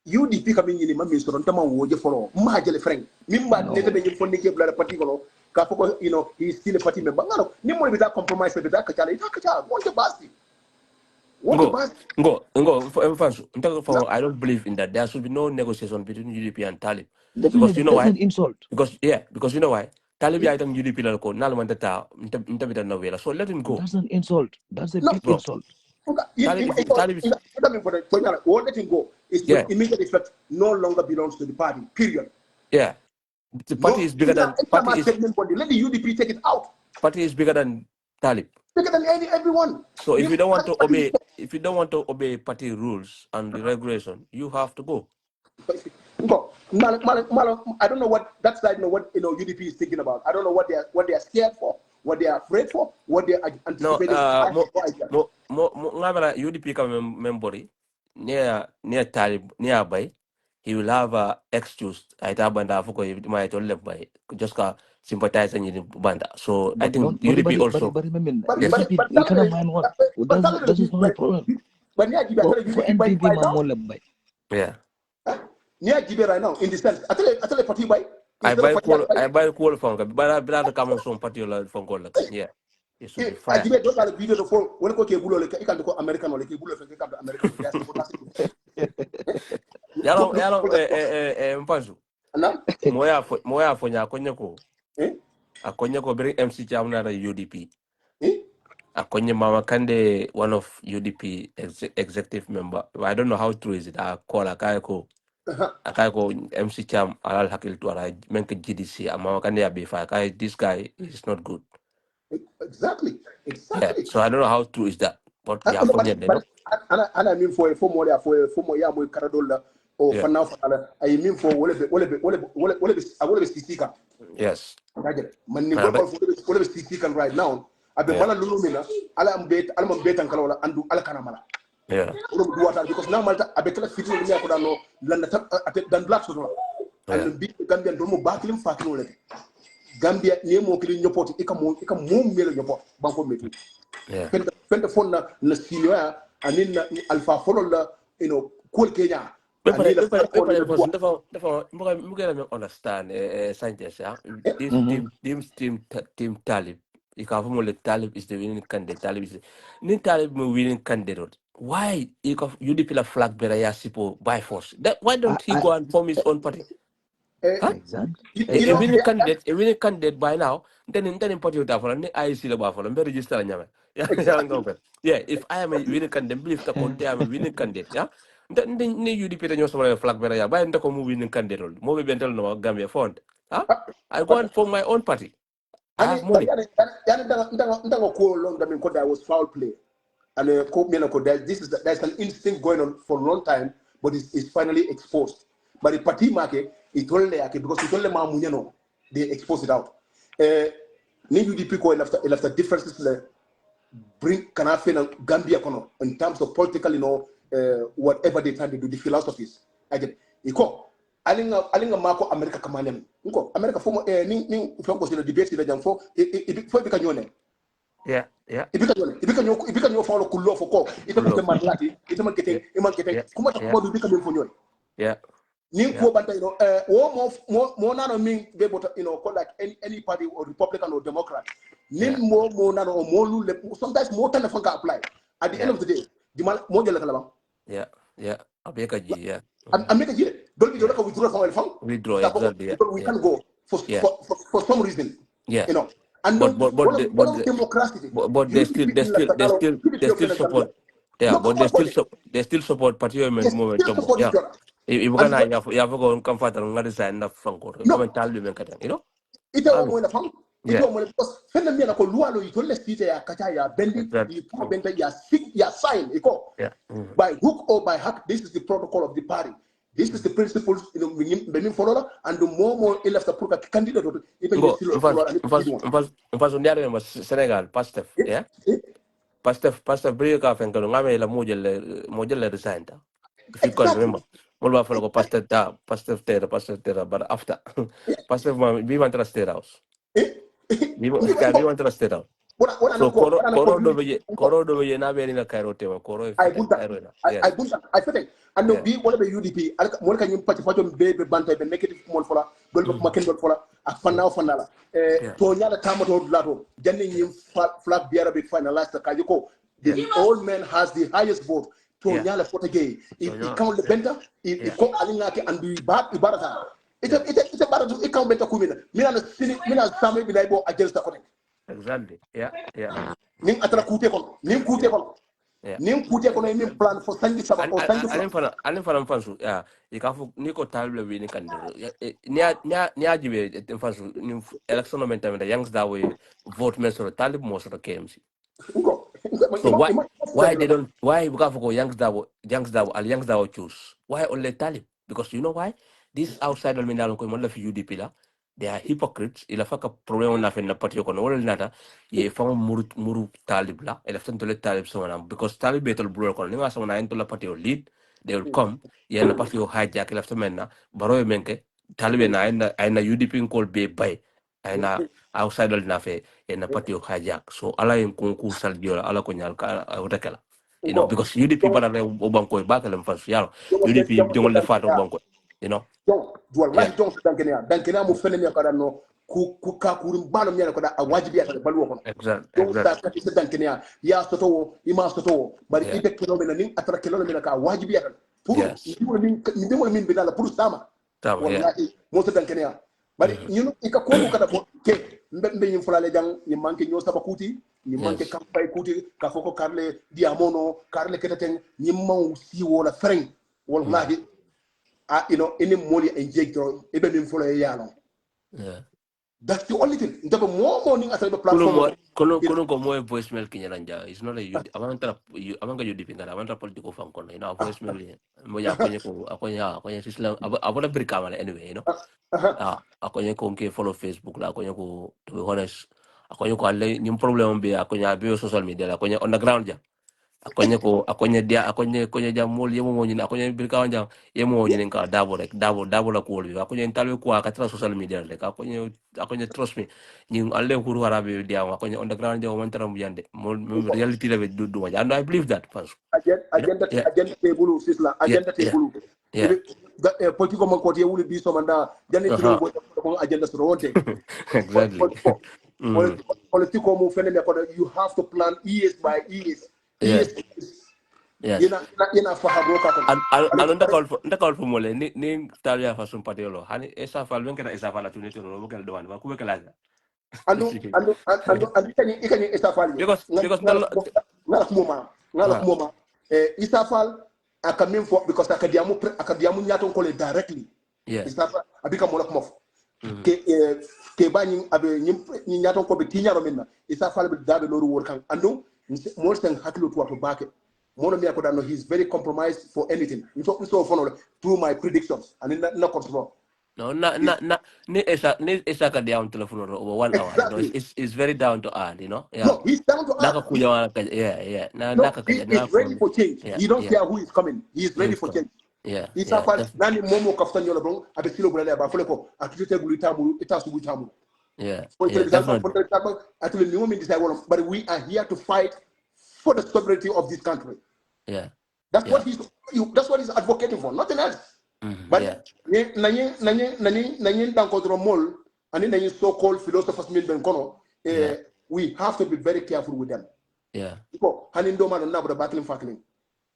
UDP coming in Mammy Sontama would follow Mahajel Frank. Mimba never been for Nicky Blood particular. Kapo, he's still a party member. No, more without compromise with the Dakachal. What's the basti? Go. I don't believe in that. There should be no negotiation between UDP and Talib. Definitely, because you know why? An insult. Because you know why? Talib item UDP lako nalmandata ntabita novela. So let him go. That's an insult. That's a big insult. Talib is let him go. It's to immediate effect no longer belongs to the party. Period. Yeah. The party is bigger than party is, let the UDP take it out. Party is bigger than Talib. Bigger than everyone. So if you don't want to obey party rules and the regulation, you have to go. No, I don't know what that side what UDP is thinking about. I don't know what they are scared for, what they are afraid for, what they are anticipating. UDP memory near Talib near by he will have a excuse. I just sympathizing in banda. So I think UDP also. But you cannot mind what. That is not a problem. For NPP, yeah. Near Gibe right now, in the sense, I tell you, party by. I buy cool from but I brought come on some particular from gold. Yeah. It should be fire. I those are the video for when you go like you can go American or like you can come to American. Mpanzu. Moya fonya akonye ko bring MC Jamna UDP. Akonye Mama Kande, one of UDP executive member. I don't know how true is it. I call Akayako MC Cham Alal Hakil to Menke GDC. Mama Kande Abifa. This guy is not good. Exactly. Yeah, so I don't know how true is that. But yeah, I mean for more year more Caradola or for now I mean for yes. Right now. Abe mala lulumina ala ambet and kala andu ala kanamala yeah because now malta abe kala fitno mi ko dano landa dan black so and bi Gambia do mo baklim fakino le Gambia ne mo kili nyopoti ikamo melo nyopot banko metu fenta fonna na sinoya anin alfa follow cool Kenya understand scientists this team Talib. Talib is the winning candidate. Talib is the winning candidate. Why UDP la flag bearer sipo by force? Why don't he go and form his own party? Exactly. A winning candidate by now. Then in party with that I see the buffalo. I'm very register yeah. If I am a winning candidate, believe the country I am a winning candidate. Yeah. Then UDP the news flag bearer. By the winning candidate. More be no Gambia fund. I go and form my own party. I have money. That was foul play. And there's an instinct going on for a long time, but it's finally exposed. But the party market, it only because it only Mamunyano, they expose it out. UDP after differences bring Kanafin and Gambia in terms of political, whatever they try to do, the philosophies. I get alinga mako America kamane nko America fomo ni focus in the debate ile jamfo fo bika nyone yeah ibika nyo fo ko lo fo ko ita ko mandati ita man kete kuma ta ko bika nyo fo nyoy yeah ni ko banta wo mo na no min be bota call like any party or Republican or Democrat nim mo na no mo lu sometimes mo telephone ka apply at the end of the day di mal mo jël kala ba yeah abeka ji yeah ameka ji dol bi do ka withdraw from phone withdraw exactly we can go for some reason yeah you know and what democracy but they still support but they still support party momentum yeah ibukan na ya go kan fatar ngari sa na fanko comment talbe men katan you know ite o mo na fam ite o mo because fenna mi na ko lualo ito le site ya kacha ya bendi ito benda ya sign iko by hook or by hack. This is the protocol of the party. This is the principles benin follow and the more il left the proper candidate even you still follow and Senegal Pastef yeah Pastef brio ka fen kanu ngame la mojel resign ta if you can remember molba follow Pastef tera but after Pastef we want to stay house we want to stay house so koro do be na be ni na Cairo tema koro I think and no be wala be UDP mo ka nyim pati fato be banta be negative mo fola dol be ma ken dol fola ak fanna la to nyala tamato lato janne nyim flag biara be finalized ka jiko the old man has the highest vote to nyala foto gay if count the benta if ko alinga ke andu ibarata ite baratu e count benta kumina mina sami bi lay bo agel ta kote exactly ning atara kute kon ning kute kono ning plan for sangi saba o sangi alen fana fansu ya ikafu niko talbe wi ni kandiro ni ajibe fansu ni election no mentamenta yangs da we vote mesoro talib mo so KMC so why bukafu ko yangs da choose why only talib because you know why this outside of minalo ko mo la fi UDP la they are hypocrites ila faka problem na fe na party ko no wala nata ye fama muru talib la ila ftan tole talib so na because talib betul blur ko ni ma so na into la party lead they will come ye na party o hijack ila ftan na baro menke talib na na UDP ko be bay na outside na fe ye na party o hijack so ala en ko sal diola ala ko nyal ka utakela you know because UDP para le o banko ba kala mfas yalo UDP dingol le fato banko you know donc wallahi donc dankena mo fene mi akada no ku ka kurum bano mi ko da wajibi ata balu ko donc sa ka ti dankena ya soto ima soto bari ibe kilo men ni atra kilo men ka wajibi ata pour min binala pour sama wallahi mo so dankena bari ñun ika ko kada ko ke mbe ñim fulale jang ni manke ñoo saba kuti ni manke kampay kuti ka foko karle diamono karle ketaten ñi maw si wala freng wallahi you know, any money and jegro, even in follow yano. That's the only thing. The more morning as a platform. Kono ko mo voicemail kinyaranja. It's not a amanga UDP ngara amanga political fan kono. You know voicemail mo ya akonya sisla abola brikama anyway, you know. Akonya ko nke follow Facebook la akonya ko to be honest akonya ko alle nyum problem be akonya be social media la akonya on the ground ja. akonya jamol yemo mo nyina akonya birka wanja yemo nyina ka dabo la ko bi akonya talwe ko akatra social media le akonya trust me ni alle huru harabe dia akonya underground dia man taram yande mo reality le du ma and I believe that first agenda table sisla agenda table politiko man ko tie wuli bi so manda janne tiro ko agenda so wonte exactly politiko mo fene me ko you have to plan years by years yes ina fahabo ka ko ndakal fo mole ni talia fa sum patelo hani esa fal ben kana esa fala tunito no bo kala do wan ba ku be kala ando ikani esa fal because ngala moma esa fal akamin fo because akadiamu nyaton ko le directly esa fal abika mo la mof ke bani abe ni nyaton ko be tinyaro minna esa fal be dabe loru wor kan ando mo sen hakilo to wato bake mono mi akoda no he's very compromised for anything so follow through my predictions and not control no ni esa ka down telephone over 1 hour exactly. You know it's very down to earth you know no he's down to earth he's ready for change he don't care who is coming he is ready for change isa fal nani momo kaftan yola bron abe silo bulale ba fole ko atute gulu tamu ita subu tamu but we are here to fight for the sovereignty of this country. That's what he's advocating for, nothing else. But nanyi dan kontrol mol ani nanyi so-called philosophers min ben kono we have to be very careful with them. Yeah. Ko hanin do man na bada battling fakling.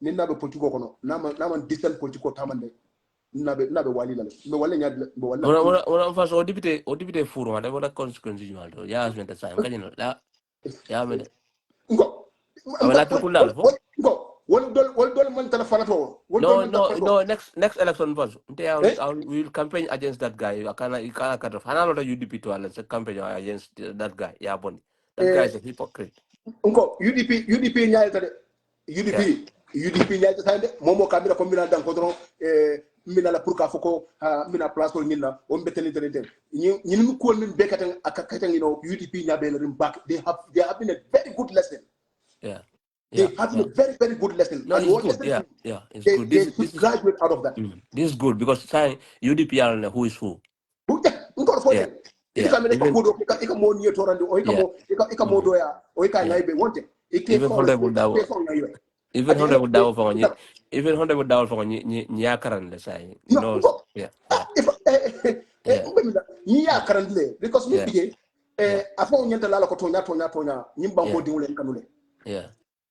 Ni na be politiko kono na man distant politiko tamande. Na be wali la. Me wala nya be wala. Wala first o député furu ma wala consequence you maldo. Ya asmen ta sa kanino la ya me. Ngo. Wala to kunal fo. Ngo. Wol dol man tala falato. No, next election was. We will campaign against that guy. You can't cut off. Hana lot of UDP to a campaign against that guy. Yeah, Bonnie. That guy is a hypocrite. Unko UDP nyaay tade UDP nyaay tade momo kamira ko mina dan ko don mina la pour ka foko mina place ko nyina o mbeteni tene ñi ko min bekata akakata UDP nyaabe la rim back they have been a very good lesson. Yeah. They have been a very, very good lesson. No, and it's good. Yeah, it's good. This is graduate out of that. This is good because UDP are who is who. Yeah. Even Honorable Dawo for Nyakaran, let's say. Yeah, currently because we begin after we enter la tonya nyimba dingule kanule. Yeah.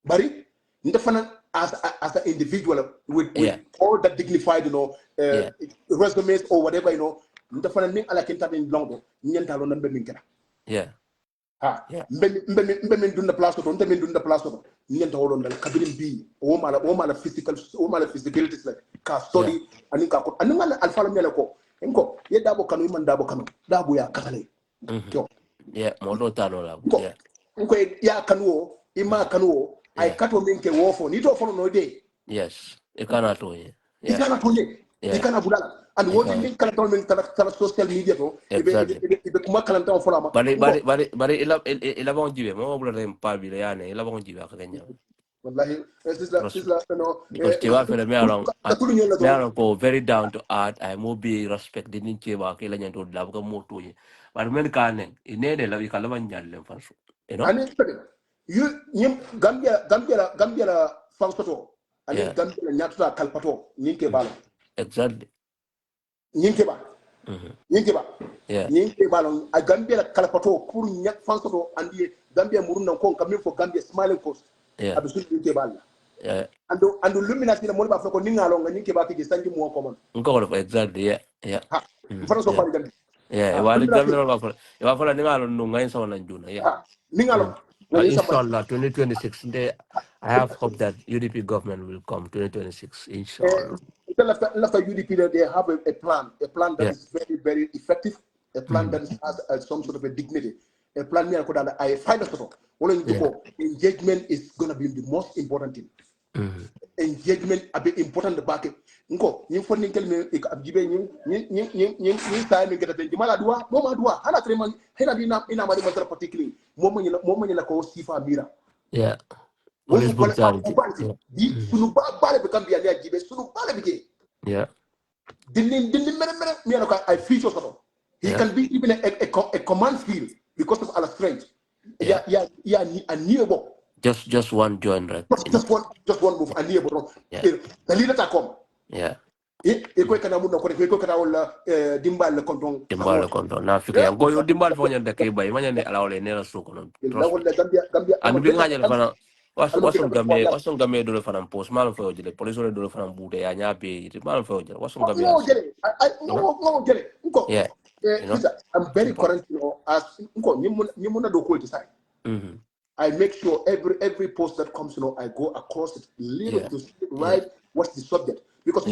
Bari ndefana as an individual with all that dignified resumes or whatever ndefana ning ala kenta bin longo nyenta lo nambe minkera. Yeah. Mbe dunda place to mbe dunda place to nyenta wolon dal kabirim bi o mala physicalities like ka study aninka ko ananga alfala mele ko enko ye dabo kanu man dabo kanu dabo ya katale. Yeah, modo tano la. Yeah. Enko ya kanu ima kanu I kato minke wofo nito fono no day. Yes, e kana to ye. E kana to ye. E kana budala. And what you kana to min tala social media to ibe kuma kana to fono ma. Bari ila bon jibe mo bula dem pa bi yani ila bon jibe akanya. Wallahi this is no because Chewa fele me along go very down to earth I mo be respect de ninche ba ke la nyanto la ko mo to ye. But men kanen inede la bi kala ban nyalle fansu. You know? And Gambia la fansoto and Gambia la nyatuta kalpato nyinke balo. Exactly. Nyinke ba. Yeah. Nyinke balo a Gambia la kalpato pour nyak fansoto and Gambia muruna ko coming for Gambia smiling coast. Yeah. Abisul nyinke balo. Yeah. And luminati na moliba fako ningalo nga nyinke ba ki sanji mo common. Exactly. Yeah. Ha. Fanso pa Gambia. Yeah, wali Gambia wa fala ningalo nunga insa wana njuna. Yeah. Ningalo. Inshallah 2026 I have hope that UDP government will come 2026 inshallah. After UDP they have a plan that is very, very effective, a plan that has some sort of a dignity, a plan that I find us engagement is going to be the most important thing. Engagement a bit important the back nko ñi fonni kel me abibe ñi say mi gata de mala dua mo ma dua hala treman hena dina ina ma de particularly mo ma la ko sifa mira what is good charity di sunu ba be Gambia ya jibe sunu ba be ke dinin mere mi ko I feature so he can be even a command field because of our strength a nearbo just one join right just one move a nearbo the leader ta come ko kana mun ko kana wala dimbal konton na fika go yo dimbal fo nyande kay bay ma nyande ala wala ne la suko non Gambia and bi ngajal fana wason game do le fana post mal fo jele police do le fana bude ya nyabe mal fo jele wason game no jele ko I'm very current as ko nyimuna do ko decide I make sure every post that comes I go across it little to right what's the subject because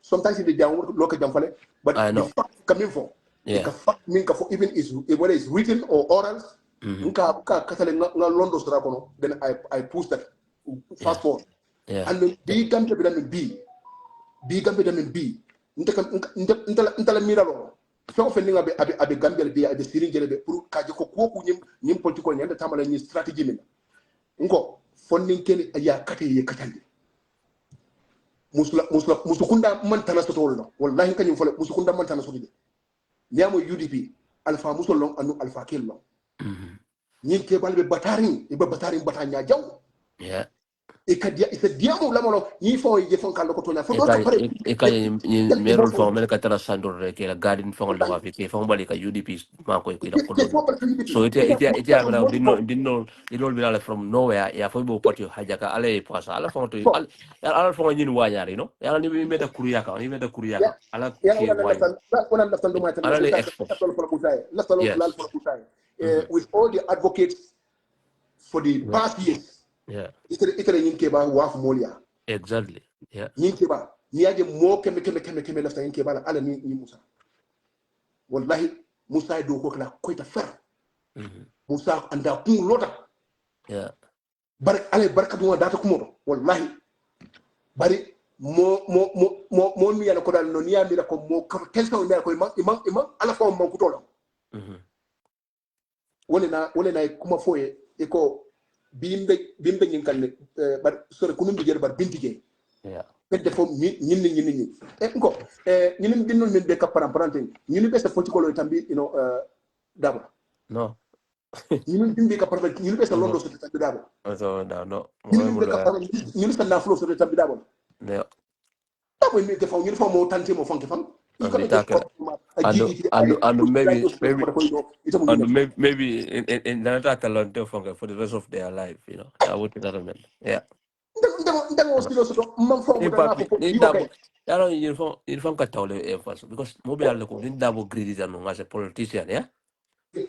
sometimes in the local jamfale but the fact coming for even is whether it's written or oral nka katale nga londo sura kono then I post that fast forward and then big Gambia B ntala miralo so fe ninga be Gambia be abe sirinjele be pour kaje ko ko nyim politiko nyanda tamala ni strategy min nko fondin ken ya kate ye katande musukunda man tana soto no wallahi kanyum fole musukunda man tana soto de nyamo UDP alpha musolong anu alpha kello nyin ke balbe batari batanya jaw ika diamo lamolo ni fo je fon kallo ko to na fo do Eka to pare eka ni merol fo mel ka tara sandor ke la garden fo ngol wa fi ke fo bali ka UDP ma ko ila ko don so ite amra dinno bila from nowhere ya fo bo poti hajaka ale pasa ala fo to ala fo ngin wa nyari no ya ni meta kuriyaka ala ke wa wala do ma tan ala le ita expose tolo for butai la tolo lal yes for butai with all the advocates for the past years yeah ita yin ke ba wa fu molia exactly yeah yin ke ba ni yaje mo keme lafta yin ke ba ala ni Musa wallahi Musa do ko kala ko ta fer Musa anda kun lota yeah ale barka duma data kumo wallahi bari mo mi yana ko dal no ni amira ko mo kam tension mi ko imam ala ko mo kutola wala na kuma foye iko bimbe nyin kan bar sore kunum bi bar bintige yeah pedde fo ñin ko ñin binnul min be kaparam parante ñin be sa fotikolo tambi dabo no ñin bimbe kaparam ñin be sa londo so tambi dabo so no ñin be kaparam ñin sa naflo so tambi dabo no dabo mi ke fo ñin fo mo tante mo fonke fam and maybe in another talent for the rest of their life, that would be that man. Yeah. Uniform because mobile double greedy than as a politician, yeah.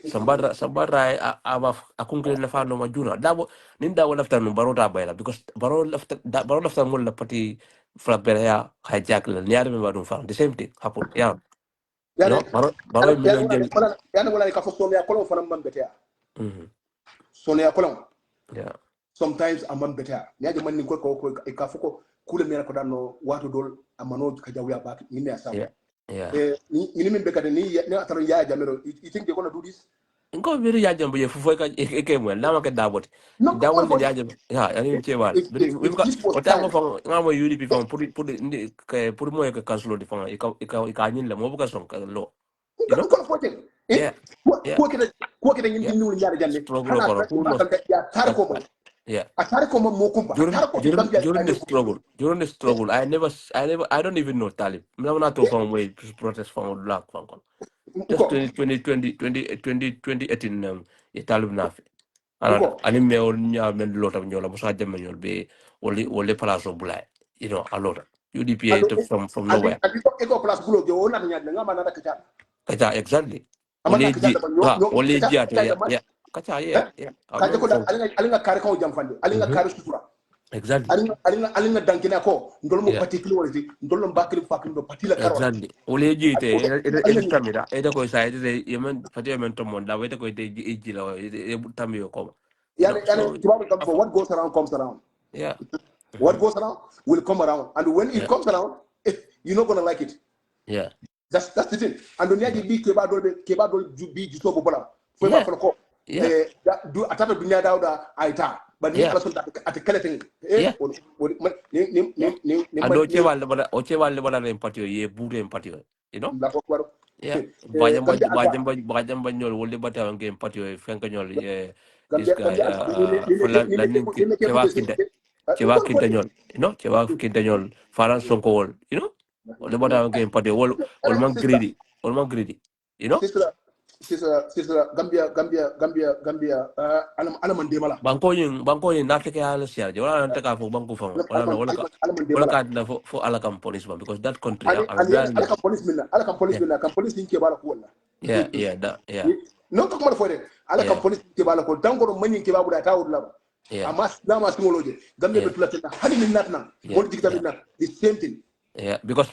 Sambara akunkle na fano majuna dabo ninda wala after no barota bayla because baro after mo la pati flabera ya hijack la niar me badum fa the same thing happen yeah baro million jël yana wala ka fo sonya kolon fana man betea sonya kolon yeah sometimes amam betea nyaje man ni ko ka fo ko kule mera ko danno wato dol amano ka jawya ba ni ne asam yeah ni min bekade ni ataro ya jamero you think they gonna do this Inko biri ya jambo ye fufu ka ekemwe lama ke dabot no dabot ni ya jambo ya ani chewal biri wimka otango fa ngamo UDP fa pour mo ke kanslo di fa ka nyin la mo buka son ka lo ko foten yeah ko ke ngin dinul ñaar jande struggle ko hana ya tar ko mo yeah atar ko mo kumba tar ko during the struggle I don't even know Talib na to fa mo protest fa mo black fa kon just 2018 Talib na fi ani me on nya men lotam nyola musa jamme nyol be woli place bulay a lot UDP from nowhere eko place bulo ge wona nya ngama na kacha kacha exactly amana kacha woli ji ato ya kacha yeah kacha ko alinga kare ko jamfande alinga kare sutura exactly alinga dankina ko ndol mo particular wala ndol mo bakri fakri do patila karo exactly woli ji te e tamira e da ko sa e yemen fati yemen to mon da wete ko te ji la e tamio ko yani what goes around comes around yeah what goes around will come around and when it comes around you're not going to like it yeah that's the thing and when you be keba do bi juso bo bola fo ba ko du atata dunya dawda aita but ni kala son at keleting ni ando che walle bala empatio ye bude empatio la ko waro yeah bajam ba nyol wolde bata ngem empatio fenka nyol this guy la nin chewa kinta nyol chewa kinta nyol faran sonko wol wolde bata ngem empatio wol man greedy sister Gambia alam mandemala banko yin nafike ala siya wala nanta ka fo banko famo wala ka na fo ala kam police ba because that country ala kam police minna kam police ke bala ko wala yeah non ko mal fo de ala kam police ke bala ko dangoro manin ke babu da tawud la amma na ma simoloje Gambia be tulata hadi min natna mo digita minna the same thing yeah because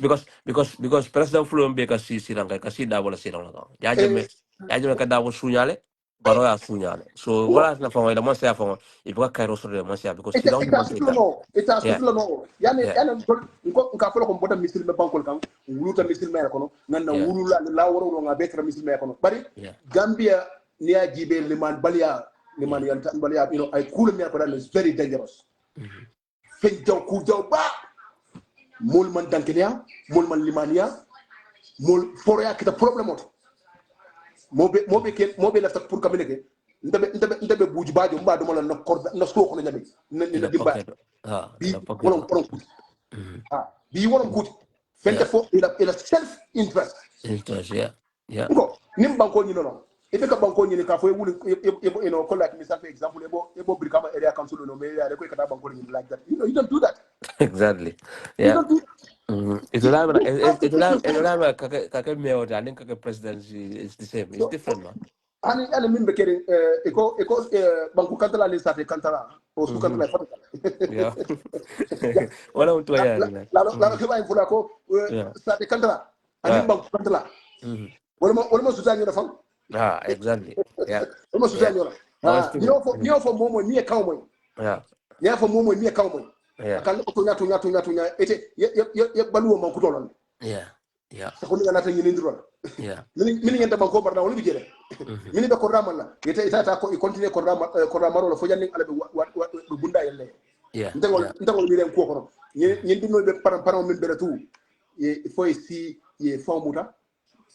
president Flo be ka si siranga ka si da wala siranga ya jeme ka da wo sunyale baro ya sunyale so wala na fa wala mo sa fa ibu ka kairo so de mo sa because si don't want it no yani ko ka folo ko boda misil me bankol kan wuluta misil me ko nanna wulula la woro nga betra misil me ko bari Gambia ni a jibe liman yanta balia ay cool me ko is very dangerous fen jaw ku jaw ba mol man dankenia mol man limania mol foroya kita problem ot mobe lafta pour kamene ke ndabe buju bajo mba do mala na korda na soko na nyabe na dimba ila bi pocket wolon kuti bi wolon kuti fente fo ila self interest interest yeah ngo nim banko ni non ife ka banko ni ka fo wuli eno ko like misal for example ebo brikama area council no me ya ko ka banko ni like that you don't do that exactly you yeah don't do itulama kake mayor and kake presidency is the same it's so different man ani min be kere eko banko kantala le sate kantala o su kantala fa yeah wala untu ya la ko bay fula ko yeah sate kantala ani yeah banko kantala wala ma suta ni da fam exactly yeah wala ma suta yeah ni I was ni ofo momo ni e kaw moy yeah ni ofo momo ni e kaw moy yeah akal ko nya ete ye baluwo man ko tolon yeah yeah sa ko ni nata ni ndiro yeah mini ngenta banko barna woni bijere mini be ko ramalla yete itata ko i continue ko ramaro la fo janni ala be bunda yelle yeah ndangol mi ren ko kono ñin dum be param min bere tout ye fo si ye famuta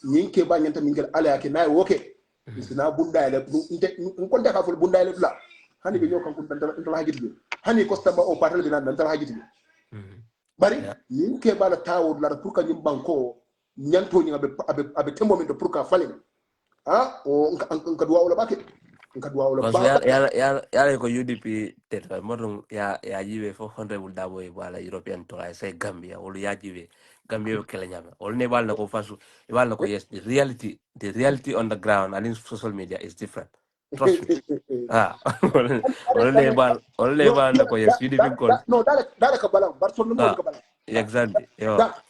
ñin ke ba ñanta min gel ala ke nay woke sina bunda yelle ko ndaka fo bunda yelle la hani be ñokan ko ndal hajiti hani ko stamba o patal bi nan ndal hajiti bari ñin ke ba la tawo la pour ka ñim banko ñanto ñi abe tembo min to pour ka falen o nka duwa wala bake nka duwa wala ba ya ko UDP teta modon ya jiwe fo honorable dabo e wala European to I say Gambia wala ya jiwe Gambia kala nyama wala ne bal na ko fasu bal na ko yes the reality on the ground and in social media is different trust me wala ne bal na ko yes UDP kon no dale ka balam bar son mo ka balam exactly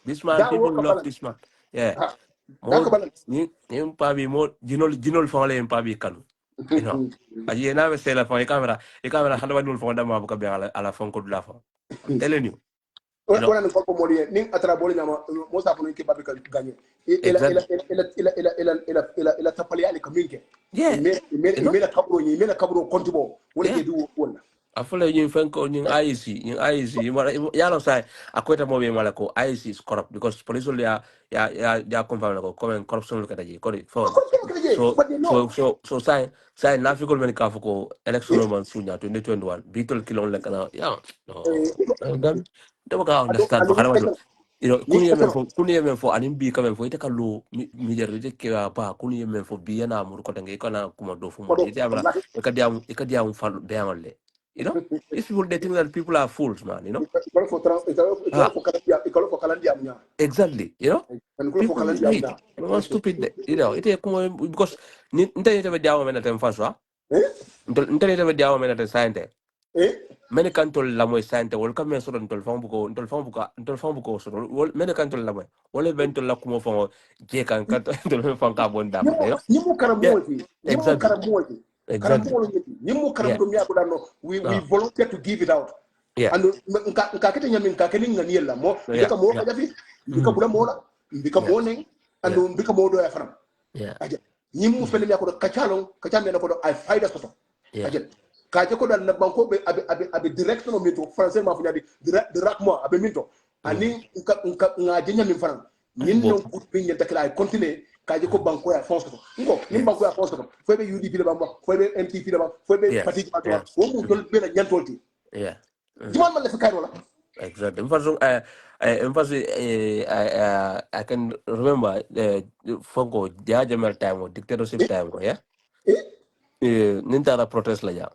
this man da people wo ka love balam this man yeah da ka mo balam ni mpabi mo jinol fa wala mpabi kanu you know aji na be sela fa camera handa wadul fa dama bu ka be ala fonko dula fa I'm telling you you know wala ko mo li ni atra boli na mo sa fo ke babi ka gagné exactly ila tapali ali kaminke yeah you know mena kabro kontibo wala ke du wala afule yin fenko yin IEC yalo sai akweta mo be mala ko IEC is corrupt because police ya confirm ko comme corruption lo kadaji ko for so sai na fi ko men ka fuko election no man sunya 2021 bitol kilon le kana ya no dan do ka understand for kana you know kuni yemen fo anim bi kamen fo ite kallo mi jarrite ke pa kuni yemen fo bi yana mur ko tangi kana kuma do fu mo ite amra e kadiam fal be amalle you know these people they think that people are fools man you know exactly you know people hate you know stupid you know ite kuma because nte be diawo men atem faswa nte be diawo men atem sante mene kantol la moy sante wol kam so don tol fambuko so mene kantol la moy wol bentol la kuma fo je kan kan tol fam ka bon da ko ni mu karam mo fi ni mu exactly karam mo fi karam mo ni mu karam do mi abuda no we volunteer to give it out and nka kete nyami nka kene ngani yella mo ndika mo ka jafi ndika bula mo la ndika mo ne and ndika mo do ya faram aja ni mu fele mi akodo kacalo ko do ay fayda soto aja kaje ko dal na banko be abe direct no mito français ma fu nyadi direct mo abe minto ani nka ngaje nyami faram nin no gut bi nyenta kala ay continuer kaje ko banko ya fonso ngo nin banko ya fonso fo be UDP le bamba fo be MTP le bamba fo be parti ma to wo mu dol be la nyantolti Juman man la fi kayro la exactly in fact I can remember fonko jamal time or dictatorship time yeah nintara protest la ja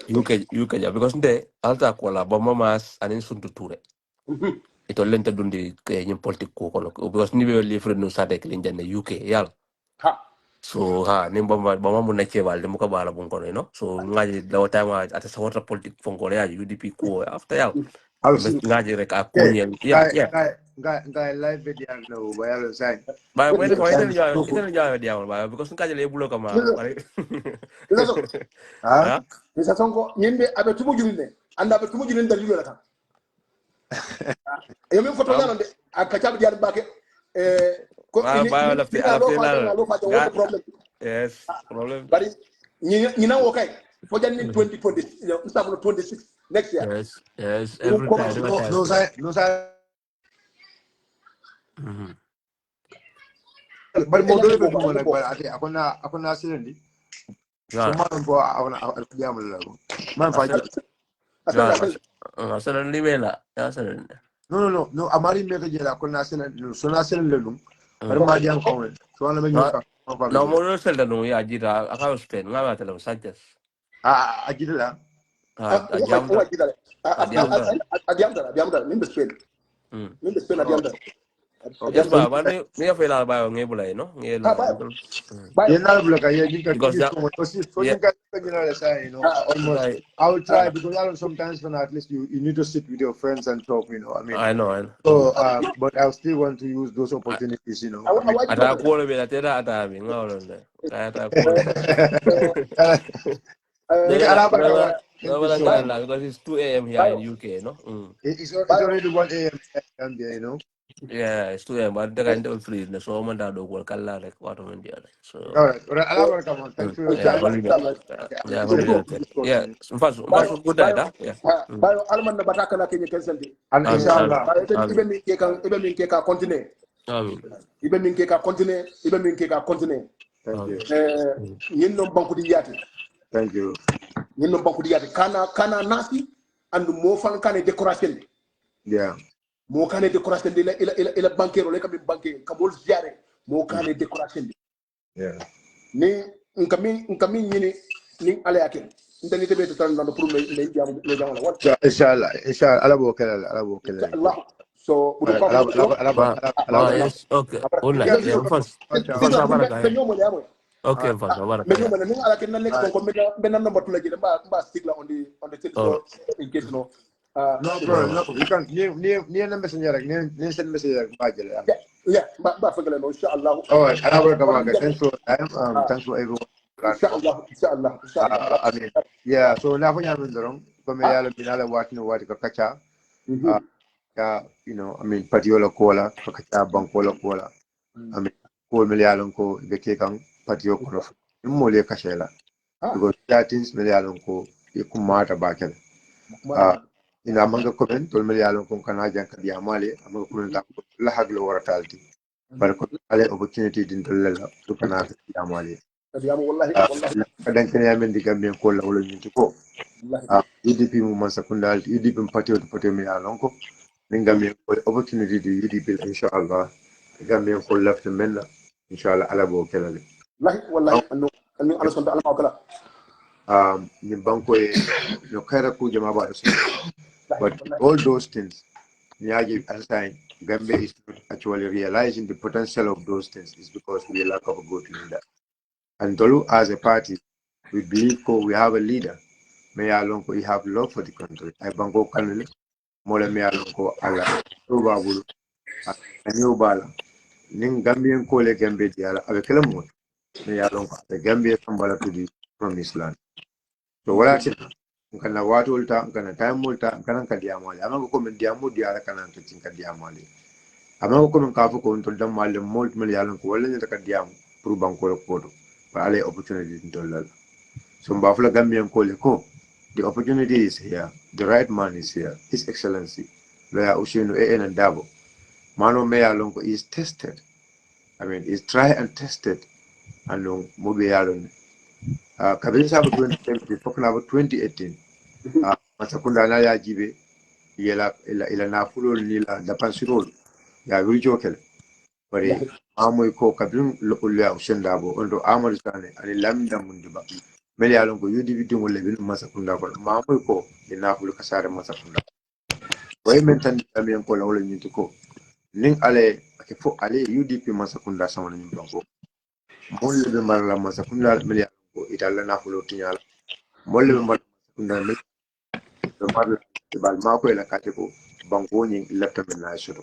UK ja because nte alta ko la ba mamas anin suntu ture ito lenta dundi ke nyim politique ko kono because ni be li fre no sade ke linjane UK yal so ni ba mamu na chewal de muka bala bon kono no so ngaji daw time ata sawata politique fonko ya UDP ko after yal ngaji rek akunye Guy live video no bayalo sai. Ba mo ito ito dia ba because ngaji le bulo kama pare Misa Sonko nyimbe abe tumu julinde anda abe tumu julinde dalilo la kan yemi foto nyalo de akachabu diar bake ko ba la lo fa de problem yes problem bari ni na wo kay fo janni 2020 instablo 26 next year yes every time no sai bari mo dole be mo nak bari ate akona silendi so man bo akona diamul la man fa Asal limela. Asal. No. Amari me ke jela ko national no so national le dum. Ari ma diam ko men. So na me nyuka. No mo sel da no ya jira aka Spain ngaba tele Sanchez. Ajidala. Ajam da. Adiam da. Adiam da. Min Spain. Min Spain adiam da. Yes ba ni mi fa la ba ngebula no ngela. Bayo. Yenna bulaka ye jinka Because kiji that so so yeah jinka say, almost right. I will try because sometimes when at least you need to sit with your friends and talk, I mean. I know. So but I still want to use those opportunities, I mean. Ata ko le bela tera ata mi ngawlo ne. Ata ko le. Nigga, thank you Nobala so much. kala because it's 2 a.m. here in UK, no? It's already 1 a.m. in Gambia. Yeah, it's 2 a.m. But the kind of free, so man that do work kala like what on India. So All right. Well, Allah come on. Thanks for your yeah, time. holiday. Okay, I Yeah, appreciate holiday. this Yeah, discussion. first good night, huh? Yeah. Bayo alman na bataka na Kenya Kensenti. And Amin. inshallah. Bayo Amin. ibe min ke ka continue. Amin. Ibe min ke ka continue. Thank you. Yin non banku di yati. Thank you. Yin non banku di yati. Kana nasi and mo fan kana decoration. Yeah. Mo kana decoration de ila bankero le kam banke kamol ziare mo kana decoration. Yeah. Ni nkami nyini ni ale yake. Ndani tebe to tan na pour me jamu le jamu la. Inshallah. Allah will kill it. Allah will kill it. Allah. So All right. Yes, okay. Good night. Yeah, first baraka. Yeah. Okay, first baraka. Yeah. Menyo ala ken next ko benam number 2 la jide ba stick la on the thing Oh. so in case no No problem. No, you can near the messenger near send messenger yeah ba fagala no inshallah all right. Allah will come back. Thanks for time. Thanks for everyone. inshallah I mean, yeah. So now when you're in the room, come here. I'll be now watching what you catch. Yeah, I mean, patiola cola, kacha bankola cola. I mean, cool million ko the cake and patio kono. Mole kashela. Because that is million ko ikumata bakel. Ina manga comment, tol million ko kanajan kadi amale, amanga comment la haglo waratalti. But ale opportunity din tolela to kana kadi amale. Kadan kene yamen di Gambian ko la wala nyinti ko. UDP mu masakunda UDP patio to patio million ko. Gambian opportunity to UDP inshallah. Gambian ko left men inshallah ala bo kelale. wallahi annu ala sonta ala makala Ni banko no kaira ku jama ba so. But all those things, Nyagi Einstein, Gambia is not actually realizing the potential of those things is because we lack of a good leader. And Tolu, as a party, we believe we have a leader. May Alonko, we have love for the country. I bango kanule, mole me Alonko ala, Ruba Bulu, a new bala. Ning Gambian Kole Gambia diala, avec le mot. May Alonko, the Gambia Kambala to the promised land. So what I said, kana watu ulta kana time ulta kana kadiamali ama ko men diamu diara kana to tin kadiamali ama ko men kafu ko to dam mal molt mel yalan ko wala ni ta kadiam pour banko ko do ba ale opportunity to lal so mba fula gambian ko le ko the opportunity is here the right man is here his excellency lawyer Ushinu and Dabo mano me yalan ko is tested I mean is try and tested and mo be yalan kabin sabu 2017 talking about 2018 masakunda na ya jibe ila na fulo ni la da pansirol ya wirjo kel bare amoy ko kabin lokul ya ushenda bo ondo amar sane ani lamda mundiba mel ya lon ko yudi bidin wala bin masakunda ko amoy ko ina fulo kasare masakunda way men tan amen ko la wala nyinti ko nin ale ke fo ale UDP masakunda sama ni banko molle be marla masakunda mel ya ko italla na fulo tinyala molle be marla masakunda mel bal mako ila kate ko banko nyin lafta men na shoto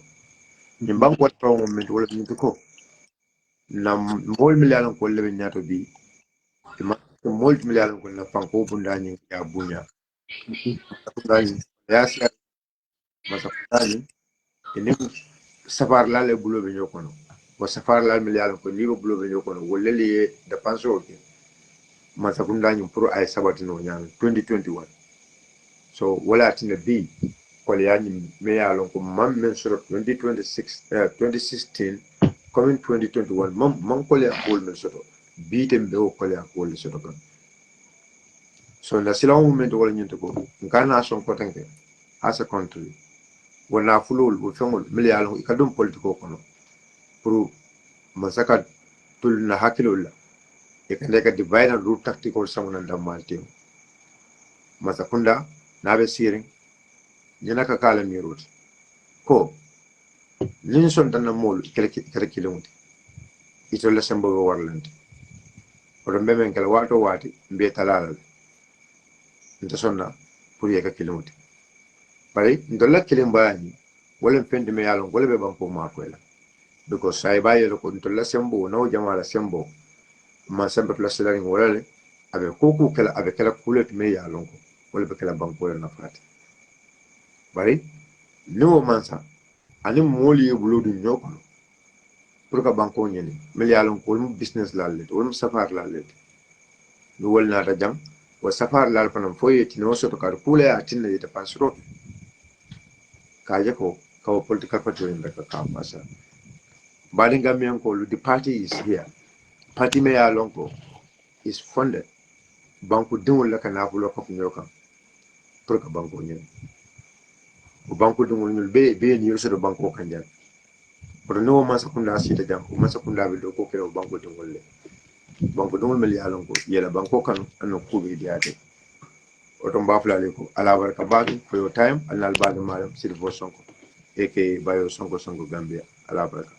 in banko to moment wala min ko na mol million ko le nyato bi ma mol million ko na fanko bunda nyin ya bunya bunda ya sa masa bunda ini safar la le bulo be nyokono ko safar la million ko ni bulo be nyokono wala le de panso ke masa bunda nyin pro ay sabati no nyaan 2021 so wala tina bi ko le yani me ya lon ko mam men sura 2026 2016 coming 2021 man ko le akol men soto bitem be ko le akol soto kan So la sila movement wala nyinto ko ngana son ko tanke as a country wala fulul bu fengol miliyalo ikadum politiko kono pour masaka tul na hakilol e kande ka divide and rule tactical samuna damalti masakunda nabe siring nyana ka kala mirut ko nin son tan mol kere kilomita ito la sembo warland odo memen kala wato wati mbe talala nta sonna pour yeka kilomita bari ndolla kilimbayani wala pende me yalon wala be banko makoyla because sai baye ko ndolla sembo no jamala sembo ma sembe plus la wala le abe koku kala abe kala kulet me yalon ko wala be kala banko na fati bari no mansa ani moli buludu nyoko pour ka banko nyeni me yalon ko business la le wala safar la le no wala na ta jang wa safar la fanam foye tino so to kar kule atinna yita pasro kaje ko kawo political party in the masa bali Gambian ko the party is here party me ya lonko is funded banku dingul la kana fulo ko nyoka pour ka banko nyen o banku dingul nyul be ni yoso do banko kanjan pour no masa kunda sita jam o masa kunda be do ko kero banko dingul le banko dingul me ya lonko yela banko kan an ko be diade o to mbafla le ko ala barka baadu for your time anal baadu madam Silvo Sonko aka Bayo Sonko Gambia ala barka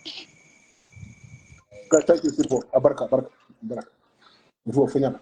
Thank you, Sipo. Abarka, abarka, abarka. Mvua fanyana.